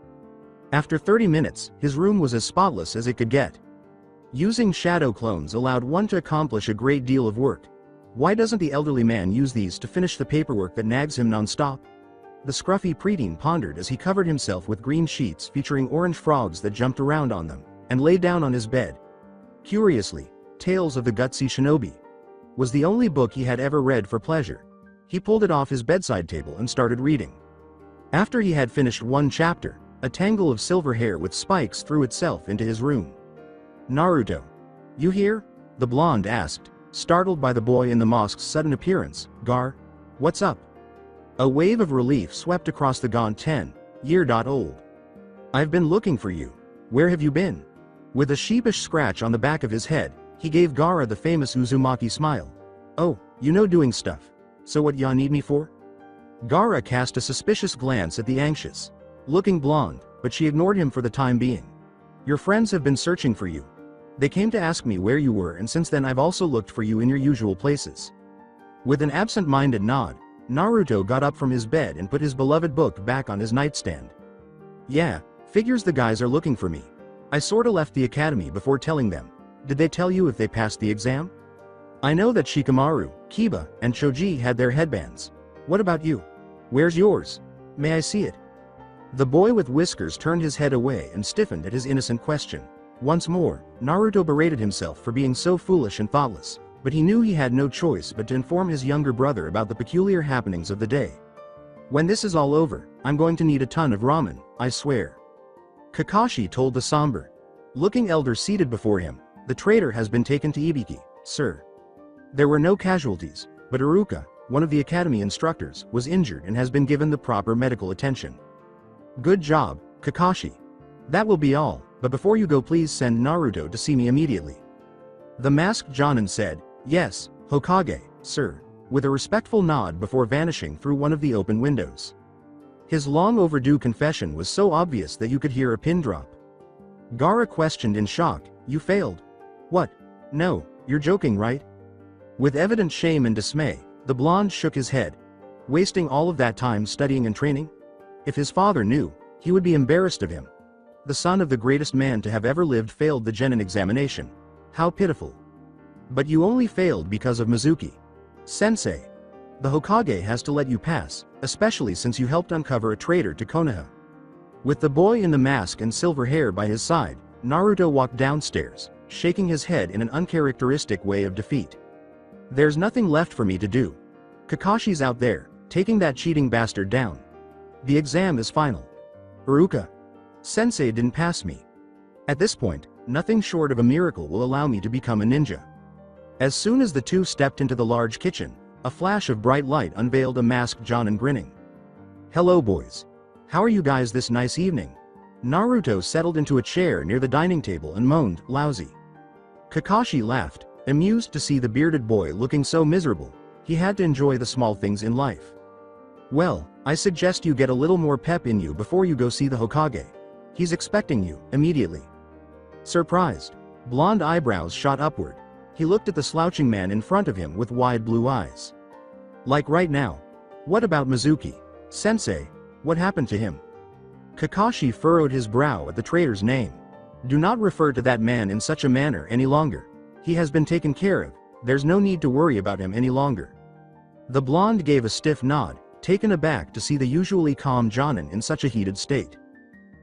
After 30 minutes, his room was as spotless as it could get. Using shadow clones allowed one to accomplish a great deal of work. Why doesn't the elderly man use these to finish the paperwork that nags him non-stop? The scruffy preteen pondered as he covered himself with green sheets featuring orange frogs that jumped around on them, and lay down on his bed. Curiously, Tales of the Gutsy Shinobi was the only book he had ever read for pleasure. He pulled it off his bedside table and started reading. After he had finished one chapter, a tangle of silver hair with spikes threw itself into his room. "Naruto, you here?" the blonde asked, startled by the boy in the mosque's sudden appearance. What's up?" A wave of relief swept across the gaunt 10-year-old. "I've been looking for you. Where have you been?" With a sheepish scratch on the back of his head, he gave Gaara the famous Uzumaki smile. "Oh, you know doing stuff. So what ya need me for?" Gaara cast a suspicious glance at the anxious-looking blonde, but she ignored him for the time being. "Your friends have been searching for you. They came to ask me where you were and since then I've also looked for you in your usual places." With an absent-minded nod, Naruto got up from his bed and put his beloved book back on his nightstand. "Yeah, figures the guys are looking for me. I sorta left the academy before telling them. Did they tell you if they passed the exam?" "I know that Shikamaru, Kiba, and Choji had their headbands. What about you? Where's yours? May I see it?" The boy with whiskers turned his head away and stiffened at his innocent question. Once more, Naruto berated himself for being so foolish and thoughtless, but he knew he had no choice but to inform his younger brother about the peculiar happenings of the day. "When this is all over, I'm going to need a ton of ramen, I swear," Kakashi told the somber-looking elder seated before him. "The traitor has been taken to Ibiki, sir. There were no casualties, but Iruka, one of the academy instructors, was injured and has been given the proper medical attention." "Good job, Kakashi. That will be all," But before you go, please send Naruto to see me immediately." The masked Jonin said, "Yes, Hokage, sir," with a respectful nod before vanishing through one of the open windows. His long overdue confession was so obvious that you could hear a pin drop. Gaara questioned in shock, "You failed? What? No, you're joking, right?" With evident shame and dismay, the blonde shook his head. Wasting all of that time studying and training? If his father knew, he would be embarrassed of him. The son of the greatest man to have ever lived failed the genin examination. How pitiful. But you only failed because of Mizuki. Sensei. The Hokage has to let you pass, especially since you helped uncover a traitor to Konoha. With the boy in the mask and silver hair by his side, Naruto walked downstairs, shaking his head in an uncharacteristic way of defeat. "There's nothing left for me to do. Kakashi's out there, taking that cheating bastard down. The exam is final. Iruka. Sensei didn't pass me. At this point, nothing short of a miracle will allow me to become a ninja." As soon as the two stepped into the large kitchen, a flash of bright light unveiled a masked Jonin grinning. "Hello boys. How are you guys this nice evening?" Naruto settled into a chair near the dining table and moaned, "Lousy." Kakashi laughed, amused to see the bearded boy looking so miserable. He had to enjoy the small things in life. "Well, I suggest you get a little more pep in you before you go see the Hokage. He's expecting you, immediately." Surprised, blonde eyebrows shot upward. He looked at the slouching man in front of him with wide blue eyes. "Like right now? What about Mizuki? Sensei, what happened to him?" Kakashi furrowed his brow at the traitor's name. "Do not refer to that man in such a manner any longer. He has been taken care of, there's no need to worry about him any longer." The blonde gave a stiff nod, taken aback to see the usually calm Jonin in such a heated state.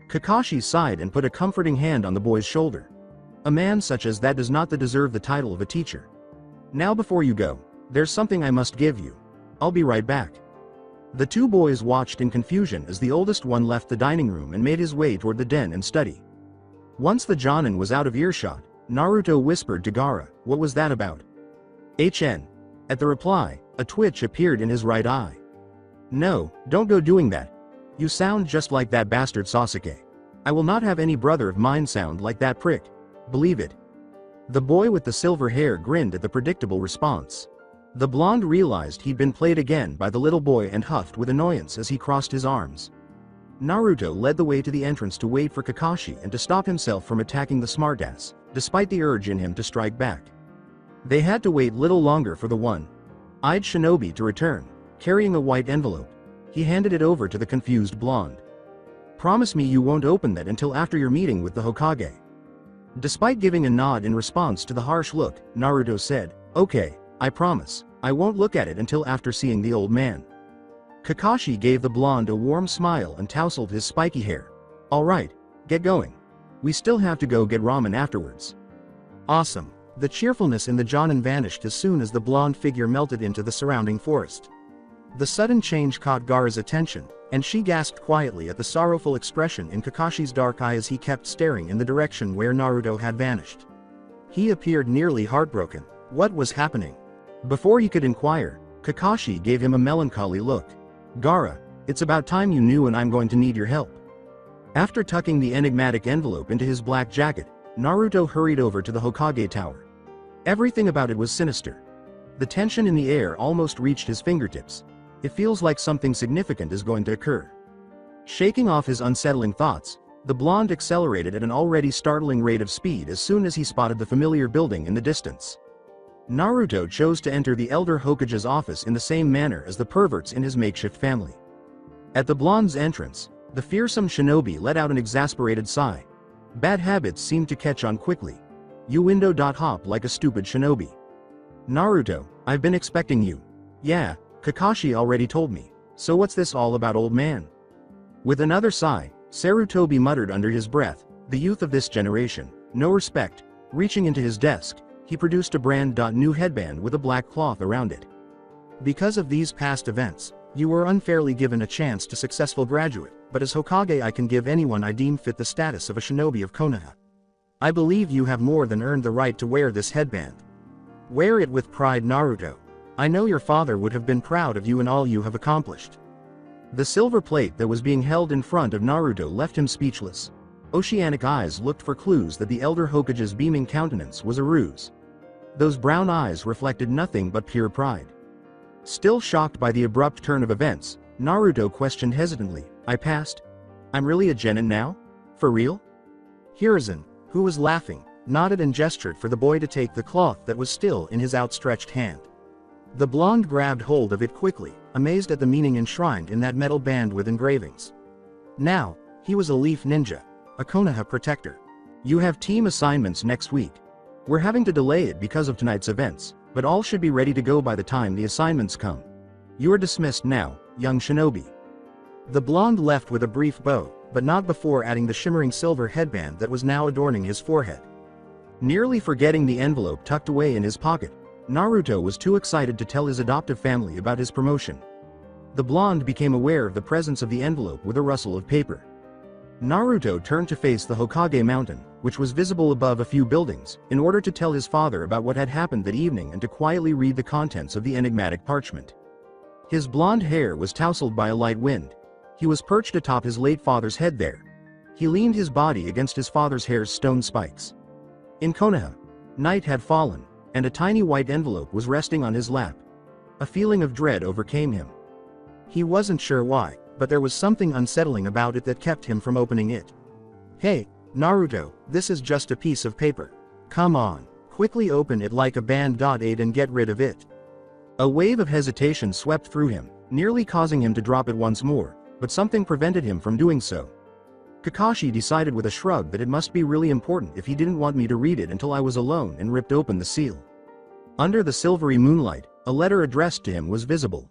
Kakashi sighed and put a comforting hand on the boy's shoulder. "A man such as that does not deserve the title of a teacher. Now before you go, there's something I must give you. I'll be right back." The two boys watched in confusion as the oldest one left the dining room and made his way toward the den and study. Once the Jonin was out of earshot, Naruto whispered to Gaara, "What was that about?" "HN. At the reply, a twitch appeared in his right eye. "No, don't go doing that. You sound just like that bastard Sasuke. I will not have any brother of mine sound like that prick. Believe it." The boy with the silver hair grinned at the predictable response. The blonde realized he'd been played again by the little boy and huffed with annoyance as he crossed his arms. Naruto led the way to the entrance to wait for Kakashi and to stop himself from attacking the smartass, despite the urge in him to strike back. They had to wait little longer for the one-eyed shinobi to return, carrying a white envelope. He handed it over to the confused blonde. "Promise me you won't open that until after your meeting with the Hokage." Despite giving a nod in response to the harsh look, Naruto said, "Okay, I promise, I won't look at it until after seeing the old man." Kakashi gave the blonde a warm smile and tousled his spiky hair. "All right, get going. We still have to go get ramen afterwards." Awesome. The cheerfulness in the Jonin vanished as soon as the blonde figure melted into the surrounding forest. The sudden change caught Gaara's attention, and she gasped quietly at the sorrowful expression in Kakashi's dark eye as he kept staring in the direction where Naruto had vanished. He appeared nearly heartbroken. What was happening? Before he could inquire, Kakashi gave him a melancholy look. "Gaara, it's about time you knew, and I'm going to need your help." After tucking the enigmatic envelope into his black jacket, Naruto hurried over to the Hokage tower. Everything about it was sinister. The tension in the air almost reached his fingertips. It feels like something significant is going to occur. Shaking off his unsettling thoughts, the blonde accelerated at an already startling rate of speed as soon as he spotted the familiar building in the distance. Naruto chose to enter the elder Hokage's office in the same manner as the perverts in his makeshift family. At the blonde's entrance, the fearsome shinobi let out an exasperated sigh. Bad habits seemed to catch on quickly. "You window.hop like a stupid shinobi." "Naruto, I've been expecting you." "Yeah, Kakashi already told me. So what's this all about, old man?" With another sigh, Sarutobi muttered under his breath, "The youth of this generation, no respect." Reaching into his desk, he produced a brand new headband with a black cloth around it. "Because of these past events, you were unfairly given a chance to successful graduate, but as Hokage I can give anyone I deem fit the status of a shinobi of Konoha. I believe you have more than earned the right to wear this headband. Wear it with pride, Naruto. I know your father would have been proud of you and all you have accomplished." The silver plate that was being held in front of Naruto left him speechless. Oceanic eyes looked for clues that the elder Hokage's beaming countenance was a ruse. Those brown eyes reflected nothing but pure pride. Still shocked by the abrupt turn of events, Naruto questioned hesitantly, "I passed? I'm really a genin now? For real?" Hiruzen, who was laughing, nodded and gestured for the boy to take the cloth that was still in his outstretched hand. The blonde grabbed hold of it quickly, amazed at the meaning enshrined in that metal band with engravings. Now, he was a leaf ninja, a Konoha protector. "You have team assignments next week. We're having to delay it because of tonight's events, but all should be ready to go by the time the assignments come. You are dismissed now, young shinobi." The blonde left with a brief bow, but not before adding the shimmering silver headband that was now adorning his forehead. Nearly forgetting the envelope tucked away in his pocket, Naruto was too excited to tell his adoptive family about his promotion. The blonde became aware of the presence of the envelope with a rustle of paper. Naruto turned to face the Hokage mountain, which was visible above a few buildings, in order to tell his father about what had happened that evening and to quietly read the contents of the enigmatic parchment. His blonde hair was tousled by a light wind. He was perched atop his late father's head there. He leaned his body against his father's hair's stone spikes. In Konoha, night had fallen, and a tiny white envelope was resting on his lap. A feeling of dread overcame him. He wasn't sure why, but there was something unsettling about it that kept him from opening it. "Hey, Naruto, this is just a piece of paper. Come on, quickly open it like a band-aid and get rid of it." A wave of hesitation swept through him, nearly causing him to drop it once more, but something prevented him from doing so. Kakashi decided with a shrug that it must be really important if he didn't want me to read it until I was alone, and ripped open the seal. Under the silvery moonlight, a letter addressed to him was visible.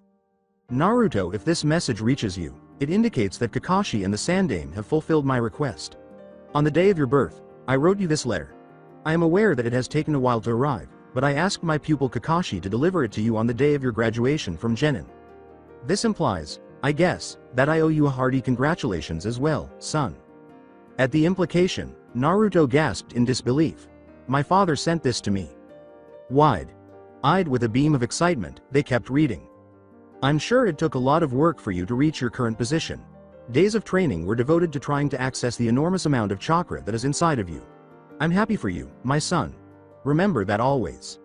"Naruto, if this message reaches you, it indicates that Kakashi and the Sandaime have fulfilled my request. On the day of your birth, I wrote you this letter. I am aware that it has taken a while to arrive, but I asked my pupil Kakashi to deliver it to you on the day of your graduation from Genin. This implies, I guess, that I owe you a hearty congratulations as well, son." At the implication, Naruto gasped in disbelief. "My father sent this to me." Wide-eyed with a beam of excitement, they kept reading. "I'm sure it took a lot of work for you to reach your current position. Days of training were devoted to trying to access the enormous amount of chakra that is inside of you. I'm happy for you, my son. Remember that always."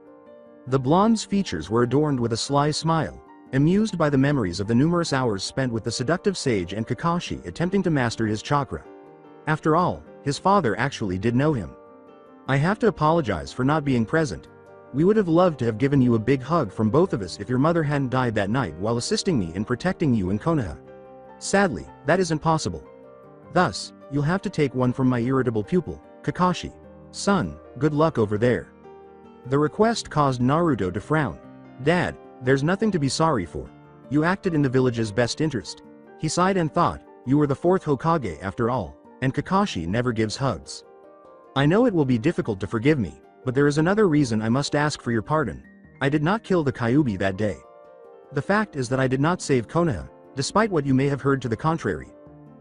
The blonde's features were adorned with a sly smile, amused by the memories of the numerous hours spent with the seductive sage and Kakashi attempting to master his chakra. After all, his father actually did know him. "I have to apologize for not being present. We would have loved to have given you a big hug from both of us if your mother hadn't died that night while assisting me in protecting you in Konoha. Sadly, that isn't possible. Thus, you'll have to take one from my irritable pupil, Kakashi. Son, good luck over there." The request caused Naruto to frown. "Dad, there's nothing to be sorry for. You acted in the village's best interest." He sighed and thought, "You were the fourth Hokage after all, and Kakashi never gives hugs. I know it will be difficult to forgive me, but there is another reason I must ask for your pardon. I did not kill the Kyuubi that day. The fact is that I did not save Konoha, despite what you may have heard to the contrary.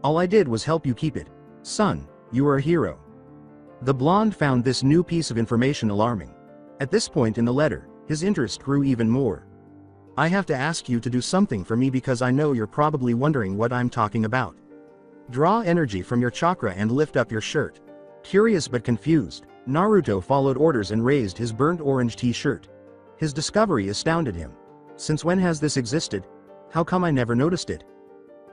All I did was help you keep it. Son, you are a hero." The blonde found this new piece of information alarming. At this point in the letter, his interest grew even more. "I have to ask you to do something for me because I know you're probably wondering what I'm talking about. Draw energy from your chakra and lift up your shirt." Curious but confused, Naruto followed orders and raised his burnt orange t-shirt. His discovery astounded him. Since when has this existed? How come I never noticed it?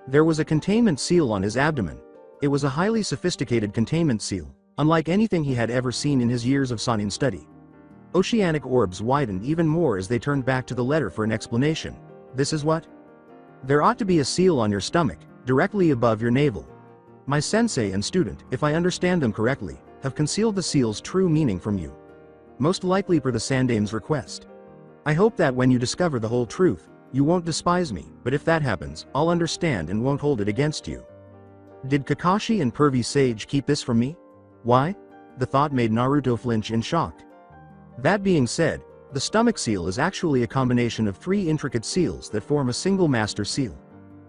There was a containment seal on his abdomen. It was a highly sophisticated containment seal, unlike anything he had ever seen in his years of Sannin study. Oceanic orbs widened even more as they turned back to the letter for an explanation. "This is what? There ought to be a seal on your stomach, directly above your navel. My sensei and student, if I understand them correctly, have concealed the seal's true meaning from you. Most likely per the Sandaime's request. I hope that when you discover the whole truth, you won't despise me, but if that happens, I'll understand and won't hold it against you." Did Kakashi and Pervy Sage keep this from me? Why? The thought made Naruto flinch in shock. That being said, the stomach seal is actually a combination of 3 intricate seals that form a single master seal.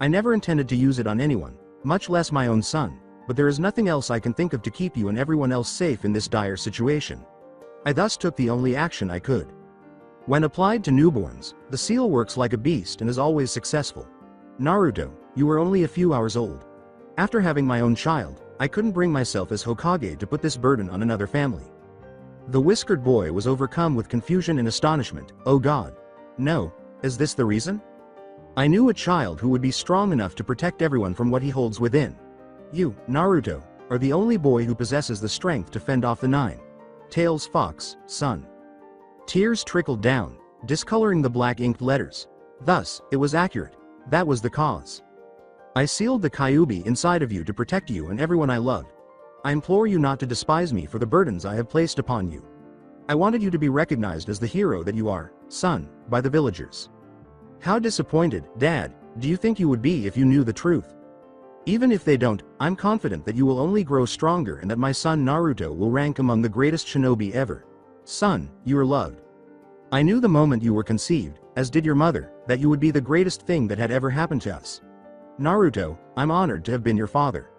I never intended to use it on anyone, much less my own son, but there is nothing else I can think of to keep you and everyone else safe in this dire situation. I thus took the only action I could. When applied to newborns, the seal works like a beast and is always successful. Naruto, you were only a few hours old. After having my own child, I couldn't bring myself as Hokage to put this burden on another family. The whiskered boy was overcome with confusion and astonishment. Oh God. No, is this the reason? I knew a child who would be strong enough to protect everyone from what he holds within. You, Naruto, are the only boy who possesses the strength to fend off the 9 tails fox, son. Tears trickled down, discoloring the black inked letters. Thus, it was accurate. That was the cause. I sealed the Kyuubi inside of you to protect you and everyone I loved. I implore you not to despise me for the burdens I have placed upon you. I wanted you to be recognized as the hero that you are, son, by the villagers. How disappointed, Dad, do you think you would be if you knew the truth? Even if they don't, I'm confident that you will only grow stronger and that my son Naruto will rank among the greatest shinobi ever. Son, you are loved. I knew the moment you were conceived, as did your mother, that you would be the greatest thing that had ever happened to us. Naruto, I'm honored to have been your father.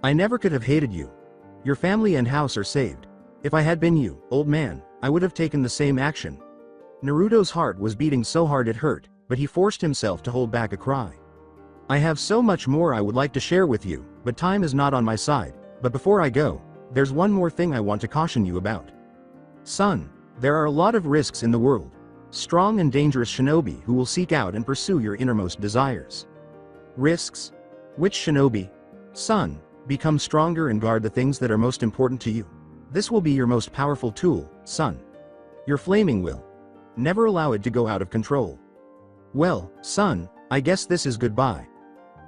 I never could have hated you. Your family and house are saved. If I had been you, old man, I would have taken the same action. Naruto's heart was beating so hard it hurt, but he forced himself to hold back a cry. I have so much more I would like to share with you, but time is not on my side. But before I go, there's one more thing I want to caution you about. Son, there are a lot of risks in the world. Strong and dangerous shinobi who will seek out and pursue your innermost desires. Risks? Which shinobi? Son, become stronger and guard the things that are most important to you. This will be your most powerful tool, son. Your flaming will. Never allow it to go out of control. Well, son, I guess this is goodbye.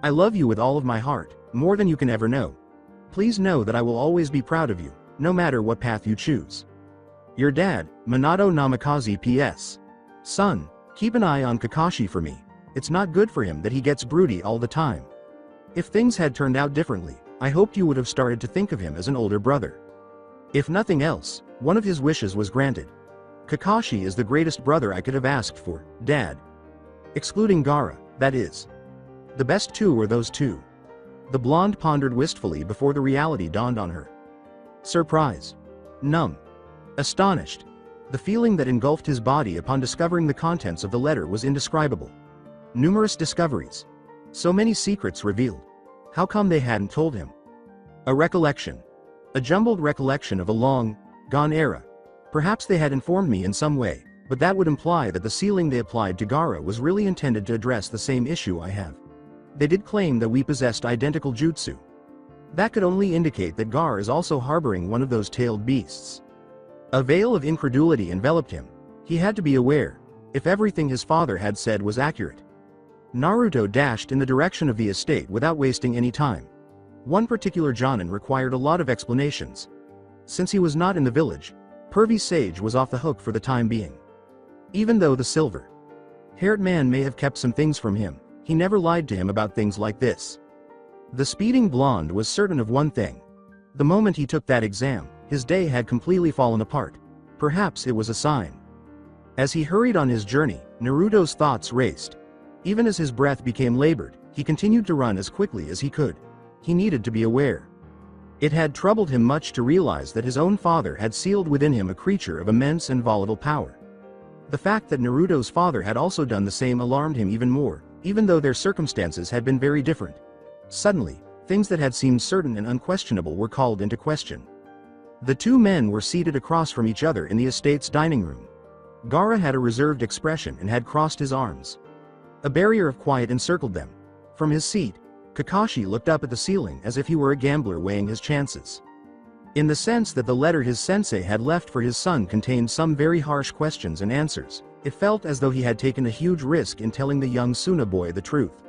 I love you with all of my heart, more than you can ever know. Please know that I will always be proud of you, no matter what path you choose. Your dad, Minato Namikaze. P.S. Son, keep an eye on Kakashi for me. It's not good for him that he gets broody all the time. If things had turned out differently, I hoped you would have started to think of him as an older brother. If nothing else, one of his wishes was granted. Kakashi is the greatest brother I could have asked for, Dad. Excluding Gaara, that is. The best two were those two. The blonde pondered wistfully before the reality dawned on her. Surprise. Numb. Astonished. The feeling that engulfed his body upon discovering the contents of the letter was indescribable. Numerous discoveries. So many secrets revealed. How come they hadn't told him? A recollection. A jumbled recollection of a long, gone era. Perhaps they had informed me in some way, but that would imply that the sealing they applied to Gaara was really intended to address the same issue I have. They did claim that we possessed identical jutsu. That could only indicate that Gaara is also harboring one of those tailed beasts. A veil of incredulity enveloped him. He had to be aware, if everything his father had said was accurate. Naruto dashed in the direction of the estate without wasting any time. One particular Jonin required a lot of explanations. Since he was not in the village, Pervy Sage was off the hook for the time being. Even though the silver-haired man may have kept some things from him, he never lied to him about things like this. The speeding blonde was certain of one thing. The moment he took that exam, his day had completely fallen apart. Perhaps it was a sign. As he hurried on his journey, Naruto's thoughts raced. Even as his breath became labored, he continued to run as quickly as he could. He needed to be aware. It had troubled him much to realize that his own father had sealed within him a creature of immense and volatile power. The fact that Naruto's father had also done the same alarmed him even more, even though their circumstances had been very different. Suddenly, things that had seemed certain and unquestionable were called into question. The two men were seated across from each other in the estate's dining room. Gaara had a reserved expression and had crossed his arms. A barrier of quiet encircled them. From his seat, Kakashi looked up at the ceiling as if he were a gambler weighing his chances. In the sense that the letter his sensei had left for his son contained some very harsh questions and answers, it felt as though he had taken a huge risk in telling the young Suna boy the truth.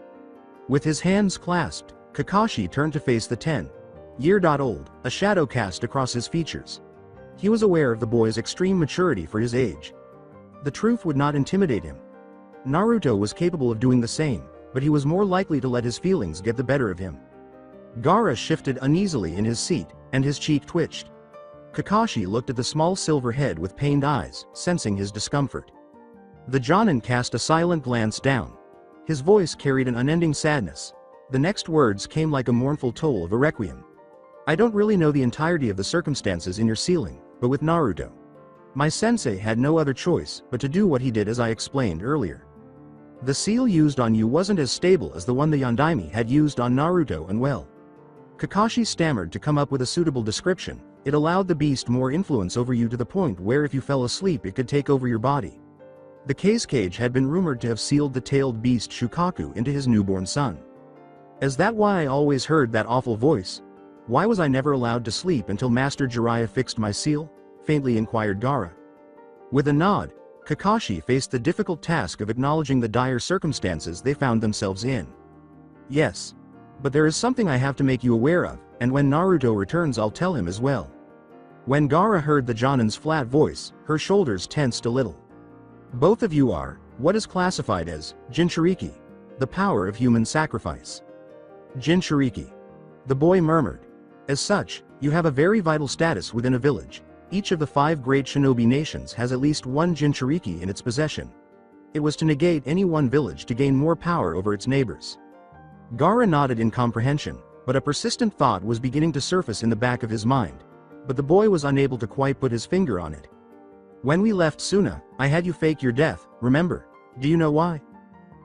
With his hands clasped, Kakashi turned to face the 10-year-old, a shadow cast across his features. He was aware of the boy's extreme maturity for his age. The truth would not intimidate him. Naruto was capable of doing the same, but he was more likely to let his feelings get the better of him. Gaara shifted uneasily in his seat, and his cheek twitched. Kakashi looked at the small silver head with pained eyes, sensing his discomfort. The Jonin cast a silent glance down. His voice carried an unending sadness. The next words came like a mournful toll of a requiem. I don't really know the entirety of the circumstances in your sealing, but with Naruto, my sensei had no other choice but to do what he did as I explained earlier. The seal used on you wasn't as stable as the one the Yondaime had used on Naruto, and well, Kakashi stammered to come up with a suitable description. It allowed the beast more influence over you to the point where if you fell asleep it could take over your body. The cage had been rumored to have sealed the tailed beast Shukaku into his newborn son. Is that why I always heard that awful voice? Why was I never allowed to sleep until Master Jiraiya fixed my seal? Faintly inquired Gaara. With a nod, Kakashi faced the difficult task of acknowledging the dire circumstances they found themselves in. Yes. But there is something I have to make you aware of, and when Naruto returns I'll tell him as well. When Gaara heard the Jonin's flat voice, her shoulders tensed a little. Both of you are, what is classified as, Jinchuriki, the power of human sacrifice. Jinchuriki. The boy murmured. As such, you have a very vital status within a village. Each of the 5 great shinobi nations has at least one Jinchuriki in its possession. It was to negate any one village to gain more power over its neighbors. Gaara nodded in comprehension, but a persistent thought was beginning to surface in the back of his mind. But the boy was unable to quite put his finger on it. When we left Suna, I had you fake your death, remember? Do you know why?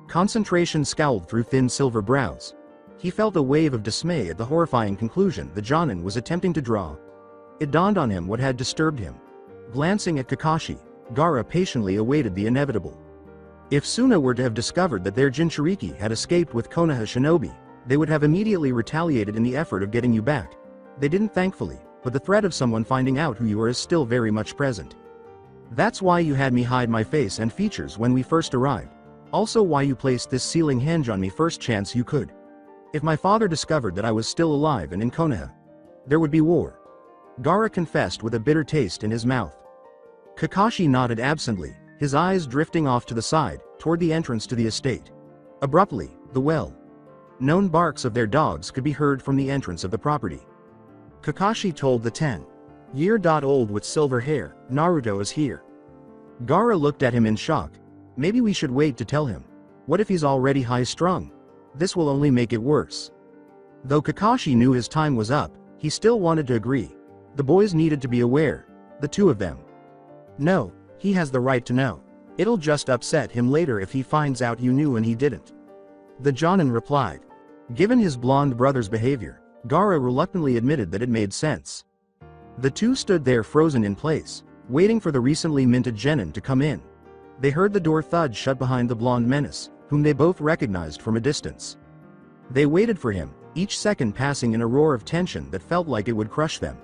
Concentration scowled through thin silver brows. He felt a wave of dismay at the horrifying conclusion the Jonin was attempting to draw. It dawned on him what had disturbed him. Glancing at Kakashi, Gaara patiently awaited the inevitable. If Suna were to have discovered that their Jinchuriki had escaped with Konoha shinobi, they would have immediately retaliated in the effort of getting you back. They didn't thankfully, but the threat of someone finding out who you are is still very much present. That's why you had me hide my face and features when we first arrived. Also why you placed this sealing hinge on me first chance you could. If my father discovered that I was still alive and in Konoha, there would be war. Gaara confessed with a bitter taste in his mouth. Kakashi nodded absently, his eyes drifting off to the side, toward the entrance to the estate. Abruptly, the well-known barks of their dogs could be heard from the entrance of the property. Kakashi told the 10-year-old with silver hair, Naruto is here. Gaara looked at him in shock. Maybe we should wait to tell him. What if he's already high-strung? This will only make it worse. Though Kakashi knew his time was up, he still wanted to agree. The boys needed to be aware. The 2 of them. No. He has the right to know. It'll just upset him later if he finds out you knew and he didn't. The Jonin replied. Given his blonde brother's behavior, Gaara reluctantly admitted that it made sense. The 2 stood there frozen in place, waiting for the recently minted genin to come in. They heard the door thud shut behind the blonde menace, whom they both recognized from a distance. They waited for him, each second passing in a roar of tension that felt like it would crush them.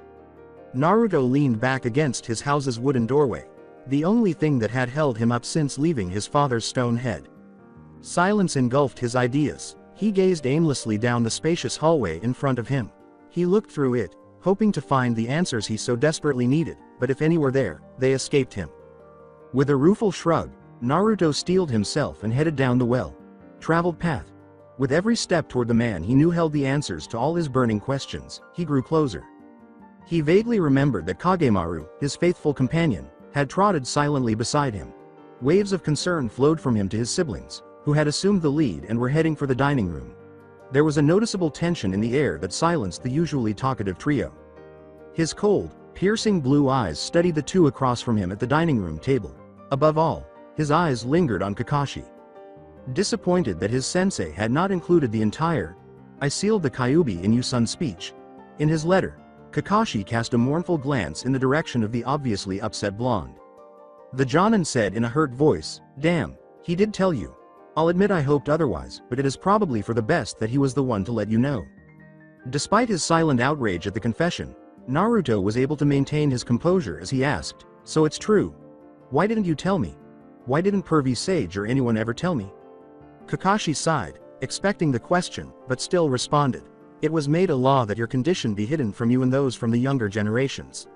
Naruto leaned back against his house's wooden doorway. The only thing that had held him up since leaving his father's stone head. Silence engulfed his ideas. He gazed aimlessly down the spacious hallway in front of him. He looked through it, hoping to find the answers he so desperately needed, but if any were there, they escaped him. With a rueful shrug, Naruto steeled himself and headed down the well-traveled path. With every step toward the man he knew held the answers to all his burning questions, he grew closer. He vaguely remembered that Kagemaru, his faithful companion, had trotted silently beside him. Waves of concern flowed from him to his siblings, who had assumed the lead and were heading for the dining room. There was a noticeable tension in the air that silenced the usually talkative trio. His cold, piercing blue eyes studied the 2 across from him at the dining room table. Above all, his eyes lingered on Kakashi. Disappointed that his sensei had not included the entire "I sealed the Kyuubi in you son" speech. In his letter, Kakashi cast a mournful glance in the direction of the obviously upset blonde. The Jonin said in a hurt voice, damn, he did tell you. I'll admit I hoped otherwise, but it is probably for the best that he was the one to let you know. Despite his silent outrage at the confession, Naruto was able to maintain his composure as he asked, so it's true. Why didn't you tell me? Why didn't Pervy Sage or anyone ever tell me? Kakashi sighed, expecting the question, but still responded. It was made a law that your condition be hidden from you and those from the younger generations.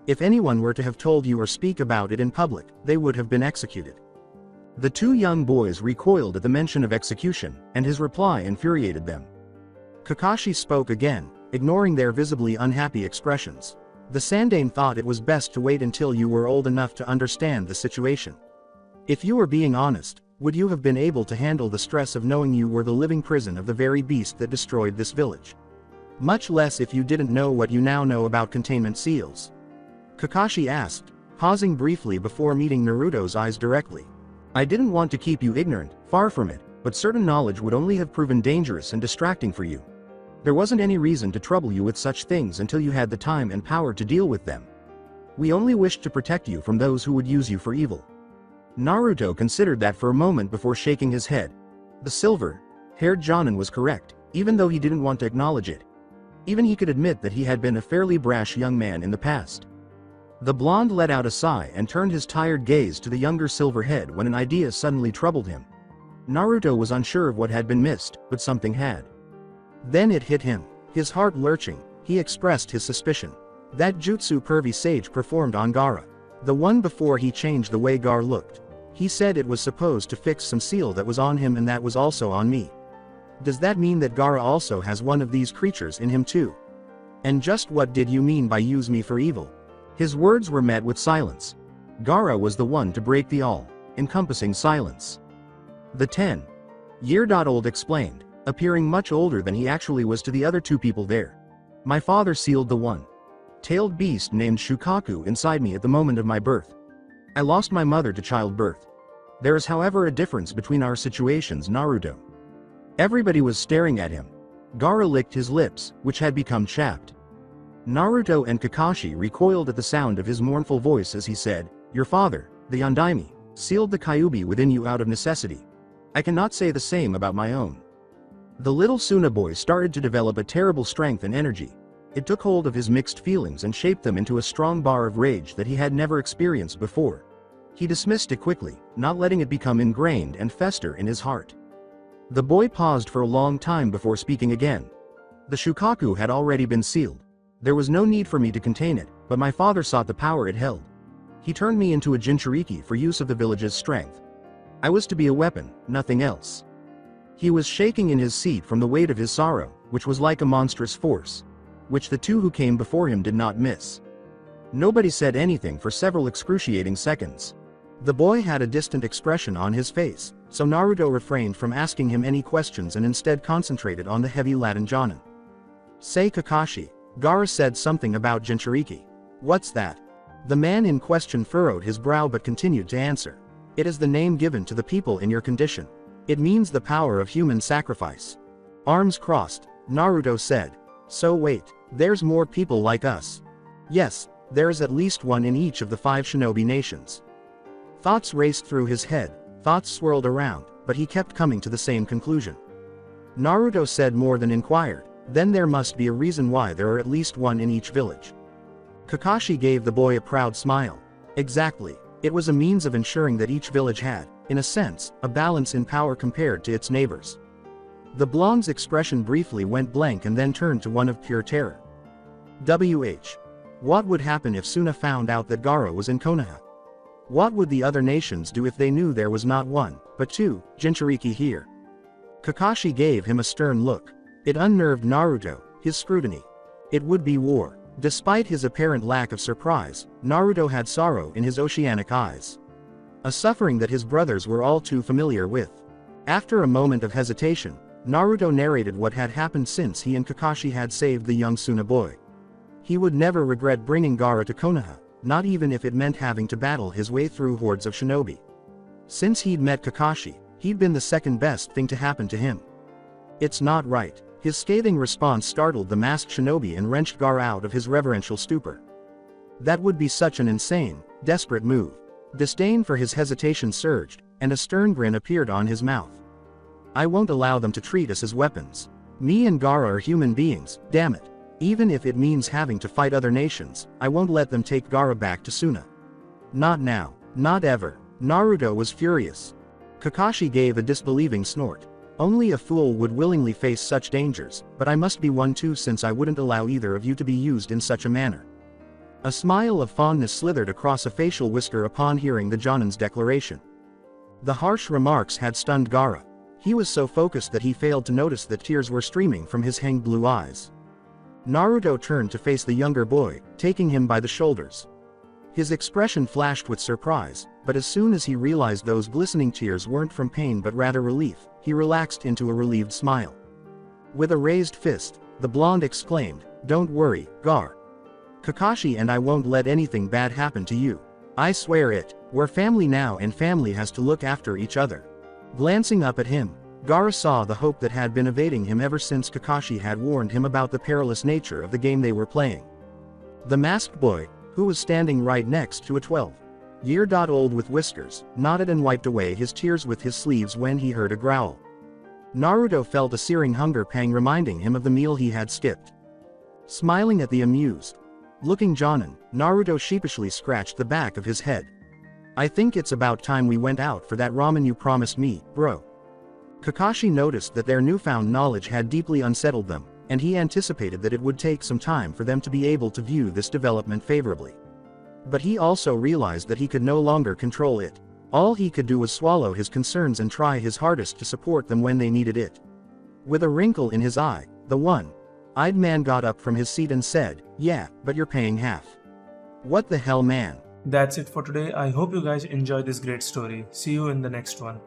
If anyone were to have told you or speak about it in public, they would have been executed. The 2 young boys recoiled at the mention of execution, and his reply infuriated them. Kakashi spoke again, ignoring their visibly unhappy expressions. The Sandaime thought it was best to wait until you were old enough to understand the situation. If you were being honest, would you have been able to handle the stress of knowing you were the living prison of the very beast that destroyed this village? Much less if you didn't know what you now know about containment seals. Kakashi asked, pausing briefly before meeting Naruto's eyes directly. I didn't want to keep you ignorant, far from it, but certain knowledge would only have proven dangerous and distracting for you. There wasn't any reason to trouble you with such things until you had the time and power to deal with them. We only wished to protect you from those who would use you for evil." Naruto considered that for a moment before shaking his head. The silver-haired Jonin was correct, even though he didn't want to acknowledge it. Even he could admit that he had been a fairly brash young man in the past. The blonde let out a sigh and turned his tired gaze to the younger silver-head when an idea suddenly troubled him. Naruto was unsure of what had been missed, but something had. Then it hit him. His heart lurching, he expressed his suspicion. That jutsu pervy sage performed on Gaara. The one before he changed the way Gaara looked. He said it was supposed to fix some seal that was on him and that was also on me. Does that mean that Gaara also has one of these creatures in him too? And just what did you mean by use me for evil? His words were met with silence. Gaara was the one to break the all-encompassing silence. The 10-year-old explained, appearing much older than he actually was to the other two people there. My father sealed the one-tailed beast named Shukaku inside me at the moment of my birth. I lost my mother to childbirth. There is however a difference between our situations, Naruto. Everybody was staring at him. Gaara licked his lips, which had become chapped. Naruto and Kakashi recoiled at the sound of his mournful voice as he said, "Your father, the Yondaime, sealed the Kyuubi within you out of necessity. I cannot say the same about my own." The little Suna boy started to develop a terrible strength and energy. It took hold of his mixed feelings and shaped them into a strong bar of rage that he had never experienced before. He dismissed it quickly, not letting it become ingrained and fester in his heart. The boy paused for a long time before speaking again. The Shukaku had already been sealed. There was no need for me to contain it, but my father sought the power it held. He turned me into a Jinchuriki for use of the village's strength. I was to be a weapon, nothing else. He was shaking in his seat from the weight of his sorrow, which was like a monstrous force, which the two who came before him did not miss. Nobody said anything for several excruciating seconds. The boy had a distant expression on his face, so Naruto refrained from asking him any questions and instead concentrated on the heavy Latin Jonin. "Say Kakashi." Gaara said something about Jinchuriki. "What's that?" The man in question furrowed his brow but continued to answer. "It is the name given to the people in your condition. It means the power of human sacrifice." Arms crossed, Naruto said. "So wait, there's more people like us?" "Yes, there is at least one in each of the 5 shinobi nations." Thoughts raced through his head, thoughts swirled around, but he kept coming to the same conclusion. Naruto said more than inquired, "Then there must be a reason why there are at least one in each village." Kakashi gave the boy a proud smile. "Exactly, it was a means of ensuring that each village had, in a sense, a balance in power compared to its neighbors." The blonde's expression briefly went blank and then turned to one of pure terror. What would happen if Suna found out that Gaara was in Konoha? What would the other nations do if they knew there was not one, but 2, Jinchuriki here? Kakashi gave him a stern look. It unnerved Naruto, his scrutiny. It would be war. Despite his apparent lack of surprise, Naruto had sorrow in his oceanic eyes. A suffering that his brothers were all too familiar with. After a moment of hesitation, Naruto narrated what had happened since he and Kakashi had saved the young Suna boy. He would never regret bringing Gaara to Konoha, not even if it meant having to battle his way through hordes of shinobi. Since he'd met Kakashi, he'd been the second best thing to happen to him. "It's not right." His scathing response startled the masked shinobi and wrenched Gaara out of his reverential stupor. That would be such an insane, desperate move. Disdain for his hesitation surged, and a stern grin appeared on his mouth. "I won't allow them to treat us as weapons. Me and Gaara are human beings, damn it. Even if it means having to fight other nations, I won't let them take Gaara back to Suna. Not now, not ever." Naruto was furious. Kakashi gave a disbelieving snort. "Only a fool would willingly face such dangers, but I must be one too since I wouldn't allow either of you to be used in such a manner." A smile of fondness slithered across a facial whisker upon hearing the Jonin's declaration. The harsh remarks had stunned Gaara. He was so focused that he failed to notice that tears were streaming from his hanged blue eyes. Naruto turned to face the younger boy, taking him by the shoulders. His expression flashed with surprise, but as soon as he realized those glistening tears weren't from pain but rather relief, he relaxed into a relieved smile. With a raised fist, the blonde exclaimed, "Don't worry, Gaara. Kakashi and I won't let anything bad happen to you. I swear it. We're family now and family has to look after each other." Glancing up at him, Gaara saw the hope that had been evading him ever since Kakashi had warned him about the perilous nature of the game they were playing. The masked boy, who was standing right next to a 12-year-old with whiskers, nodded and wiped away his tears with his sleeves when he heard a growl. Naruto felt a searing hunger pang reminding him of the meal he had skipped. Smiling at the amused looking Jonin, Naruto sheepishly scratched the back of his head. "I think it's about time we went out for that ramen you promised me, bro." Kakashi noticed that their newfound knowledge had deeply unsettled them, and he anticipated that it would take some time for them to be able to view this development favorably. But he also realized that he could no longer control it. All he could do was swallow his concerns and try his hardest to support them when they needed it. With a wrinkle in his eye, the one-eyed man got up from his seat and said, "Yeah, but you're paying half." "What the hell, man?" That's it for today. I hope you guys enjoyed this great story. See you in the next one.